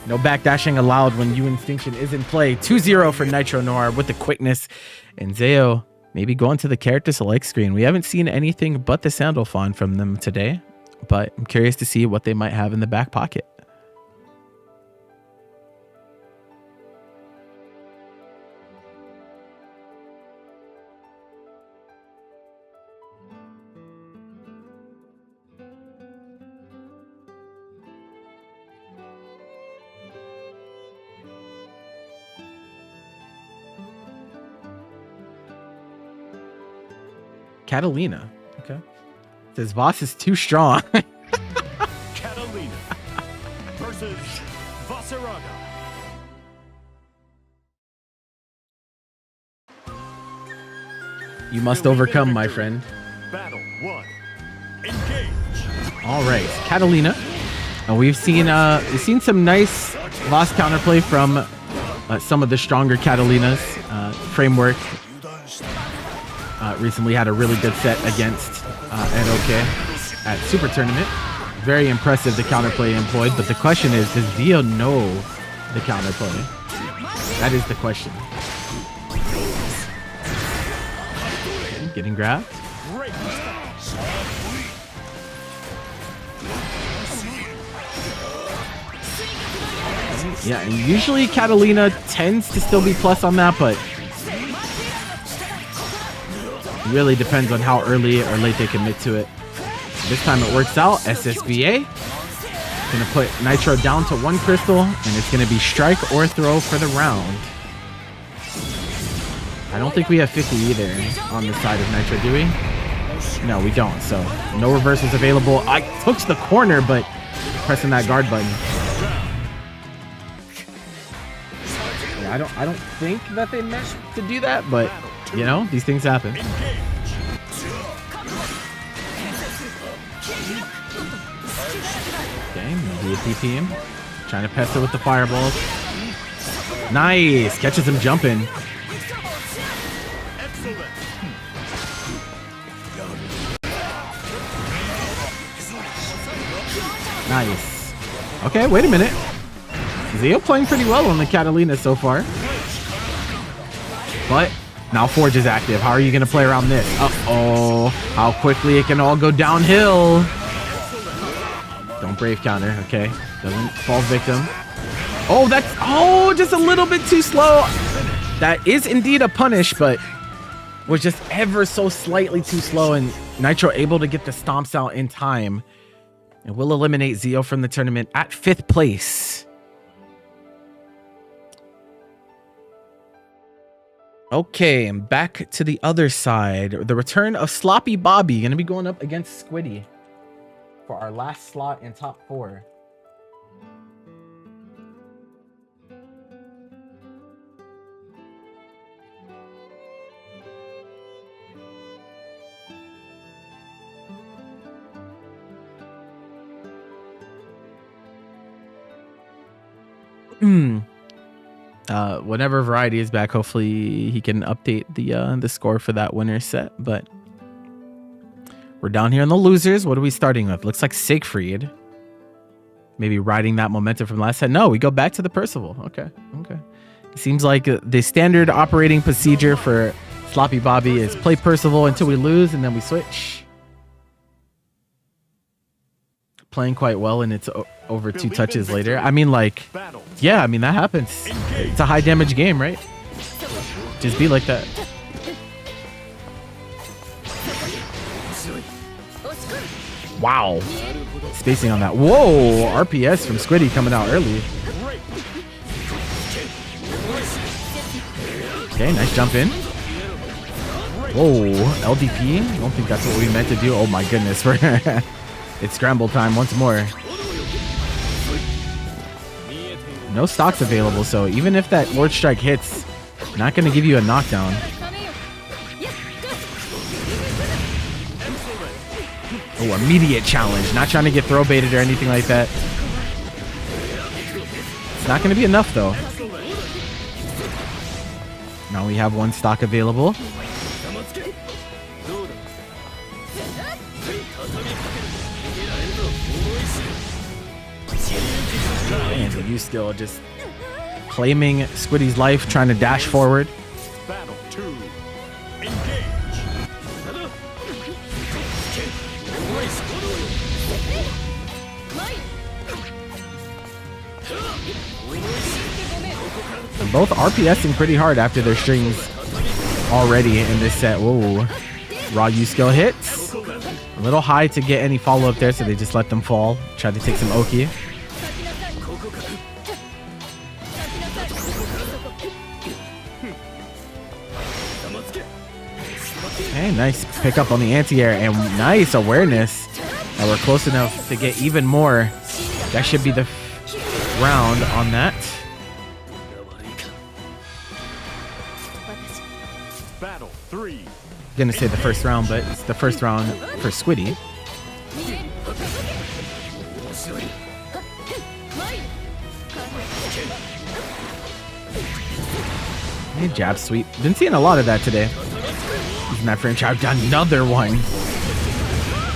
No backdashing allowed when U-Instinction is in play. 2-0 for Nitro Noir with the quickness. And Zeo maybe going to the character select screen. We haven't seen anything but the Sandalphon from them today, but I'm curious to see what they might have in the back pocket. Catalina. Okay. Says boss is too strong. Catalina versus Vasaraga. You must overcome, my friend. Battle 1. Engage. All right, Catalina. We've seen some nice boss counterplay from some of the stronger Catalinas. Framework recently had a really good set against NOK at Super Tournament. Very impressive the counterplay employed, but the question is, does Zio know the counterplay? That is the question. Okay, getting grabbed. Yeah, and usually Catalina tends to still be plus on that, but really depends on how early or late they commit to it. This time it works out. SSBA. Gonna put Nitro down to 1 crystal, and it's gonna be strike or throw for the round. I don't think we have 50 either on the side of Nitro, do we? No, we don't. So no reversals available. I took the corner, but pressing that guard button. Yeah, I don't think that they meant to do that, but you know, these things happen. Okay, maybe a TP. Trying to pester with the fireballs. Nice, catches him jumping. Nice. Okay, wait a minute. Zio playing pretty well on the Catalina so far. But now Forge is active. How are you going to play around this? Uh-oh. How quickly it can all go downhill. Don't brave counter. Okay. Doesn't fall victim. Oh, that's... Oh, just a little bit too slow. That is indeed a punish, but was just ever so slightly too slow. And Nitro able to get the stomps out in time. And will eliminate Zio from the tournament at 5th place. Okay, and back to the other side. The return of Sloppy Bobby. Going to be going up against Squiddy for our last slot in top 4. Whenever Variety is back, hopefully he can update the score for that winner set. But we're down here in the losers. What are we starting with? Looks like Siegfried. Maybe riding that momentum from last set. No, we go back to the Percival. Okay. It seems like the standard operating procedure for Sloppy Bobby is play Percival until we lose, and then we switch. Playing quite well, and it's over 2 touches later. I mean, like, yeah, I mean, that happens. It's a high damage game, right? Just be like that. Wow. Spacing on that. Whoa, RPS from Squiddy coming out early. Okay, nice jump in. Whoa, LDP? I don't think that's what we meant to do. Oh my goodness. It's scramble time once more. No stocks available, so even if that Lord Strike hits, not going to give you a knockdown. Oh, immediate challenge. Not trying to get throw baited or anything like that. It's not going to be enough, though. Now we have 1 stock available. And the U skill just claiming Squiddy's life, trying to dash forward. Battle 2. Engage. And both RPSing pretty hard after their strings already in this set. Whoa. Raw U skill hits. A little high to get any follow up there, so they just let them fall. Try to take some Oki. Okay, nice pick up on the anti-air and nice awareness. And we're close enough to get even more. That should be the round on that. Battle 3. Gonna say the first round, but it's the first round for Squiddy. Hey, jab sweep. Been seeing a lot of that today. Using that frame trap. Another one.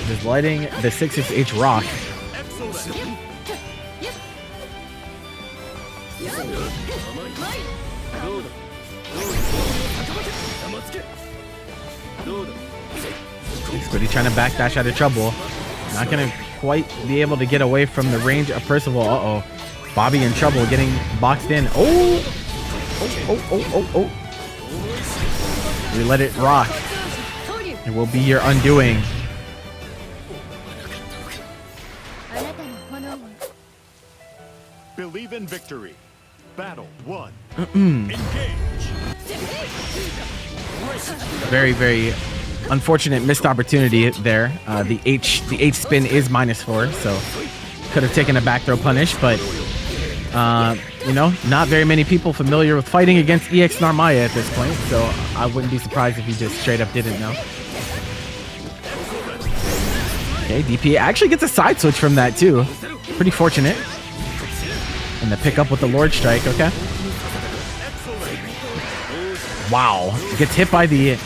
Just letting the 668 rock. Squiddy trying to backdash out of trouble. Not gonna quite be able to get away from the range of Percival. Uh-oh. Bobby in trouble, getting boxed in. Oh! Oh. We let it rock. It will be your undoing. Believe in victory. Battle 1. Engage. Very, very unfortunate missed opportunity there. The H spin is -4, so could have taken a back throw punish, but you know, not very many people familiar with fighting against EX Narmaya at this point, so I wouldn't be surprised if he just straight up didn't know. Okay, DP actually gets a side switch from that too. Pretty fortunate. And the pickup with the Lord Strike, okay. Wow, gets hit by the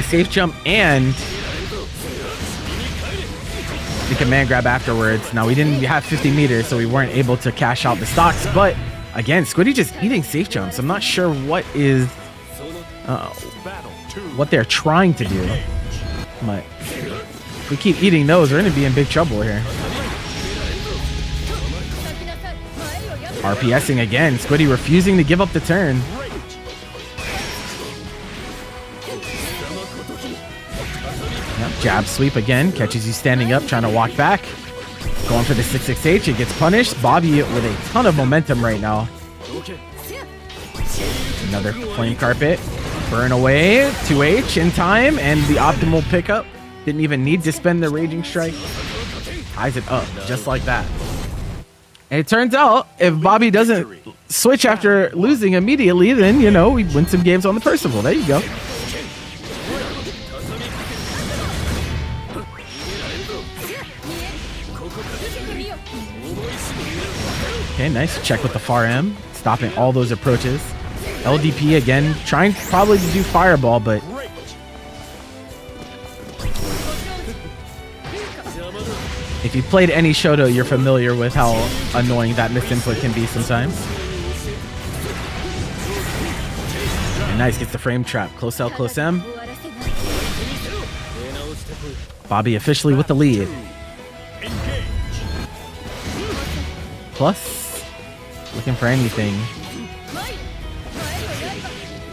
safe jump and the command grab afterwards. Now we didn't have 50 meters, so we weren't able to cash out the stocks, but again, Squiddy just eating safe jumps. I'm not sure what is what they're trying to do, but if we keep eating those, we're gonna be in big trouble here. RPSing again, Squiddy refusing to give up the turn. Yep, jab sweep again, catches you standing up, trying to walk back. Going for the 668, it gets punished. Bobby with a ton of momentum right now. Another flame carpet, burn away, 2H in time, and the optimal pickup. Didn't even need to spend the raging strike. Ties it up, just like that. And it turns out, if Bobby doesn't switch after losing immediately, then, you know, we win some games on the Percival. There you go. Okay, nice check with the far M, stopping all those approaches. LDP again, trying probably to do Fireball, but if you played any Shoto, you're familiar with how annoying that missed input can be sometimes. And nice, gets the frame trap. Close L, close M. Bobby officially with the lead. Plus, looking for anything.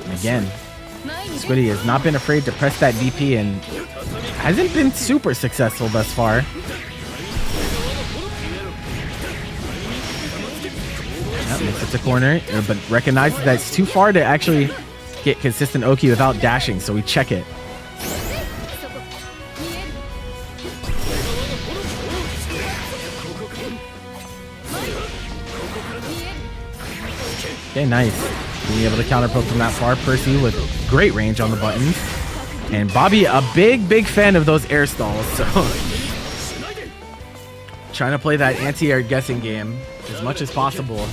And again, Squiddy has not been afraid to press that DP and hasn't been super successful thus far. Yep, makes it to corner, but recognizes that it's too far to actually get consistent Oki without dashing, so we check it. Okay, nice. Being able to counter poke from that far. Percy with great range on the buttons. And Bobby, a big fan of those air stalls, so trying to play that anti-air guessing game as much as possible.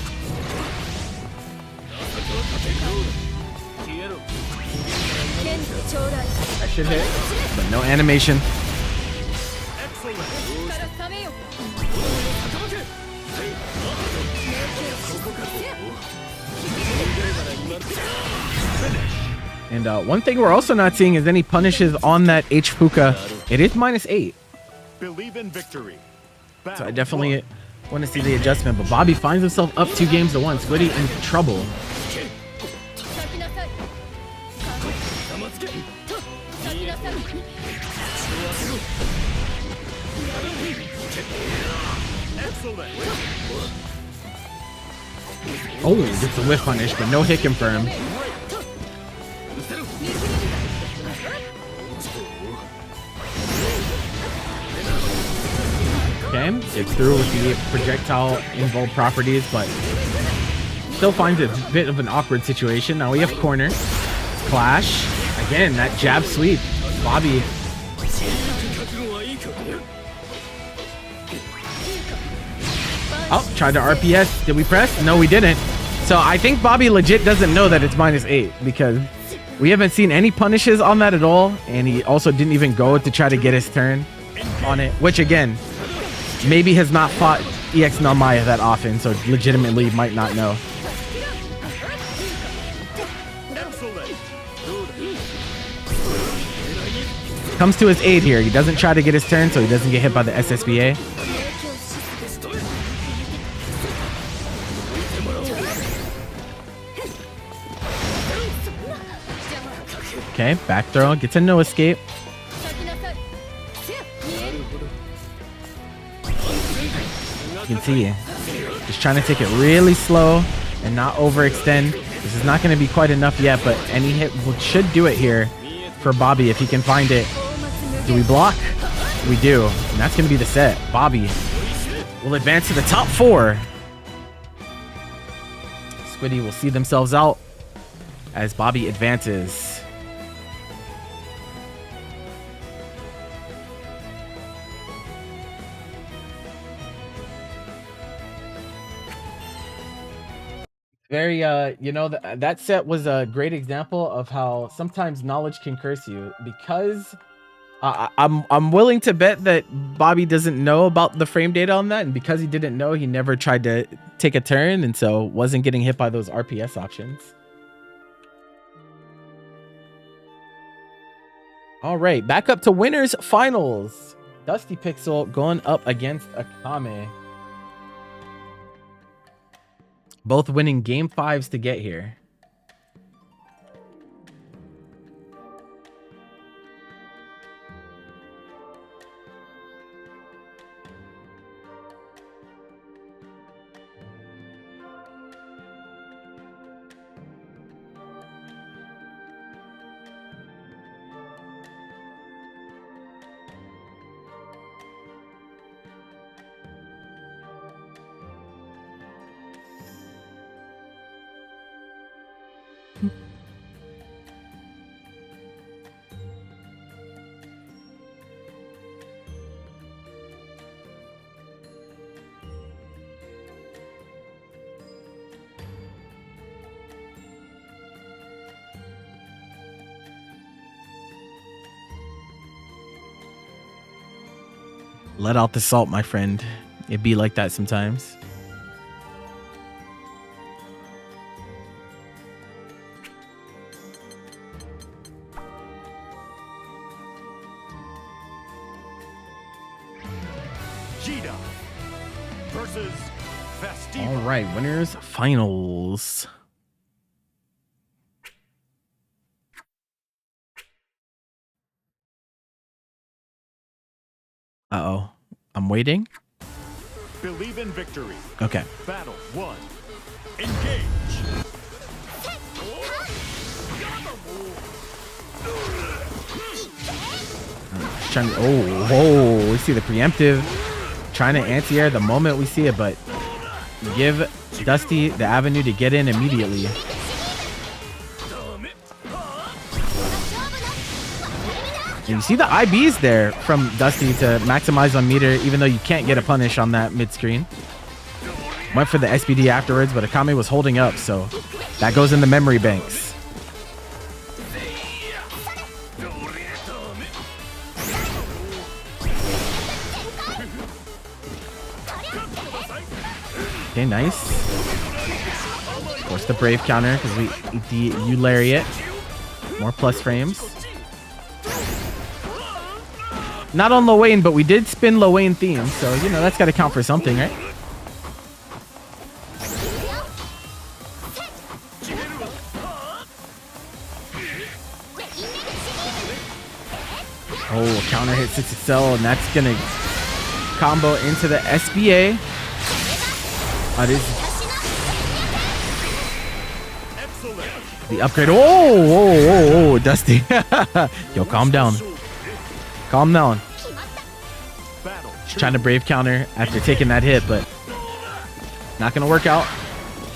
That should hit, but no animation. And one thing we're also not seeing is any punishes on that H Puka. It is -8. Believe in victory. So I definitely want to see the adjustment, but Bobby finds himself up 2 games to 1. Squiddy in trouble. Oh, gets a whiff punish, but no hit confirmed. Okay, gets through with the projectile involved properties, but still finds it a bit of an awkward situation. Now we have corner. Clash. Again, that jab sweep. Bobby. Oh, tried to RPS. Did we press? No, we didn't. So I think Bobby legit doesn't know that it's -8 because we haven't seen any punishes on that at all. And he also didn't even go to try to get his turn on it, which again, maybe has not fought EX Narmaya that often, so legitimately might not know. Comes to his aid here. He doesn't try to get his turn, so he doesn't get hit by the SSBA. Okay, back throw, gets a no escape. You can see. Just trying to take it really slow and not overextend. This is not going to be quite enough yet, but any hit should do it here for Bobby if he can find it. Do we block? We do. And that's going to be the set. Bobby will advance to the top 4. Squiddy will see themselves out as Bobby advances. Very, you know, that set was a great example of how sometimes knowledge can curse you, because I'm willing to bet that Bobby doesn't know about the frame data on that, and because he didn't know, he never tried to take a turn, and so wasn't getting hit by those RPS options. All right, back up to winners finals. Dusty Pixel going up against Akame. Both winning game 5s to get here. Let out the salt, my friend. It be like that sometimes. Gita versus Festiva. All right, winners finals. Uh-oh. I'm waiting. Believe in victory. Okay. Battle 1. Engage. Trying to, oh, we see the preemptive. Trying to anti-air the moment we see it, but give Dusty the avenue to get in immediately. And you see the IBs there from Dusty to maximize on meter, even though you can't get a punish on that mid-screen. Went for the SBD afterwards, but Akame was holding up, so that goes in the memory banks. Okay, nice. Of course, the Brave counter, because you lariat. More plus frames. Not on low Wayne, but we did spin low Wayne theme, so, you know, that's got to count for something, right? Oh, counter hit 6XL, and that's going to combo into the SBA. That is the upgrade. Oh, Dusty. Yo, calm down. Calm down. Just trying to brave counter after taking that hit, but not going to work out.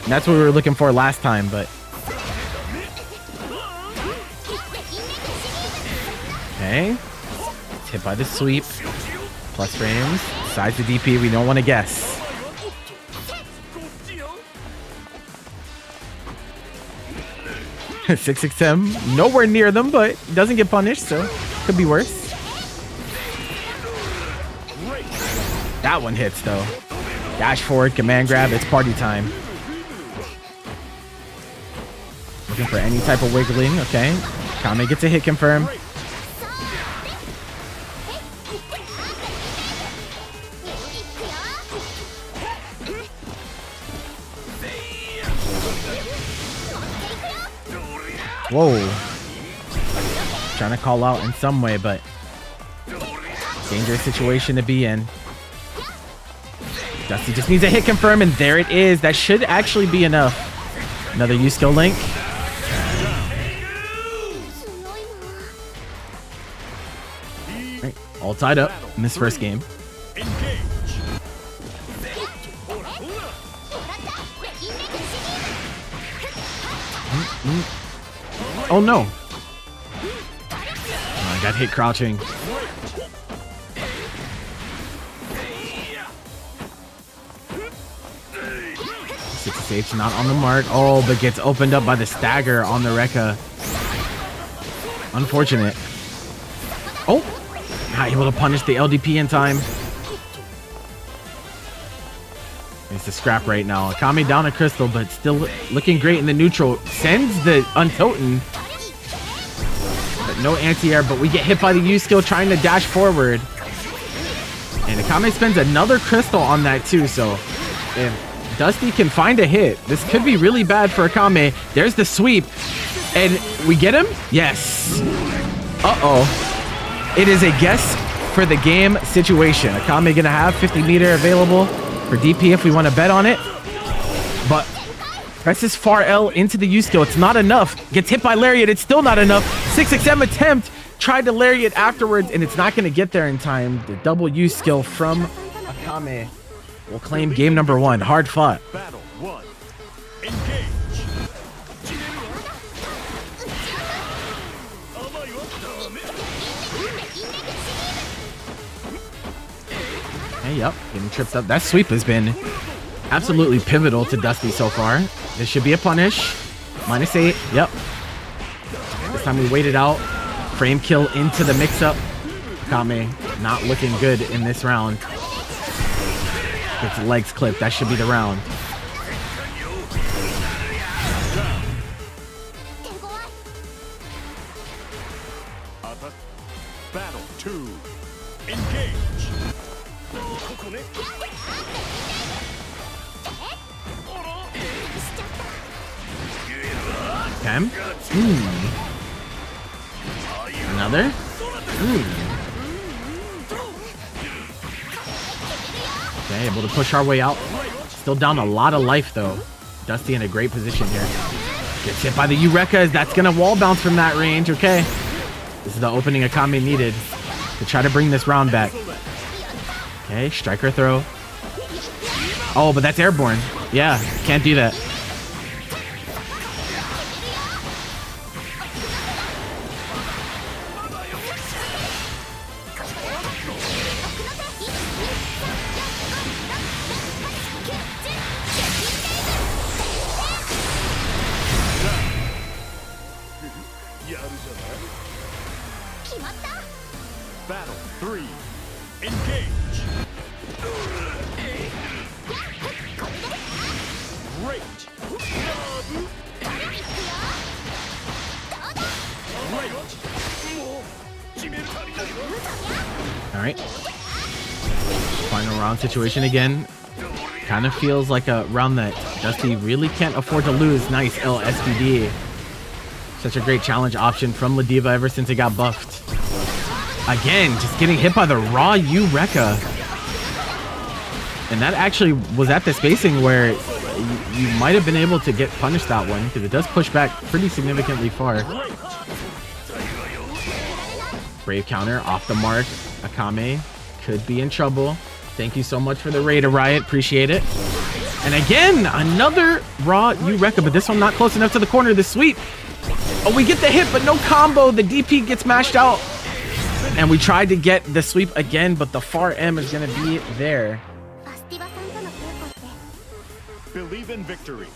And that's what we were looking for last time, but. Okay. It's hit by the sweep. Plus frames. Size the DP. We don't want to guess. Six XM. Nowhere near them, but doesn't get punished, so could be worse. That one hits, though. Dash forward, command grab. It's party time. Looking for any type of wiggling. Okay. Kame gets a hit confirm. Whoa. Trying to call out in some way, but dangerous situation to be in. Dusty just needs a hit confirm, and there it is. That should actually be enough. Another U skill link. Right, all tied up in this first game. Oh no. Oh, I got hit crouching. Safe's not on the mark. Oh, but gets opened up by the stagger on the Rekka. Unfortunate. Oh, not able to punish the LDP in time. It's a scrap right now. Akame down a crystal, but still looking great in the neutral. Sends the untoten. But no anti-air, but we get hit by the U skill trying to dash forward. And Akame spends another crystal on that too, so if Dusty can find a hit, this could be really bad for Akame. There's the sweep. And we get him? Yes. Uh-oh. It is a guess for the game situation. Akame gonna have 50 meter available for DP if we want to bet on it. But presses far L into the U skill. It's not enough. Gets hit by Lariat. It's still not enough. 6XM attempt. Tried to Lariat afterwards, and it's not going to get there in time. The double U skill from Akame will claim game number 1. Hard fought. Battle 1. Engage. Hey, yep, getting tripped up. That sweep has been absolutely pivotal to Dusty so far. This should be a punish. -8. Yep. This time we waited out. Frame kill into the mix-up. Akame not looking good in this round. Gets legs clipped. That should be the round. Battle 2. Engage. Okay. Another. Okay, able to push our way out. Still down a lot of life though. Dusty in a great position here. Gets hit by the Eureka. That's gonna wall bounce from that range. Okay. This is the opening Akame needed to try to bring this round back. Okay, striker throw. Oh, but that's airborne. Yeah, can't do that. Battle 3. Engage. Great. All right. Final round situation again. Kind of feels like a round that Dusty really can't afford to lose. Nice LSPD. Such a great challenge option from Ladiva ever since it got buffed. Again, just getting hit by the raw Eureka. And that actually was at the spacing where you might have been able to get punished that one, because it does push back pretty significantly far. Brave counter off the mark. Akame could be in trouble. Thank you so much for the raid, Riot. Appreciate it. And again, another raw Eureka, but this one not close enough to the corner. The sweep. Oh, we get the hit, but no combo. The DP gets mashed out. And we tried to get the sweep again, but the far M is going to be there. Believe in victory.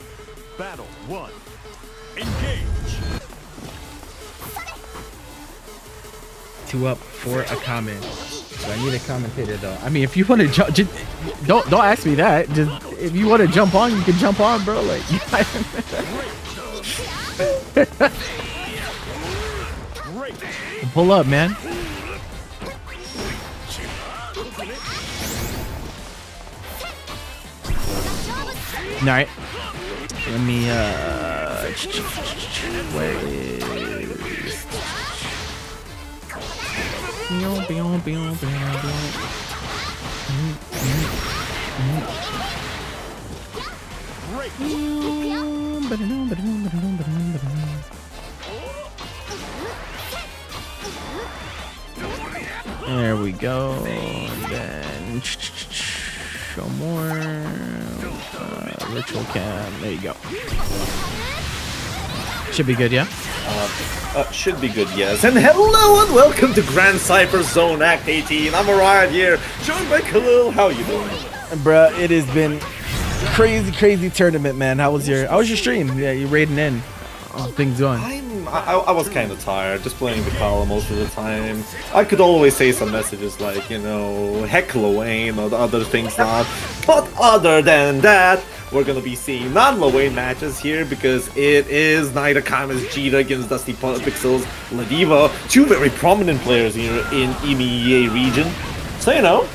Battle 1. Engage. 2 up for Akame. So I need a commentator though. I mean, if you want to jump, don't ask me that. Just if you want to jump on, you can jump on, bro. Like, pull up, man. All right. Let me where is Great. There we go. And then show more. Ritual cam. There you go. Should be good, yeah? Should be good, yes. And hello and welcome to Grandcypher Zone Act 18. I'm Orion here, joined by Khalil. How you doing? Bruh, it has been crazy tournament, man. How was your stream? Yeah, you raiding in. How's things going? I was kind of tired, just playing the column most of the time. I could always say some messages like, you know, heck Lawayne or other things not. But other than that, we're gonna be seeing non-Lawayne matches here because it is neither Kama's Jita against Dusty Pixels, Ladiva, two very prominent players here in EMEA region. So, you know.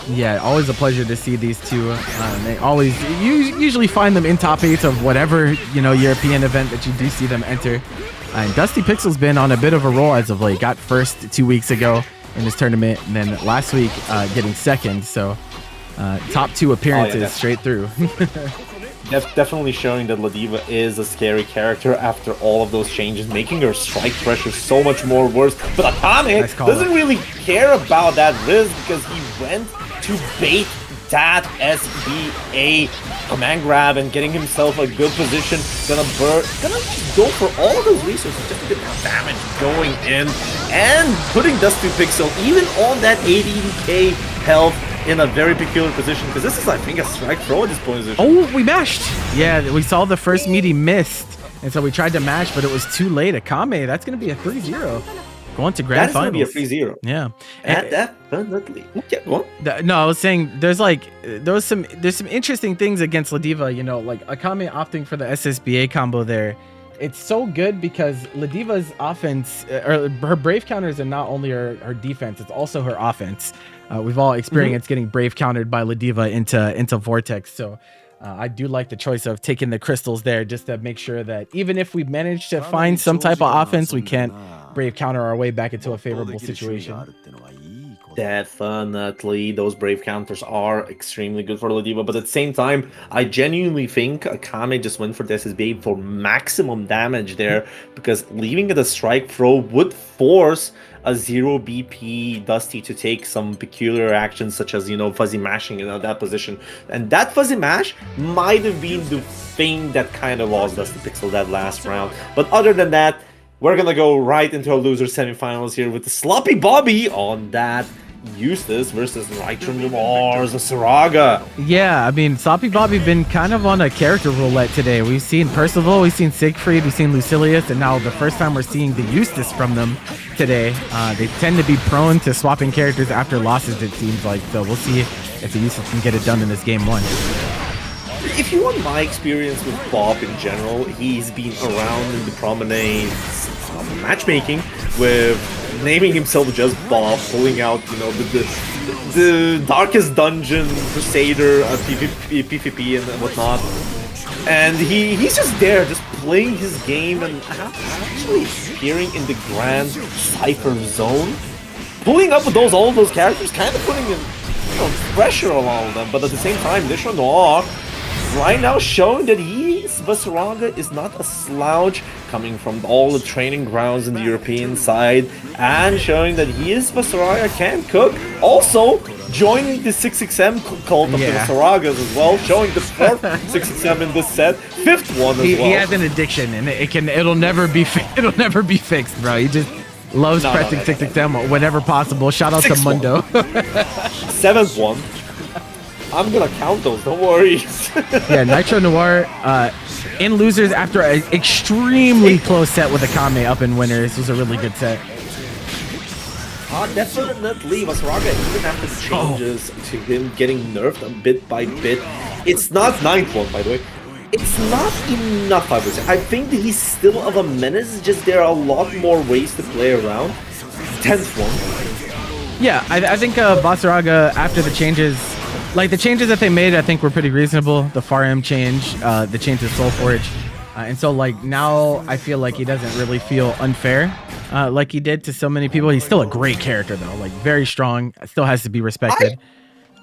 Yeah, always a pleasure to see these two. They always, you usually find them in top 8 of whatever, you know, European event that you do see them enter. And Dusty Pixel's been on a bit of a roll as of late. Got first 2 weeks ago in this tournament, and then last week getting second. So top 2 appearances straight through. Definitely showing that Ladiva is a scary character after all of those changes, making her strike pressure so much more worse. But Akame doesn't really care about that risk because he went to bait that SBA command grab and getting himself a good position. Gonna just go for all of those resources just to get that damage going in and putting Dusty Pixel even on that 80k health in a very peculiar position because this is, I think, a strike throw at this position. Oh, we mashed. Yeah, we saw the first meet he missed, and so we tried to mash, but it was too late. Akame, that's going to be a 3-0. Going to grand finals. That's going to be a 3-0. Yeah. And definitely. Yeah, go on. No, I was saying there's some interesting things against Ladiva, you know, like Akame opting for the SSBA combo there. It's so good because Ladiva's offense, or her brave counters are not only her defense, it's also her offense. We've all experienced getting brave countered by Ladiva into Vortex. So I do like the choice of taking the crystals there just to make sure that even if we manage to find some type of offense, we can't brave counter our way back into a favorable situation. Definitely, those brave counters are extremely good for Ladiva, but at the same time, I genuinely think Akame just went for the SSB for maximum damage there, because leaving it a strike throw would force a 0 BP Dusty to take some peculiar actions such as, you know, fuzzy mashing in that position, and that fuzzy mash might have been the thing that kind of lost Dusty Pixel that last round. But other than that, we're gonna go right into a loser semifinals here with the Sloppy Bobby on that Eustace versus Nitro Noir's Saraga. Yeah, I mean, Sloppy Bobby been kind of on a character roulette today. We've seen Percival, we've seen Siegfried, we've seen Lucilius, and now the first time we're seeing the Eustace from them today. They tend to be prone to swapping characters after losses, it seems like. So we'll see if the Eustace can get it done in this game 1. If you want my experience with Bob in general, he's been around in the promenades matchmaking with naming himself just Bob, pulling out, you know, the darkest dungeon crusader PvP and whatnot, and he's just there, just playing his game and actually appearing in the Grandcypher zone, pulling up with all of those characters, kind of putting in, you know, pressure on all of them. But at the same time, Nitro Noir right now showing that Saraga is not a slouch, coming from all the training grounds in the European side, and showing that Saraga can cook. Also joining the 6XM cult of the Saragas as well, showing the 4th 6XM in this set, 5th one as well. He has an addiction, and it'll never be fixed, bro. He just loves pressing 6XM whenever possible. Shout out to Mundo. 7th one. I'm gonna count those, don't worry. Yeah, Nitro Noir in losers after an extremely close set with Akame up in winners. This was a really good set. Definitely, Saraga, even after the changes to him getting nerfed bit by bit, it's not 9th one, by the way. It's not enough, I would say. I think that he's still of a menace, just there are a lot more ways to play around. 10th one. Yeah, I think Basaraga, after the changes, like the changes that they made, I think were pretty reasonable. The Far M change, the change to Soulforge. And so like now I feel like he doesn't really feel unfair like he did to so many people. He's still a great character though, like very strong, still has to be respected.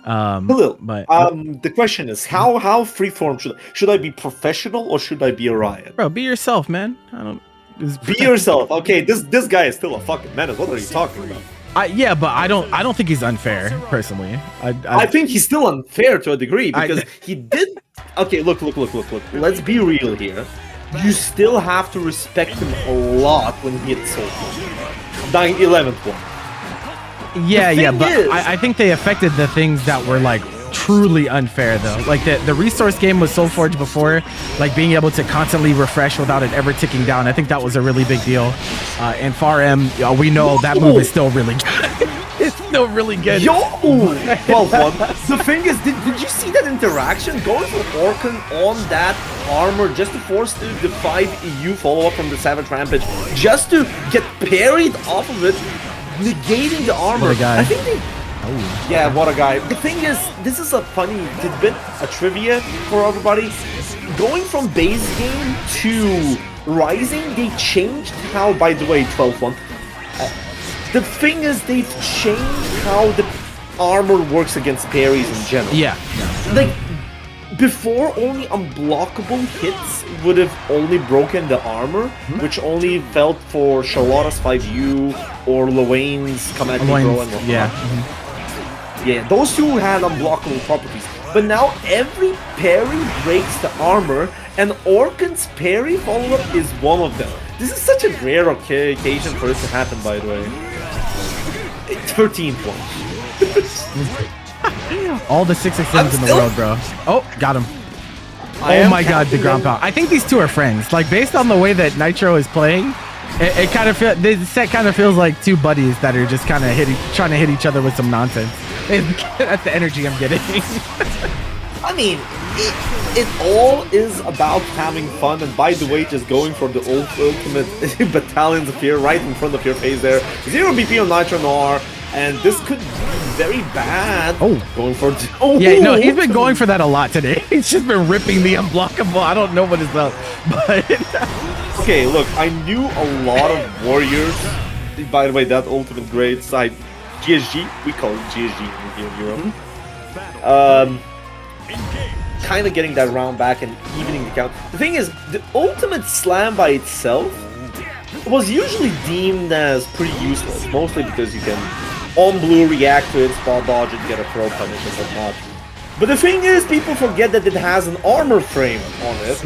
Khalil, But the question is, how freeform should I be professional or should I be a Riot? bro, be yourself, man. I don't. Be yourself. Okay, this guy is still a fucking menace. What are you talking about? Yeah, but I don't think he's unfair personally. I think he's still unfair to a degree because he did. Okay, look. Let's be real here. You still have to respect him a lot when he hits Soul 11th one. Yeah, but I think they affected the things that were like truly unfair though. Like the resource game was Soulforge before, like being able to constantly refresh without it ever ticking down. I think that was a really big deal. And Far M, we know that move is still really good. It's still really good. Yo! 12-1. The thing is, did you see that interaction? Going for Orkan on that armor just to force the 5 EU follow-up from the Savage Rampage, just to get parried off of it, negating the armor. What a guy. I think they... Oh. Yeah, what a guy. The thing is, this is a funny tidbit, a trivia for everybody. Going from base game to Rising, they changed how, by the way, 12-1. The thing is, they've changed how the armor works against parries in general. Yeah. Like, before, only unblockable hits would have only broken the armor, which only felt for Charlotta's 5U or Luane's Command Pro and whatnot. Yeah. Yeah, those two had unblockable properties. But now every parry breaks the armor, and Orkan's parry follow-up is one of them. This is such a rare occasion for it to happen, by the way. 13 points. All the 6xms in the world, bro. Oh, got him. Oh my god, the ground pound. I think these two are friends. Like, based on the way that Nitro is playing, it kind of feels, this set kind of feels like two buddies that are just kind of trying to hit each other with some nonsense. That's the energy I'm getting. I mean, it all is about having fun, and by the way, just going for the ultimate battalions appear right in front of your face there. 0 BP on Nitro Noir, and this could be very bad. Oh, going for yeah, no, he's been going for that a lot today. He's just been ripping the unblockable. I don't know what is up, but okay, look, I knew a lot of warriors. By the way, that ultimate grade side, GSG, we call it GSG here in Europe. Kind of getting that round back and evening the count. The thing is, the ultimate slam by itself was usually deemed as pretty useless, mostly because you can on blue react to it, spot dodge it, get a throw punish and whatnot. But the thing is, people forget that it has an armor frame on it,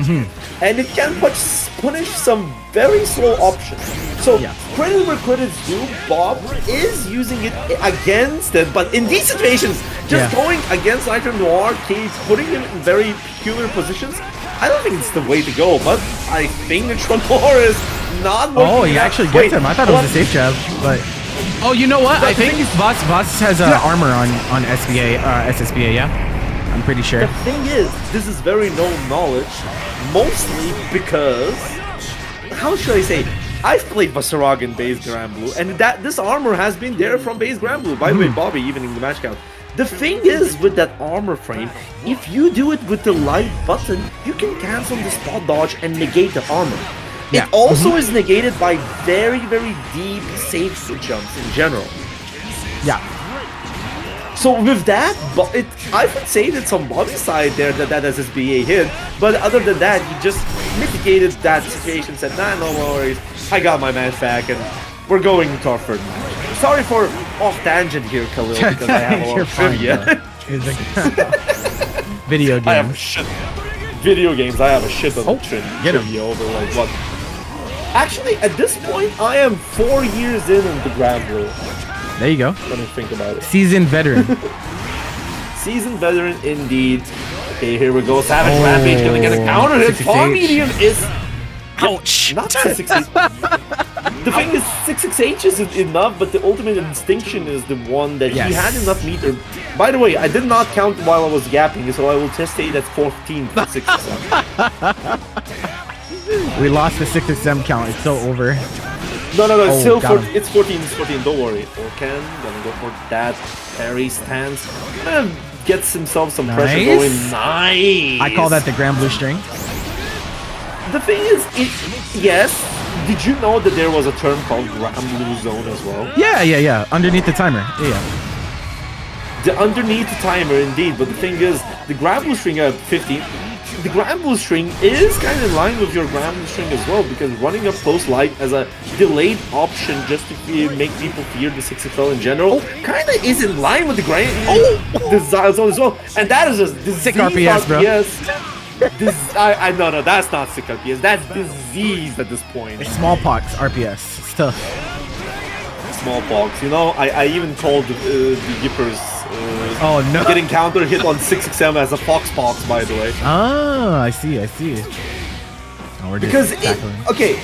and it can punish some very slow options. So, credit where credit's due, Bob is using it against it, but in these situations, just going against Nitro Noir, putting him in very peculiar positions, I don't think it's the way to go, but I think Nitro Noir is not working. Oh, he actually gets him. I thought it was a safe jab, but... Oh, you know what? I think Voss has armor on SSBA, yeah? I'm pretty sure. The thing is, this is very known knowledge, mostly because, how should I say, I've played Vasarag in base Grand Blue, and this armor has been there from base Grand Blue. By the way, Bobby, even in the match count. The thing is, with that armor frame, if you do it with the light button, you can cancel the spot dodge and negate the armor. It also is negated by very, very deep safe jumps in general. Yeah. So with that, I would say that on Bobby's side there that SSBA hit, but other than that, he just mitigated that situation, said, nah, no worries, I got my man back, and we're going to our third match. Sorry for off tangent here, Khalil, because I have a lot of trivia. Video games. I have a shit. Video games, I have a shit of trivia over like what? Actually, at this point, I am 4 years in the Grand Blue. There you go. Let me think about it. Seasoned veteran. Seasoned veteran indeed. Okay, here we go. Savage Rampage gonna get a counter hit. Far medium is... Ouch! Not 6xH. The thing is, 6xH is enough, but the ultimate instinction is the one that he had enough meter. By the way, I did not count while I was yapping, so I will just say that's 14 for 6xM. We lost the 6xM count. It's so over. No, it's still it's 14, don't worry. Orkan gonna go for that parry stance. Gets himself some pressure going. Nice! I call that the Grand Blue string. The thing is, yes, did you know that there was a term called Grand Blue Zone as well? Yeah. Underneath the timer. Yeah. The underneath timer, indeed, but the thing is, the Grand Blue String at 15, the Grand Blue String is kind of in line with your Grand Blue String as well, because running up close light as a delayed option just to make people fear the 6XL in general, kind of is in line with the the zone as well, and that is just the sick RPS, bro. No, that's not sick RPS, that's diseased at this point. It's smallpox RPS, it's tough. Smallpox, you know, I even called the Yippers oh no, getting counter hit on 6XM as a foxpox, by the way. Ah, I see. Oh, we're because just okay,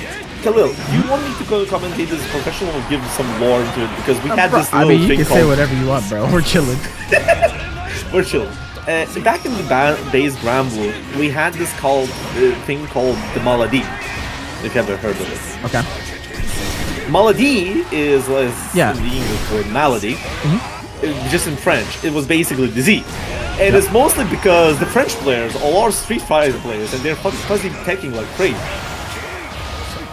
Khalil, you want me to go commentate this professional or give some lore into it? Because we had this little you thing can called... say whatever you want, bro. We're chilling. We're chilling. Back in the base Grand Blue, we had this thing called the Maladie, if you ever heard of it. Okay. Maladie is in the English word malady, just in French. It was basically disease. And it's mostly because the French players are all Street Fighter players and they're fuzzy teching like crazy.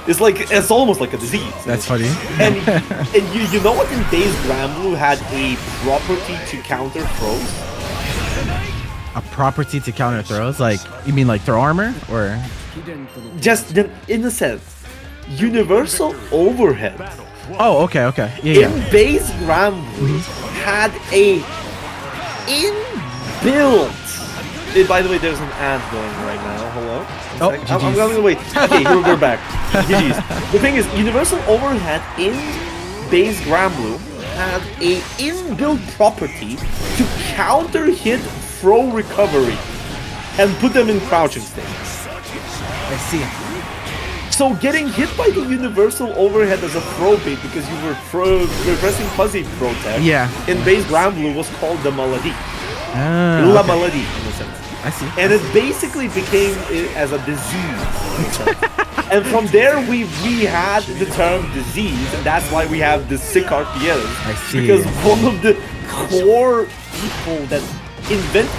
It's almost like a disease. That's funny. And you know what in base Grand Blue had a property to counter throws? A property to counter throws? Like, you mean like throw armor? Or just in a sense. Universal overhead. Oh, okay. Yeah. In base Grand Blue had a inbuilt. By the way, there's an ad going right now. Hello. I'm going to wait. Okay, we're back. GG's. The thing is, Universal overhead in base Grand Blue had a inbuilt property to counter hit throw recovery and put them in crouching state. I see. So getting hit by the universal overhead as a throw bait because you were pressing fuzzy throw tech in base Grand Blue was called the Maladie. La Maladie in a sense. I see. And it basically became as a disease. And from there we had the term disease, and that's why we have the sick RPS. I see. Because one of the core people that invent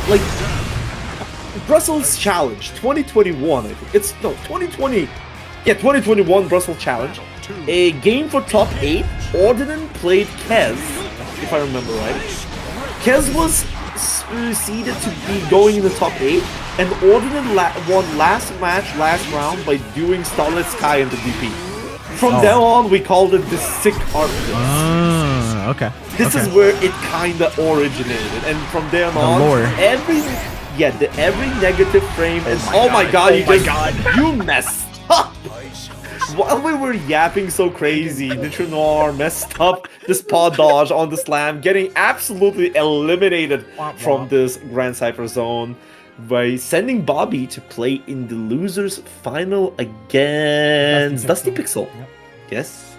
Brussels Challenge 2021, I think. 2020. Yeah, 2021 Brussels Challenge. A game for top 8. Ordinance played Kez, if I remember right. Kez was seeded to be going in the top 8, and Ordinance won last round by doing Starlit Sky into DP. From then on, we called it the sick RPS. Okay. This is where it kinda originated, and from then on, every negative frame and oh my god, you messed up. While we were yapping so crazy, Nitro Noir messed up this pod dodge on the slam, getting absolutely eliminated from this Grandcypher zone by sending Bobby to play in the losers final against Dusty Pixel. Yes.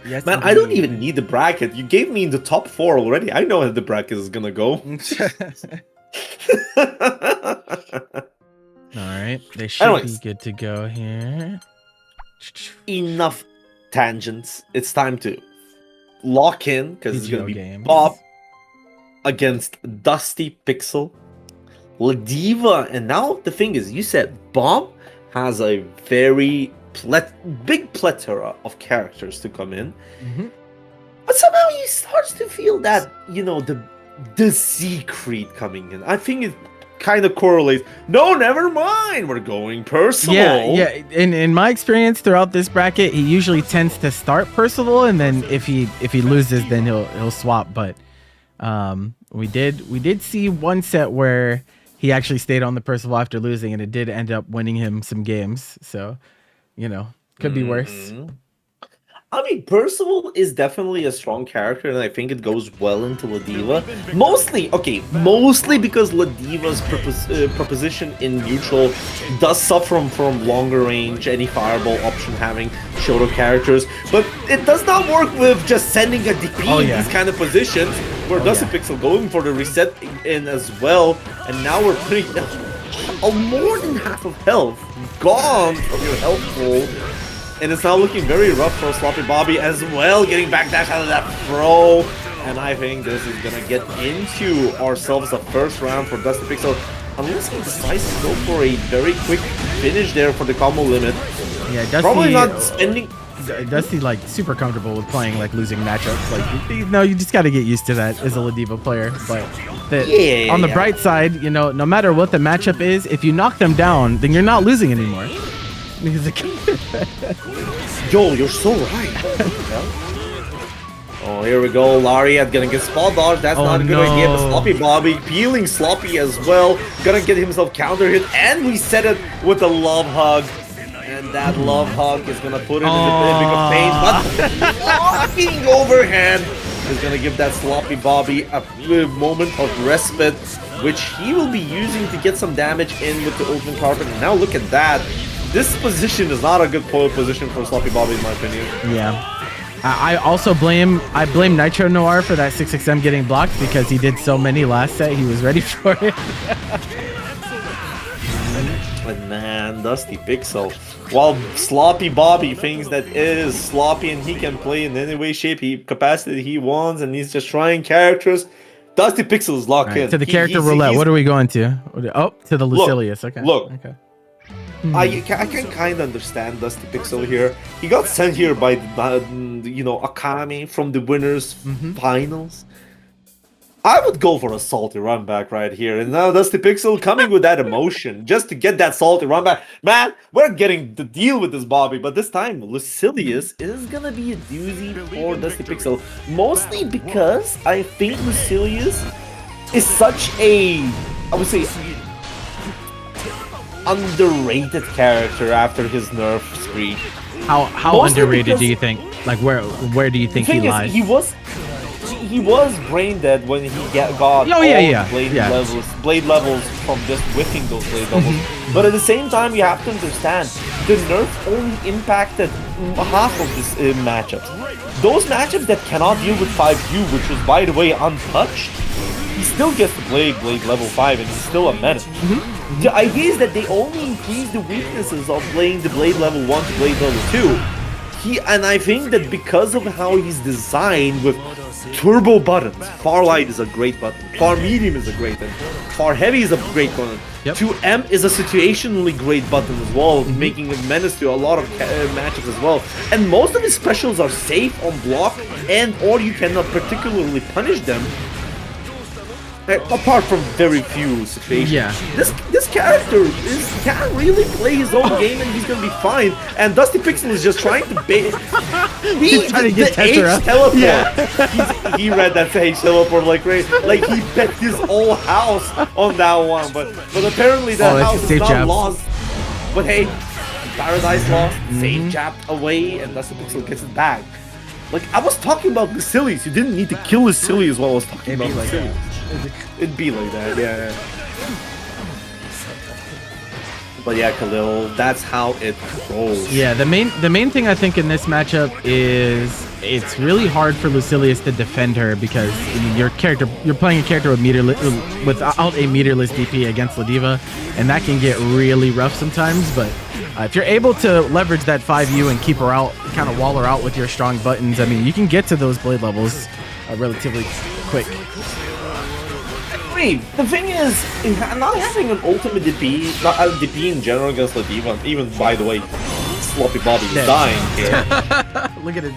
Yes, man, I don't even need the bracket. You gave me in the top 4 already. I know how the bracket is gonna go. Alright, they should be good to go here. Enough tangents. It's time to lock in, because it's gonna be Bob against Dusty Pixel, Ladiva, and now the thing is, you said Bob has a very big plethora of characters to come in, but somehow you start to feel that, you know, the secret coming in. I think it kind of correlates. No, never mind. We're going Percival. Yeah. In my experience throughout this bracket, he usually tends to start Percival, and then if he loses, then he'll swap. But we did see one set where he actually stayed on the Percival after losing, and it did end up winning him some games. So, you know, could be worse. I mean, Percival is definitely a strong character, and I think it goes well into Ladiva. Mostly because Ladiva's proposition in neutral does suffer from longer range, any fireball option having Shoto characters, but it does not work with just sending a DP in these kind of positions, where Dusty Pixel going for the reset in as well, and now we're putting more than half of health gone from your health pool. And it's now looking very rough for Sloppy Bobby as well, getting backdash out of that throw. And I think this is going to get into ourselves a first round for Dusty Pixel. Unless he decides to go for a very quick finish there for the combo limit. Yeah, Dusty... Probably not spending... Dusty like super comfortable with playing like losing matchups. Like no, you just got to get used to that as a Ladiva player. But on the bright side, you know, no matter what the matchup is, if you knock them down, then you're not losing anymore. Yo, you're so right. Oh, here we go. Lariat gonna get spot dodge. That's not a good idea. But Sloppy Bobby peeling Sloppy as well. Gonna get himself counter hit and reset it with a love hug. And that love hug is gonna put him in a big of pain. But blocking overhand is gonna give that Sloppy Bobby a moment of respite, which he will be using to get some damage in with the open carpet. And now look at that. This position is not a good position for Sloppy Bobby in my opinion. Yeah. I also blame Nitro Noir for that 6XM getting blocked because he did so many last set. He was ready for it. But man, Dusty Pixel, while Sloppy Bobby thinks that it is sloppy and he can play in any way, shape, capacity he wants, and he's just trying characters, Dusty Pixel is locked in. To the character roulette. What are we going to? Oh, to the Lucilius. Okay. Look. Okay. I can kind of understand Dusty Pixel here. He got sent here by, you know, Akami from the winners finals. I would go for a salty run back right here. And now Dusty Pixel coming with that emotion just to get that salty run back. Man, we're getting the deal with this Bobby. But this time, Lucilius is going to be a doozy for Dusty Pixel. Mostly because I think Lucilius is such a, I would say, underrated character after his nerf spree. How underrated do you think? Like where do you think he lies? He was brain dead when he got blade levels from just whiffing those blade levels. But at the same time, you have to understand the nerf only impacted half of this matchups. Those matchups that cannot deal with 5U, which was by the way untouched, he still gets the blade level 5 and he's still a menace. The idea is that they only increase the weaknesses of playing the blade level 1 to blade level 2. And I think that because of how he's designed with turbo buttons, far light is a great button, far medium is a great button, far heavy is a great button, 2M is a situationally great button as well, making a menace to a lot of matchups as well. And most of his specials are safe on block and or you cannot particularly punish them. Apart from very few situations. Yeah. This character can't really play his own game and he's gonna be fine. And Dusty Pixel is just trying to bait. He's trying to get H teleport. Yeah. He read that H teleport like crazy. Like he bet his whole house on that one. But apparently that house is not lost. But hey, Paradise lost, save jabbed away, and Dusty Pixel gets it back. Like I was talking about Lucilius. You didn't need to kill Lucilius while I was talking about Lucilius. It'd be like that, yeah. But yeah, Khalil, that's how it rolls. Yeah, the main thing I think in this matchup is it's really hard for Lucilius to defend her because I mean, you're playing a character with without a meterless DP against Ladiva, and that can get really rough sometimes. But if you're able to leverage that 5U and keep her out, kind of wall her out with your strong buttons, I mean, you can get to those blade levels relatively quick. The thing is, not having an ultimate DP, not a DP in general against Ladiva, even by the way, Sloppy Bobby is dying here. Look at it,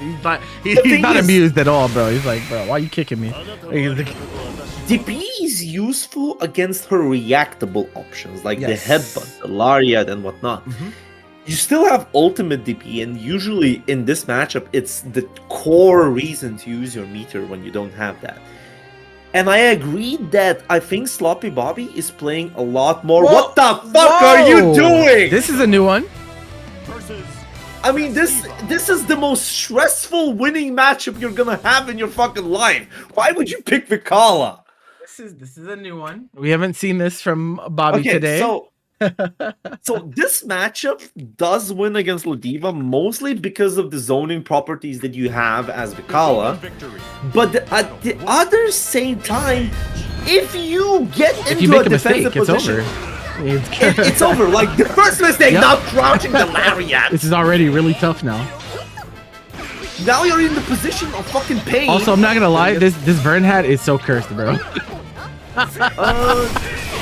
he's not amused at all, bro. He's like, bro, why are you kicking me? DP is useful against her reactable options, like the headbutt, the lariat, and whatnot. You still have ultimate DP, and usually in this matchup, it's the core reason to use your meter when you don't have that. And I agree that I think Sloppy Bobby is playing a lot more. Whoa, what the fuck are you doing? This is a new one. I mean, this is the most stressful winning matchup you're gonna have in your fucking life. Why would you pick Vikala? This is a new one. We haven't seen this from Bobby today. So this matchup does win against Ladiva mostly because of the zoning properties that you have as Vikala. But at the other same time, if you get into a defensive position, it's over. Like the first mistake, not crouching the lariat. This is already really tough now. Now you're in the position of fucking pain. Also, I'm not gonna lie, this Vern hat is so cursed, bro.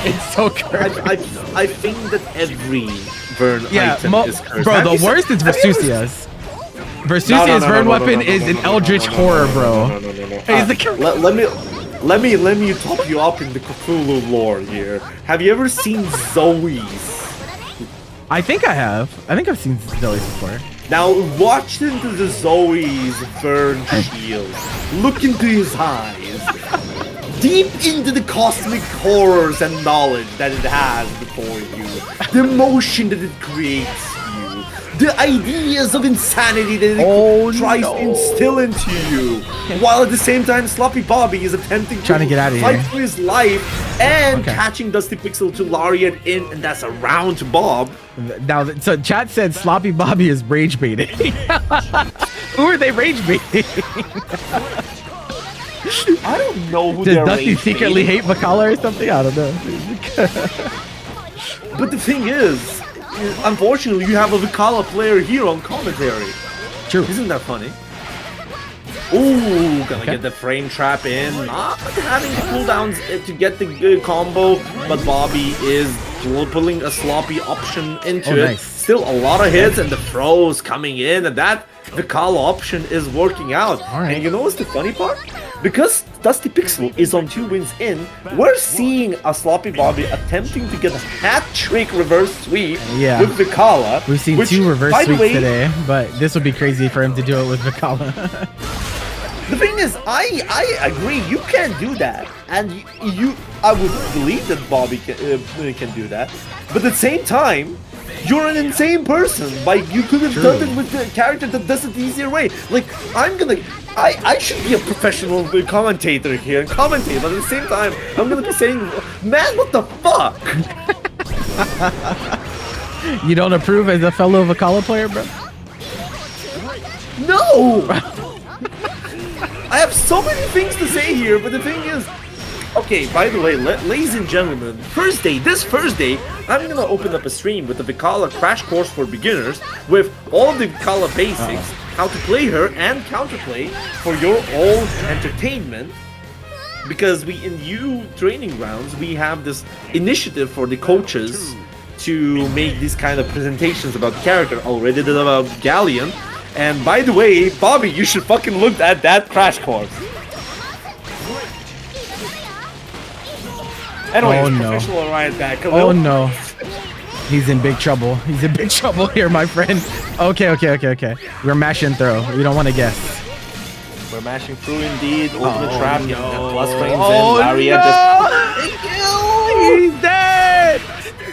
It's so cursed. I think that every Vern item is cursed. Bro, the worst is Vesusias. Versusi's burn weapon is an eldritch horror, bro. He's the Let me top you up in the Cthulhu lore here. Have you ever seen Zoe's? I think I have. I think I've seen Zoe's before. Now watch into the Zoe's burn shield. Look into his eyes. Deep into the cosmic horrors and knowledge that it has before you. The emotion that it creates you. The ideas of insanity that it tries to instill into you. While at the same time, Sloppy Bobby is attempting to get out of fight here. for his life and catching Dusty Pixel to lariat in, and that's around to Bob. Now, so chat said Sloppy Bobby is rage baiting. Who are they rage baiting? I don't know who Does they're Dusty rage secretly baiting. hate Vakala or something? I don't know. But the thing is, unfortunately, you have a Vakala player here on commentary. True. Isn't that funny? Ooh, gonna get the frame trap in. Not having the cooldowns to get the combo, but Bobby is pulling a sloppy option into it. Nice. Still a lot of hits and the throws coming in, and that Vakala option is working out. Right. And you know what's the funny part? Because Dusty Pixel is on 2 wins in, we're seeing a Sloppy Bobby attempting to get a hat-trick reverse sweep with Vakala. We've seen 2 reverse sweeps today, but this would be crazy for him to do it with Vakala. The thing is, I agree, you can do that, and I would believe that Bobby can do that, but at the same time, you're an insane person. Like, you could have done it with the character that does it the easier way. Like, I should be a professional commentator here and commentate, but at the same time, I'm gonna be saying, man, what the fuck? You don't approve as a fellow Vakala player, bro? No! I have so many things to say here, but the thing is, okay, by the way, ladies and gentlemen, this Thursday, I'm gonna open up a stream with the Vakala Crash Course for Beginners with all the Vakala basics, how to play her and counterplay for your own entertainment. Because in new training grounds, we have this initiative for the coaches to make these kind of presentations about the character. Already did about Galleon. And by the way, Bobby, you should fucking look at that Crash Course. Anyways, professional right back. Khalil. Oh no. He's in big trouble. He's in big trouble here, my friend. Okay. We're mashing throw. We don't want to guess. We're mashing through indeed. Ultimate trap. Plus frames in. Lariat just... He's dead!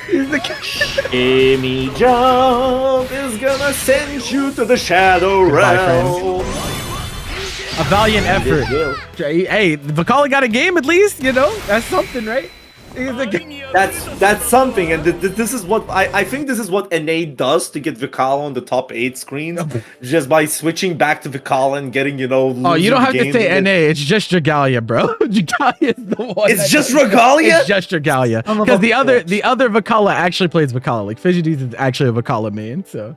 He's the Shimmy jump is gonna send you to the shadow realm. A valiant effort. Hey, Vakala got a game at least, you know? That's something, right? That's something, and this is what I think this is what NA does to get Vakala on the top 8 screens, just by switching back to Vakala and getting, you know. Oh, you don't have to say NA. It's just Dragalia, bro. Dragalia is the one. It's just Regalia. It's just Dragalia. Because the other Vakala actually plays Vakala. Like Fidgeties is actually a Vakala main. So.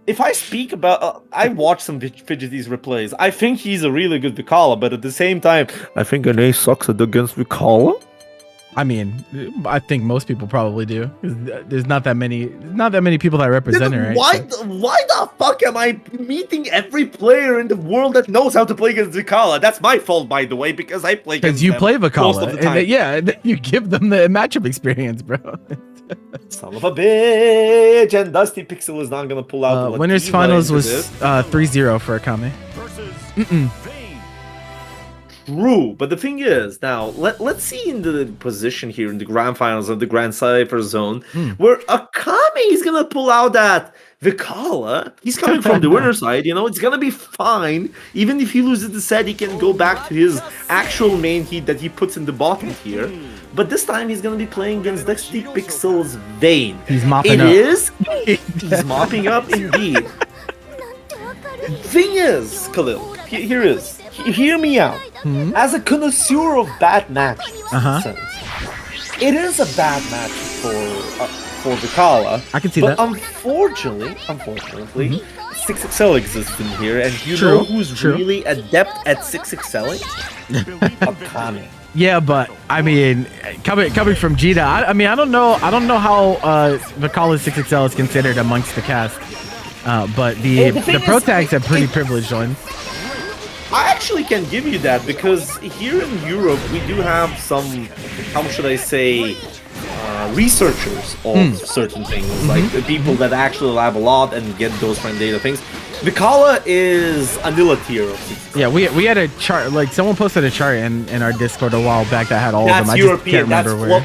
If I speak about, I watched some Fidgeties replays. I think he's a really good Vakala, but at the same time, I think NA sucks against Vakala. I mean, I think most people probably do. There's not that many people that represent her. Right? Why the fuck am I meeting every player in the world that knows how to play against Vakala? That's my fault, by the way, because I play against them. Because you play Vakala, most of the time. and you give them the matchup experience, bro. Son of a bitch! And Dusty Pixel is not gonna pull out the winners finals was 3-0 for Akame. True, but the thing is, now let's see in the position here in the grand finals of the Grandcypher zone, where Akame is gonna pull out that Vakala. He's coming from the winner side, you know, it's gonna be fine. Even if he loses the set, he can go back to his actual main heat that he puts in the bottom tier. But this time he's gonna be playing against Dusty Pixel's Vayne. He's mopping up. He's mopping up indeed. Thing is, Khalil, hear me out. As a connoisseur of bad matches, it is a bad match for Vakala. I can see but that. Unfortunately, 6XL exists in here, and you know who's really adept at 6XLing? Akame. Yeah, but I mean, coming from Jita, I mean, I don't know how Vakala's 6XL is considered amongst the cast. But the pro is, tags have pretty privileged ones. I actually can give you that because here in Europe we do have some, how should I say, researchers of certain things, like the people that actually lab a lot and get those friend data things. Vicala is a Nilla tier of 6. Yeah, we had a chart, like someone posted a chart in our Discord a while back that had all of them. I European. just can't remember where.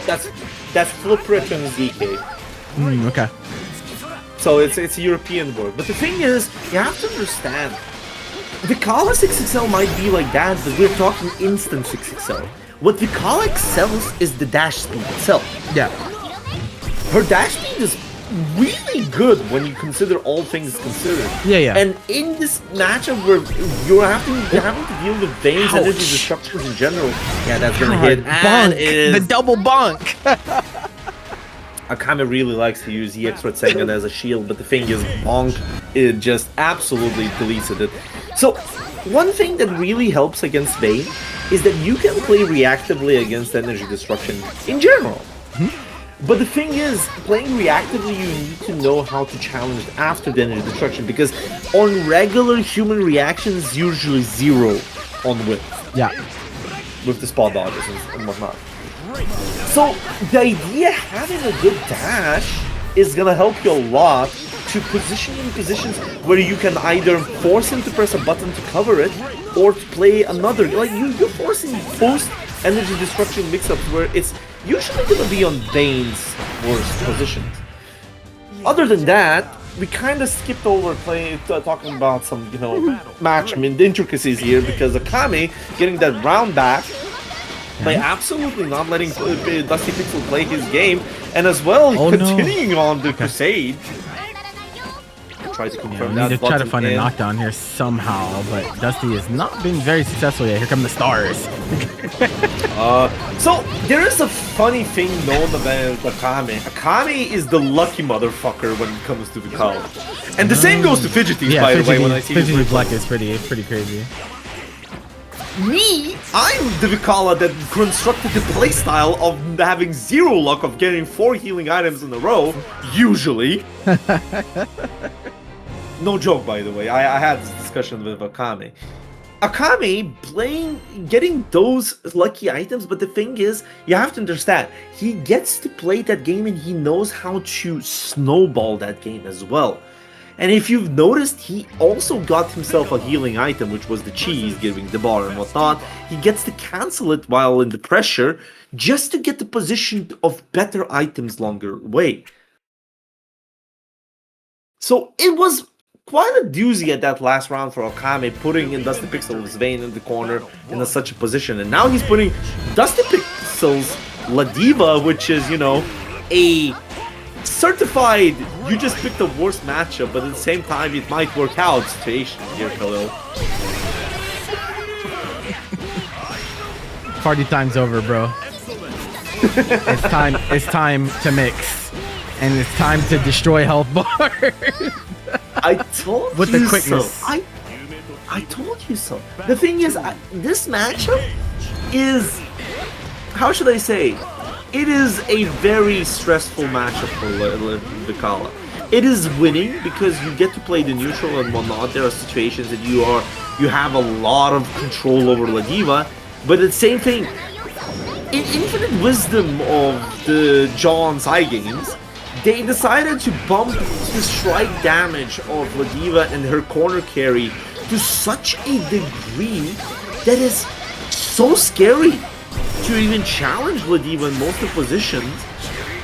That's Fliprit and ZK. Okay. So it's a European word. But the thing is, you have to understand, Vicala 6XL might be like that, but we're talking instant 6XL. What Vicala excels is the dash speed itself. Yeah. Her dash speed is really good when you consider all things considered. Yeah. And in this matchup where you're having to deal with Vayne's energy destructions in general, yeah, that's gonna hit. Bonk. The double bonk. Akame really likes to use EX Red Sengen as a shield, but the thing is, Bonk, it just absolutely deleted it. So, one thing that really helps against Vayne is that you can play reactively against energy destruction in general. But the thing is, playing reactively, you need to know how to challenge after the energy destruction, because on regular human reactions, usually 0 on whip. Yeah. With the spot dodges and whatnot. So, the idea having a good dash is gonna help you a lot to position you in positions where you can either force him to press a button to cover it, or to play another, like you're forcing post energy destruction mix-ups where it's usually gonna be on Vayne's worst positions. Other than that, we kind of skipped over talking about some, match, the intricacies here, because Akame getting that round back by absolutely not letting Dusty Pixel play his game, and as well continuing on the crusade. Try to confirm we need to try to find a knockdown here somehow, but Dusty has not been very successful yet. Here come the stars. So there is a funny thing known about Akame. Akame is the lucky motherfucker when it comes to Vicala. And the same goes to Fidgeties, by the way, when I see Fidgety Black is pretty crazy. Me, I'm the Vicala that constructed the playstyle of having 0 luck of getting 4 healing items in a row, usually. No joke, by the way. I had this discussion with Akame. Akame getting those lucky items, but the thing is, you have to understand, he gets to play that game and he knows how to snowball that game as well. And if you've noticed, he also got himself a healing item, which was the cheese, giving the bar and whatnot. He gets to cancel it while in the pressure, just to get the position of better items longer away. So it was quite a doozy at that last round for Akame, putting in Dusty Pixel's Vayne in the corner in such a position. And now he's putting Dusty Pixel's Ladiva, which is, a certified, you just picked the worst matchup, but at the same time, it might work out situation here, Khalil. Party time's over, bro. It's time to mix. And it's time to destroy health bars. I told with you the quickness. So. I told you so. The thing is, this matchup is, how should I say, it is a very stressful matchup for Vicala. It is winning because you get to play the neutral and whatnot. There are situations that you have a lot of control over Ladiva, but it's the same thing. In infinite wisdom of the John side games, they decided to bump the strike damage of Ladiva and her corner carry to such a degree that is so scary to even challenge Ladiva in most of the positions.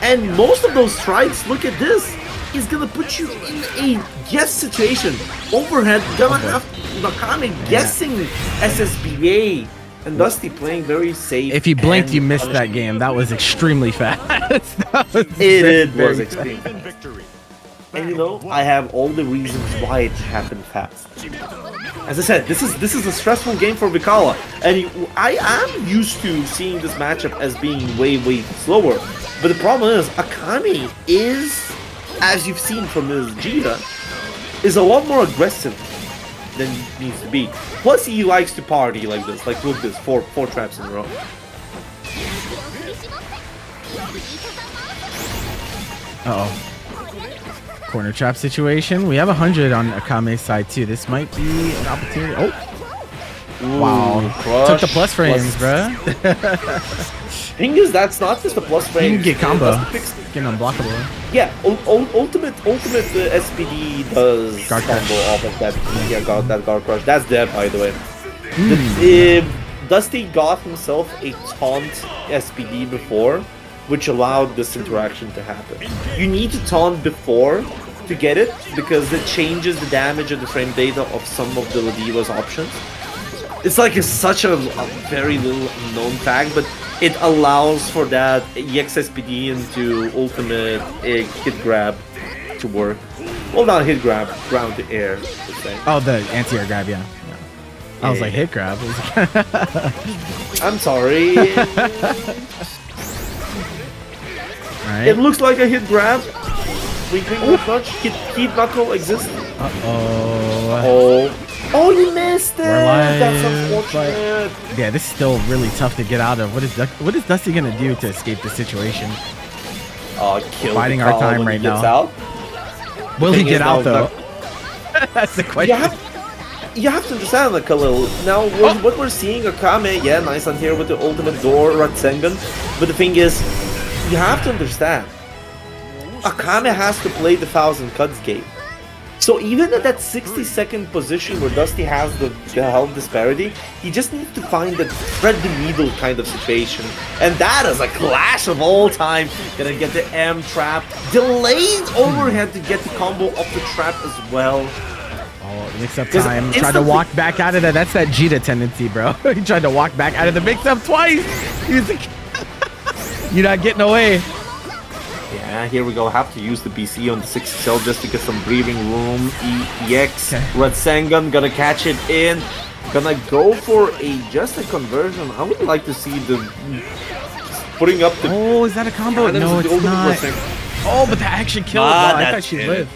And most of those strikes, look at this, is gonna put you in a guess situation. Overhead, gonna have Nakame guessing SSBA. And Dusty playing very safe. If you blinked, you missed that game. That was extremely fast. It was extremely fast. And I have all the reasons why it happened fast. As I said, this is a stressful game for Vicala, and I am used to seeing this matchup as being way slower. But the problem is, Akame is, as you've seen from his Jita, is a lot more aggressive than he needs to be. Plus, he likes to party like this. Like, look, this four traps in a row. Corner trap situation. We have 100 on Akame's side too. This might be an opportunity. Oh, Ooh, wow. crush, Took the plus frames, bruh. Thing is, that's not just the plus You frames. can get combo. Fix, Get unblockable. yeah, ultimate SPD does Guard combo crush. off of that. Yeah, got that guard crush. That's dead, by the way. Hmm. Dusty got himself a taunt SPD before, which allowed this interaction to happen. You need to taunt before to get it, because it changes the damage and the frame data of some of the Ladiva's options. It's like such a very little known fact, but it allows for that EX SPD into ultimate hit grab to work. Well, not hit grab, ground to air, let's say. Oh, the anti-air grab, yeah. I was Yeah. like, hit grab. I'm sorry. Alright. It looks like a hit grab. We think that much. Heat knuckle exists. Uh-oh. Oh, you missed it. We're live, That's unfortunate. Yeah, this is still really tough to get out of. What is Dusty gonna do to escape the situation? Kill Biding the our Khalil time when right he gets now. out. Will he thing get is out now though? That's the question. You have to understand, like, Khalil. Now, what we're seeing, Akame, yeah, nice on here with the ultimate door, Ratsengan. But the thing is, you have to understand, Akame has to play the 1,000 cuts game. So even at that 60-second position where Dusty has the health disparity, he just needs to find that thread the needle kind of situation. And that is a clash of all time. Gonna get the M trap, delayed overhead to get the combo off the trap as well. Oh, mix up 'Cause time. Tried to instantly- walk back out of that. That's that Jita tendency, bro. He tried to walk back out of the mix up twice. He's like, you're not getting away. Yeah, here we go. Have to use the BC on the 6 cell just to get some breathing room. EX, Okay. Ratsengan gonna catch it in. Gonna go for just a conversion. I would like to see the putting up the. Oh, is that a combo? cannons No, of the it's ultimate not. Ratsengan. Oh, but that actually killed. Ah, Wow, I that thought she did. lived.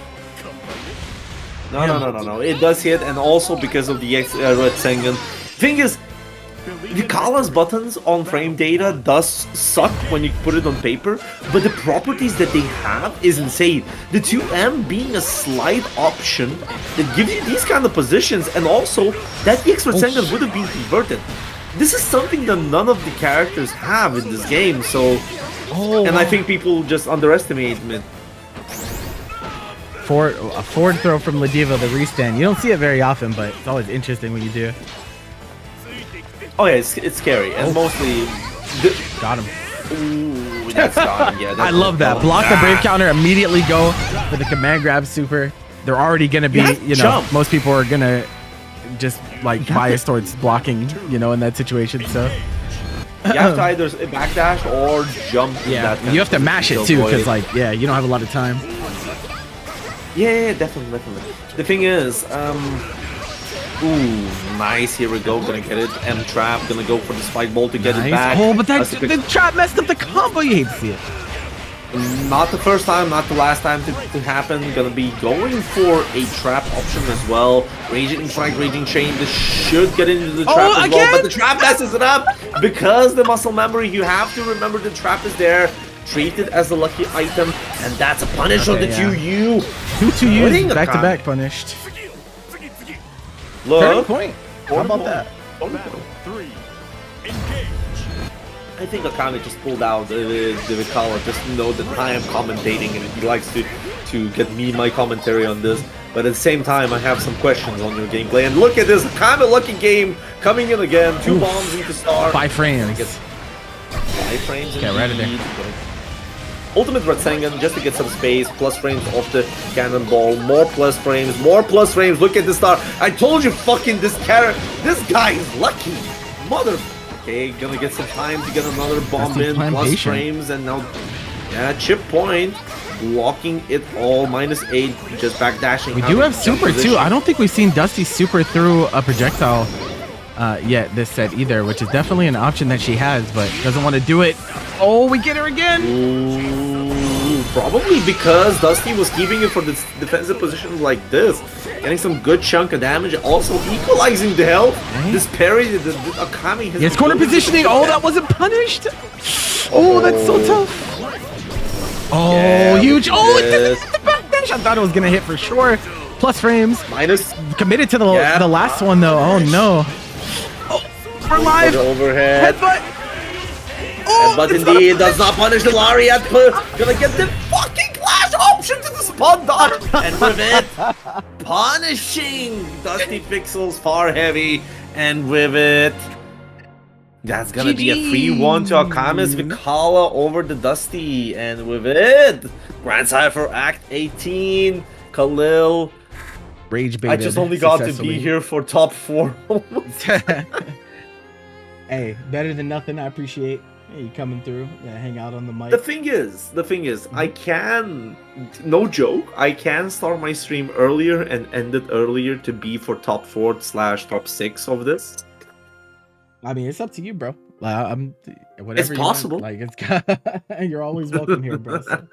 No. It does hit, and also because of the Ratsengan. Thing is, the Kala's buttons on frame data does suck when you put it on paper, but the properties that they have is insane. The 2M being a slide option that gives you these kind of positions, and also that EX Ratsengan would have been converted. This is something that none of the characters have in this game, so... and I think people just underestimate it. A forward throw from Ladiva, the restand. You don't see it very often, but it's always interesting when you do. Oh yeah, it's scary, and mostly... Got him. Ooh, that's gone, yeah. I love that. Block the Brave counter, immediately go for the command grab super. They're already going to be, you know, jump. most people are going to just like bias towards blocking, you know, in that situation. So You have to either backdash or jump. in yeah, that kind you of have to mash it position too, avoid because it. like, yeah, you don't have a lot of time. Yeah, definitely. The thing is, ooh, nice. Here we go. Gonna get it. M trap. Gonna go for the spike ball to get it back. Oh, but That's a the good- trap messed up the combo. You hate to see it. Not the first time, not the last time to happen. Gonna be going for a trap option as well. Raging strike, raging chain. This should get into the trap as again? well, but the trap messes it up because the muscle memory. You have to remember the trap is there. Treat it as a lucky item, and that's a punish on the Okay, yeah. 2U. Two Winning U's a back to con. back punished. Look, Turning point. How Turning about point. that? Battle 3. Engage. I think Akame just pulled out the collar just to know that I am commentating, and he likes to get me my commentary on this. But at the same time, I have some questions on your gameplay. And look at this, Akame lucky game coming in again. 2 bombs into star. 5 frames. 5 frames. Okay, right in there. indeed. Ultimate Ratsengan just to get some space, plus frames off the cannonball, more plus frames. Look at this star. I told you, fucking this guy is lucky, mother. Okay, gonna get some time to get another bomb Dusty's in, playing plus patient. frames, and now, yeah, chip point, blocking it all, -8, just backdashing. We out do of have super position. too. I don't think we've seen Dusty super through a projectile yet this set either, which is definitely an option that she has, but doesn't want to do it. Oh, we get her again. Ooh, probably because Dusty was keeping it for this defensive position like this, getting some good chunk of damage, also equalizing the health. Right. This parry, the Akame has Yes, corner been building positioning. up Oh, to that wasn't punished. Oh, that's so tough. Oh, Yeah, huge. Oh, yes. it's the back. I thought it was gonna hit for sure. Plus frames. Minus. Committed to the Yeah. the last one though. Oh no. Oh, we're live. Overhead. Headbutt. Oh, But indeed does not punish the Lariat. Gonna get the fucking clash option to the spot dart. And with it, punishing Dusty Pixels far heavy. And with it, that's gonna be a free one to Akame's Vikala over the Dusty. And with it, Grandcypher Act 18, Khalil. Rage baited. I just only got to be here for top 4. Hey, better than nothing. I appreciate you coming through. Yeah, hang out on the mic. The thing is, I can, no joke, I can start my stream earlier and end it earlier to be for top 4/top 6 of this. I mean, it's up to you, bro. I'm whatever. It's possible. Like it's you're always welcome here, bro. So,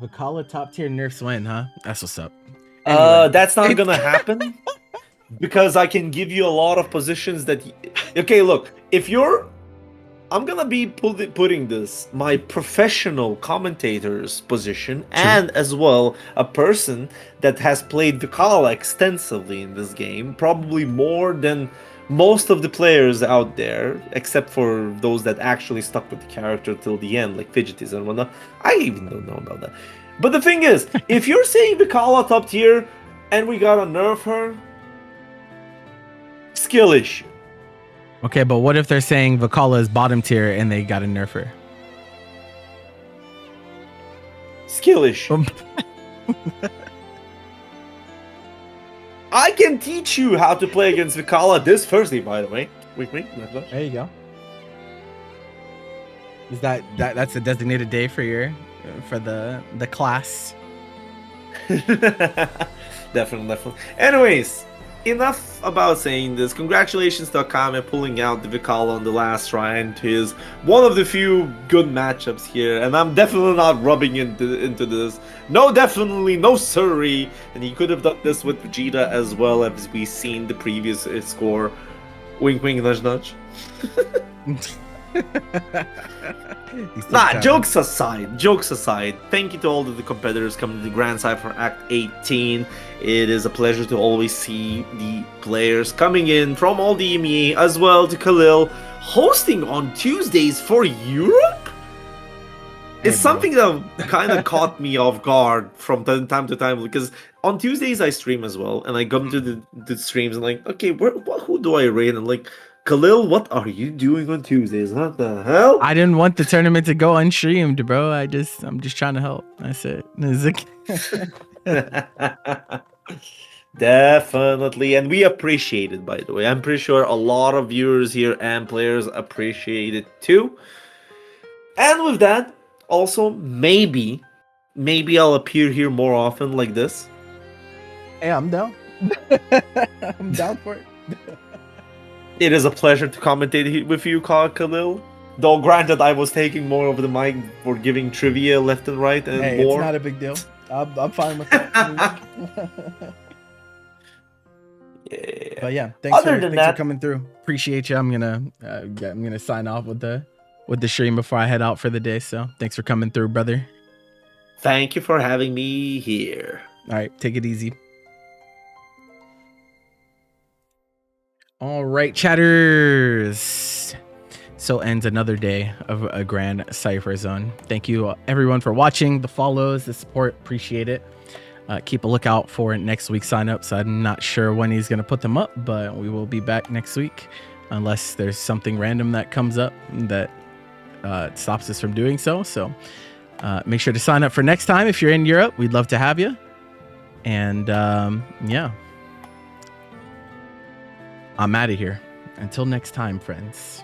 Vikala top tier nerfs win, huh? That's what's up. Anyway. That's not gonna happen because I can give you a lot of positions that. Okay, look, if you're, I'm gonna be putting this my professional commentator's position and as well a person that has played Vikala extensively in this game, probably more than most of the players out there, except for those that actually stuck with the character till the end, like Fidgeties and whatnot. I even don't know about that. But the thing is, if you're saying Vikala top tier and we gotta nerf her, skill issue. Okay, but what if they're saying Vikala is bottom tier and they got a nerf her? Skill issue. I can teach you how to play against Vikala this Thursday, by the way. Wait. There you go. Is that's a designated day for the class? Definitely. Anyways, enough about saying this. Congratulations to Akame pulling out the Vikala on the last try into his one of the few good matchups here, and I'm definitely not rubbing into this. No, definitely no siree. And he could have done this with Vegeta as well, as we seen the previous score. Wink, wink, nudge, nudge. Nah, jokes aside, thank you to all of the competitors coming to the Grandcypher Act 18. It is a pleasure to always see the players coming in from all the EMEA, as well to Khalil, hosting on Tuesdays for Europe? It's something that kind of caught me off guard from time to time, because on Tuesdays I stream as well, and I come to the streams and like, okay, who do I raid? And like, Khalil, what are you doing on Tuesdays? What the hell? I didn't want the tournament to go unstreamed, bro. I'm just trying to help. That's it. Definitely, and we appreciate it, by the way. I'm pretty sure a lot of viewers here and players appreciate it too. And with that, also, maybe I'll appear here more often like this. Hey, I'm down. I'm down for it. It is a pleasure to commentate with you, Khalil. Though granted, I was taking more of the mic for giving trivia left and right and more. It's not a big deal. I'm fine with that. Yeah. But yeah, thanks for coming through. Appreciate you. I'm gonna sign off with the stream before I head out for the day. So thanks for coming through, brother. Thank you for having me here. All right, take it easy. All right, chatters. So ends another day of a Grandcypher Zone. Thank you everyone for watching, the follows, the support. Appreciate it. Keep a lookout for next week's signups. I'm not sure when he's going to put them up, but we will be back next week unless there's something random that comes up that stops us from doing so. So make sure to sign up for next time. If you're in Europe, we'd love to have you. And yeah. I'm out of here. Until next time, friends.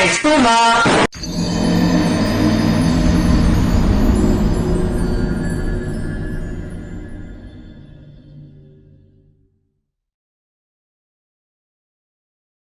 espuma.